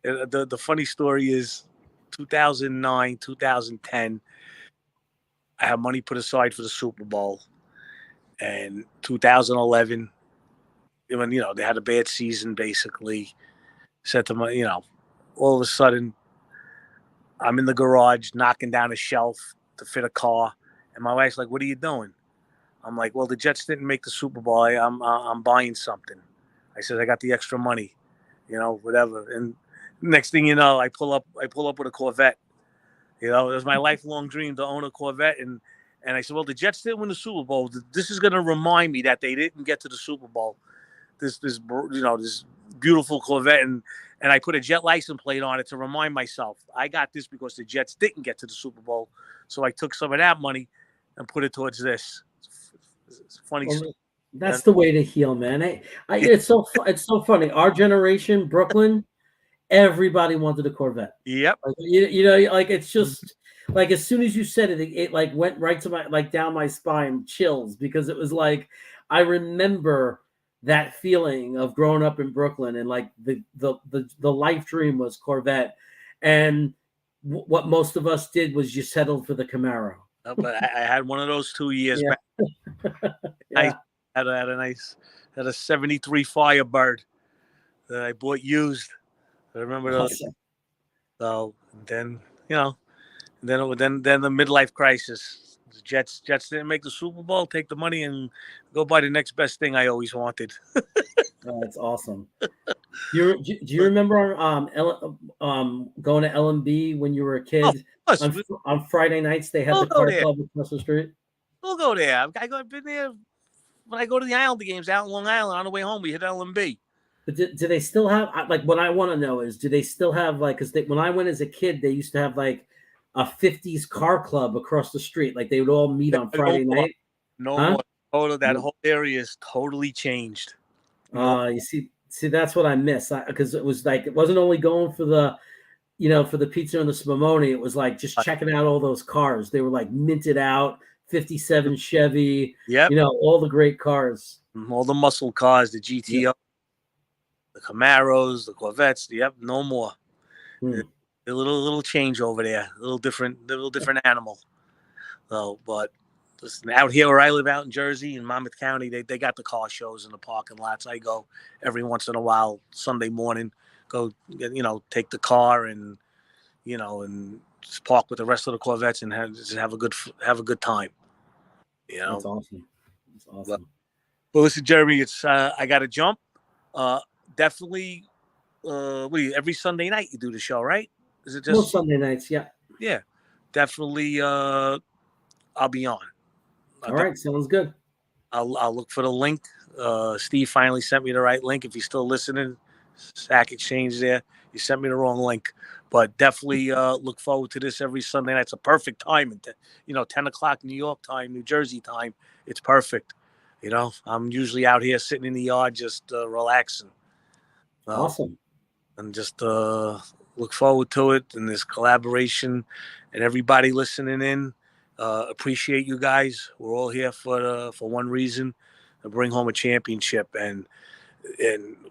And the funny story is 2009, 2010, I had money put aside for the Super Bowl. And 2011, when, they had a bad season, basically, said to my, all of a sudden, I'm in the garage knocking down a shelf to fit a car. And my wife's like, what are you doing? I'm like, well, the Jets didn't make the Super Bowl. I'm buying something. I said, I got the extra money, whatever. And next thing you know, I pull up with a Corvette. It was my lifelong dream to own a Corvette. And I said, well, the Jets didn't win the Super Bowl. This is going to remind me that they didn't get to the Super Bowl. This beautiful Corvette. And I put a Jet license plate on it to remind myself I got this because the Jets didn't get to the Super Bowl. So I took some of that money and put it towards this. It's funny. Well, that's the way to heal, man. It's so funny. Our generation, Brooklyn, everybody wanted a Corvette. Yep. Like it's just like as soon as you said it, it like went right to my down my spine, chills, because it was like I remember that feeling of growing up in Brooklyn and like the life dream was Corvette, and what most of us did was you settled for the Camaro. But I had one of those 2 years back. Yeah. I had a 73 Firebird that I bought used. I remember those. Awesome. So then the midlife crisis. The Jets didn't make the Super Bowl. Take the money and go buy the next best thing I always wanted. Oh, that's awesome. Do you remember going to LMB when you were a kid? On Friday nights, they had the car club across the street. We'll go there. I've been there when I go to the Islander games out in Long Island. On the way home, we hit LMB. But do they still have, like, what I want to know is, do they still have, like, because when I went as a kid, they used to have, like, a 50s car club across the street. Like, they would all meet on Friday night. No more. That whole area is totally changed. You see, that's what I miss. Because it was like, it wasn't only going for the, for the pizza and the spumoni. It was like just checking out all those cars. They were like minted out, 57 Chevy. Yep. All the great cars. All the muscle cars, the GTO, the Camaros, the Corvettes. Yep, no more. A little change over there. A little different animal. So, but listen, out here where I live out in Jersey, in Monmouth County, they got the car shows in the parking lots. I go every once in a while, Sunday morning, go, take the car and, and just park with the rest of the Corvettes and have a good time. That's awesome. That's awesome. Well, listen, Jeremy, it's I got to jump. Definitely. Every Sunday night you do the show, right? Is it just most Sunday nights? Yeah. Yeah, definitely. I'll be on. All right, sounds good. I'll look for the link. Steve finally sent me the right link. If he's still listening, Stack Exchange there. You sent me the wrong link, but definitely look forward to this every Sunday night. It's a perfect time, 10 o'clock New York time, New Jersey time. It's perfect. I'm usually out here sitting in the yard just relaxing. Awesome. And just look forward to it and this collaboration and everybody listening in. Appreciate you guys. We're all here for one reason, to bring home a championship. And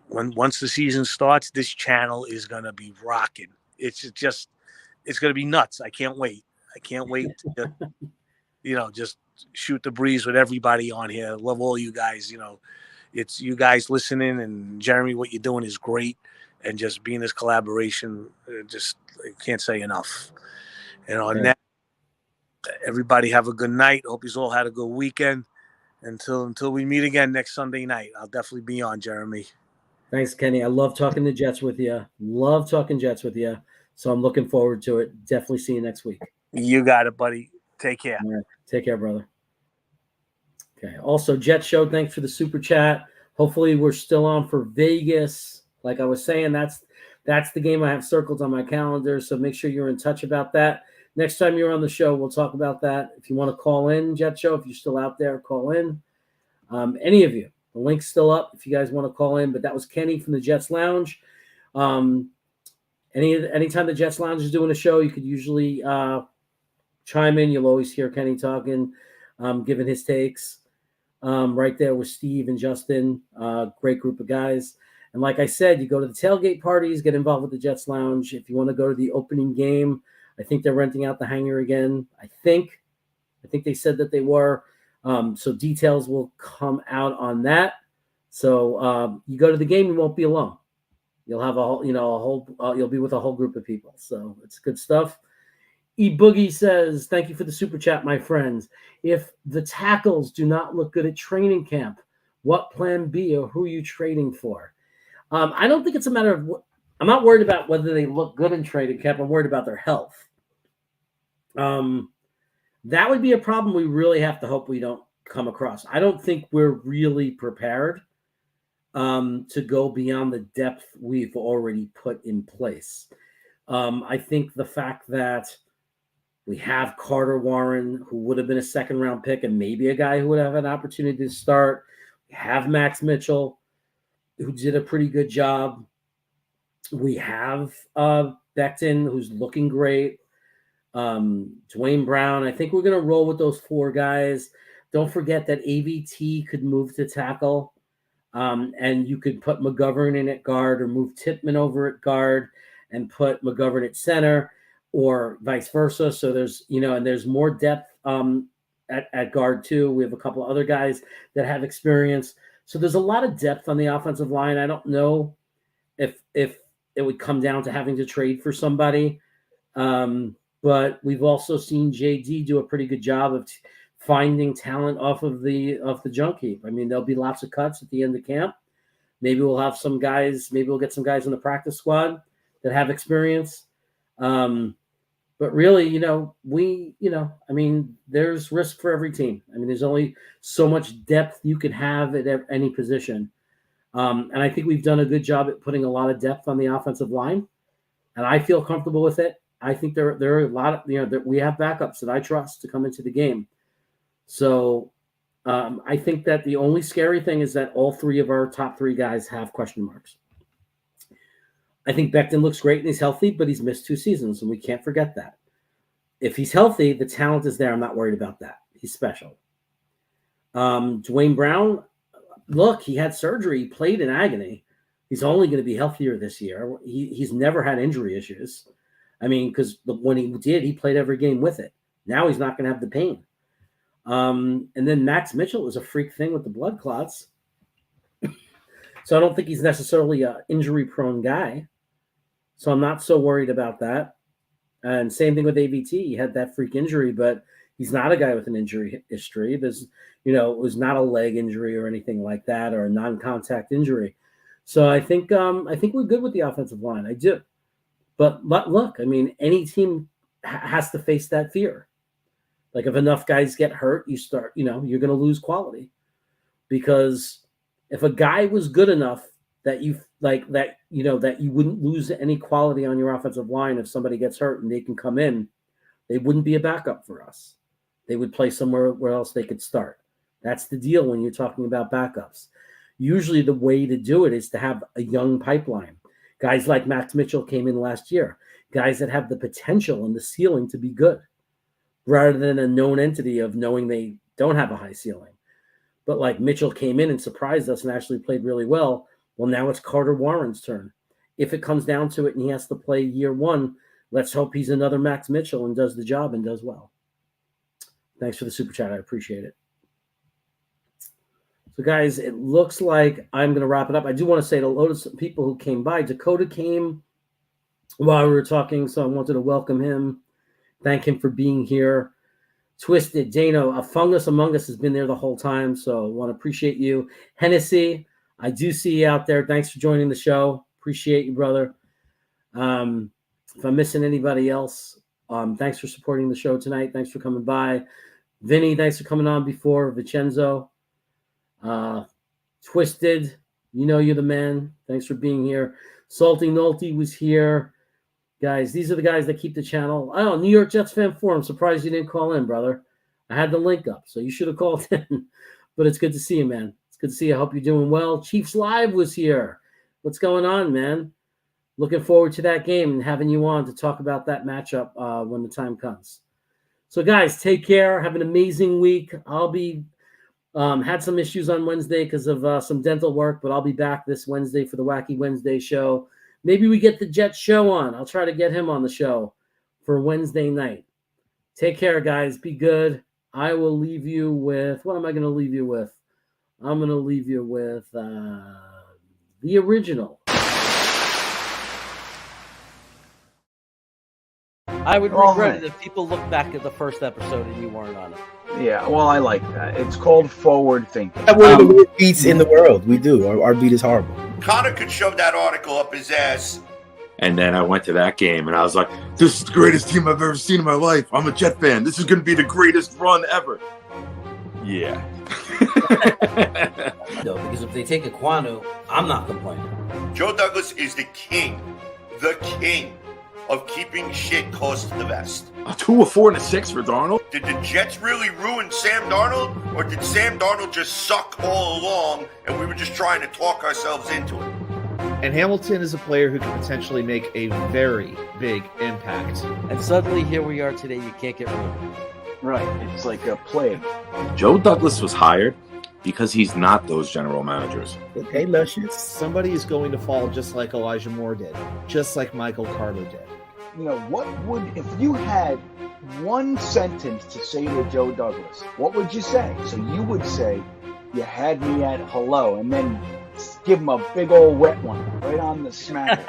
once the season starts, this channel is gonna be rocking. It's gonna be nuts. I can't wait to just shoot the breeze with everybody on here. Love all you guys. It's you guys listening, and Jeremy, what you're doing is great. And just being this collaboration, I can't say enough. Now, everybody have a good night. Hope you all had a good weekend. Until we meet again next Sunday night, I'll definitely be on, Jeremy. Thanks, Kenny. I love talking the Jets with you. Love talking Jets with you. So I'm looking forward to it. Definitely see you next week. You got it, buddy. Take care. All right. Take care, brother. Okay. Also, Jet Show, thanks for the super chat. Hopefully we're still on for Vegas. Like I was saying, that's the game I have circled on my calendar. So make sure you're in touch about that. Next time you're on the show, we'll talk about that. If you want to call in, Jet Show, if you're still out there, call in. Any of you. The link's still up if you guys want to call in. But that was Kenny from the Jets Lounge. Anytime the Jets Lounge is doing a show, you could usually chime in. You'll always hear Kenny talking, giving his takes. Right there with Steve and Justin. Great group of guys. And like I said, you go to the tailgate parties, get involved with the Jets Lounge. If you want to go to the opening game, I think they're renting out the hangar again. I think they said that they were. So details will come out on that. So you go to the game, you won't be alone. You'll have you'll be with a whole group of people. So it's good stuff. Boogie says, thank you for the super chat, my friends. If the tackles do not look good at training camp, what plan B or who are you trading for? I don't think it's a matter of I'm not worried about whether they look good in training camp. I'm worried about their health. That would be a problem we really have to hope we don't come across. I don't think we're really prepared to go beyond the depth we've already put in place. I think the fact that we have Carter Warren, who would have been a second-round pick and maybe a guy who would have an opportunity to start. We have Max Mitchell, who did a pretty good job. We have Becton, who's looking great. Dwayne Brown. I think we're going to roll with those 4 guys. Don't forget that AVT could move to tackle. And you could put McGovern in at guard or move Tippmann over at guard and put McGovern at center or vice versa. So there's, and there's more depth at guard too. We have a couple of other guys that have experience. So there's a lot of depth on the offensive line. I don't know if it would come down to having to trade for somebody. But we've also seen JD do a pretty good job of finding talent off the junk heap. I mean, there'll be lots of cuts at the end of camp. Maybe we'll have some guys. Maybe we'll get some guys in the practice squad that have experience. But really, there's risk for every team. I mean, there's only so much depth you can have at any position. And I think we've done a good job at putting a lot of depth on the offensive line, and I feel comfortable with it. I think there are a lot of, that we have backups that I trust to come into the game. So I think that the only scary thing is that all 3 of our top 3 guys have question marks. I think Becton looks great and he's healthy, but he's missed 2 seasons, and we can't forget that. If he's healthy, the talent is there. I'm not worried about that. He's special. Dwayne Brown, look, he had surgery. He played in agony. He's only going to be healthier this year. He's never had injury issues. I mean, because when he did, he played every game with it. Now he's not going to have the pain. And then Max Mitchell was a freak thing with the blood clots. So I don't think he's necessarily an injury-prone guy. So I'm not so worried about that. And same thing with AVT. He had that freak injury, but he's not a guy with an injury history. There's, it was not a leg injury or anything like that, or a non-contact injury. So I think we're good with the offensive line. I do. But look, I mean, any team has to face that fear. Like if enough guys get hurt, you start, you're going to lose quality. Because if a guy was good enough that you wouldn't lose any quality on your offensive line if somebody gets hurt and they can come in, they wouldn't be a backup for us. They would play somewhere where else they could start. That's the deal when you're talking about backups. Usually the way to do it is to have a young pipeline. Guys like Max Mitchell came in last year. Guys that have the potential and the ceiling to be good, rather than a known entity of knowing they don't have a high ceiling. But like Mitchell came in and surprised us and actually played really well. Well, now it's Carter Warren's turn. If it comes down to it and he has to play year 1, let's hope he's another Max Mitchell and does the job and does well. Thanks for the super chat. I appreciate it. So, guys, it looks like I'm going to wrap it up. I do want to say hello to some people who came by. Dakota came while we were talking, so I wanted to welcome him. Thank him for being here. Twisted, Dano, a fungus among us has been there the whole time, so I want to appreciate you. Hennessy, I do see you out there. Thanks for joining the show. Appreciate you, brother. If I'm missing anybody else, thanks for supporting the show tonight. Thanks for coming by. Vinny, thanks for coming on before. Vincenzo. Twisted, you're the man. Thanks for being here. Salty Nolte was here. Guys, these are the guys that keep the channel. Oh, New York Jets fan forum. Surprised you didn't call in, brother. I had the link up, so you should have called in. But it's good to see you, man. It's good to see you. I hope you're doing well. Chiefs Live was here. What's going on, man? Looking forward to that game and having you on to talk about that matchup when the time comes. So, guys, take care. Have an amazing week. I'll be had some issues on Wednesday because of some dental work, but I'll be back this Wednesday for the Wacky Wednesday show. Maybe we get the Jets show on. I'll try to get him on the show for Wednesday night. Take care, guys. Be good. I will leave you with, what am I going to leave you with? I'm going to leave you with the original. I would Well, regret it if people look back at the first episode and you weren't on it. Yeah, well, I like that. It's called forward thinking. We have one of the worst beats in the world. We do. Our beat is horrible. Connor could shove that article up his ass. And then I went to that game, and I was like, this is the greatest team I've ever seen in my life. I'm a Jet fan. This is going to be the greatest run ever. Yeah. No, because if they take Aquanu, I'm not complaining. Joe Douglas is the king of keeping shit close to the vest. A 2, a 4, and a 6 for Darnold? Did the Jets really ruin Sam Darnold, or did Sam Darnold just suck all along and we were just trying to talk ourselves into it? And Hamilton is a player who can potentially make a very big impact. And suddenly here we are today, you can't get rid of him. Right, it's like a plague. Joe Douglas was hired because he's not those general managers. Okay, Luscious. Somebody is going to fall just like Elijah Moore did, just like Michael Carter did. You know, what would, if you had one sentence to say to Joe Douglas, what would you say? So you would say, you had me at hello, and then give him a big old wet one right on the smack.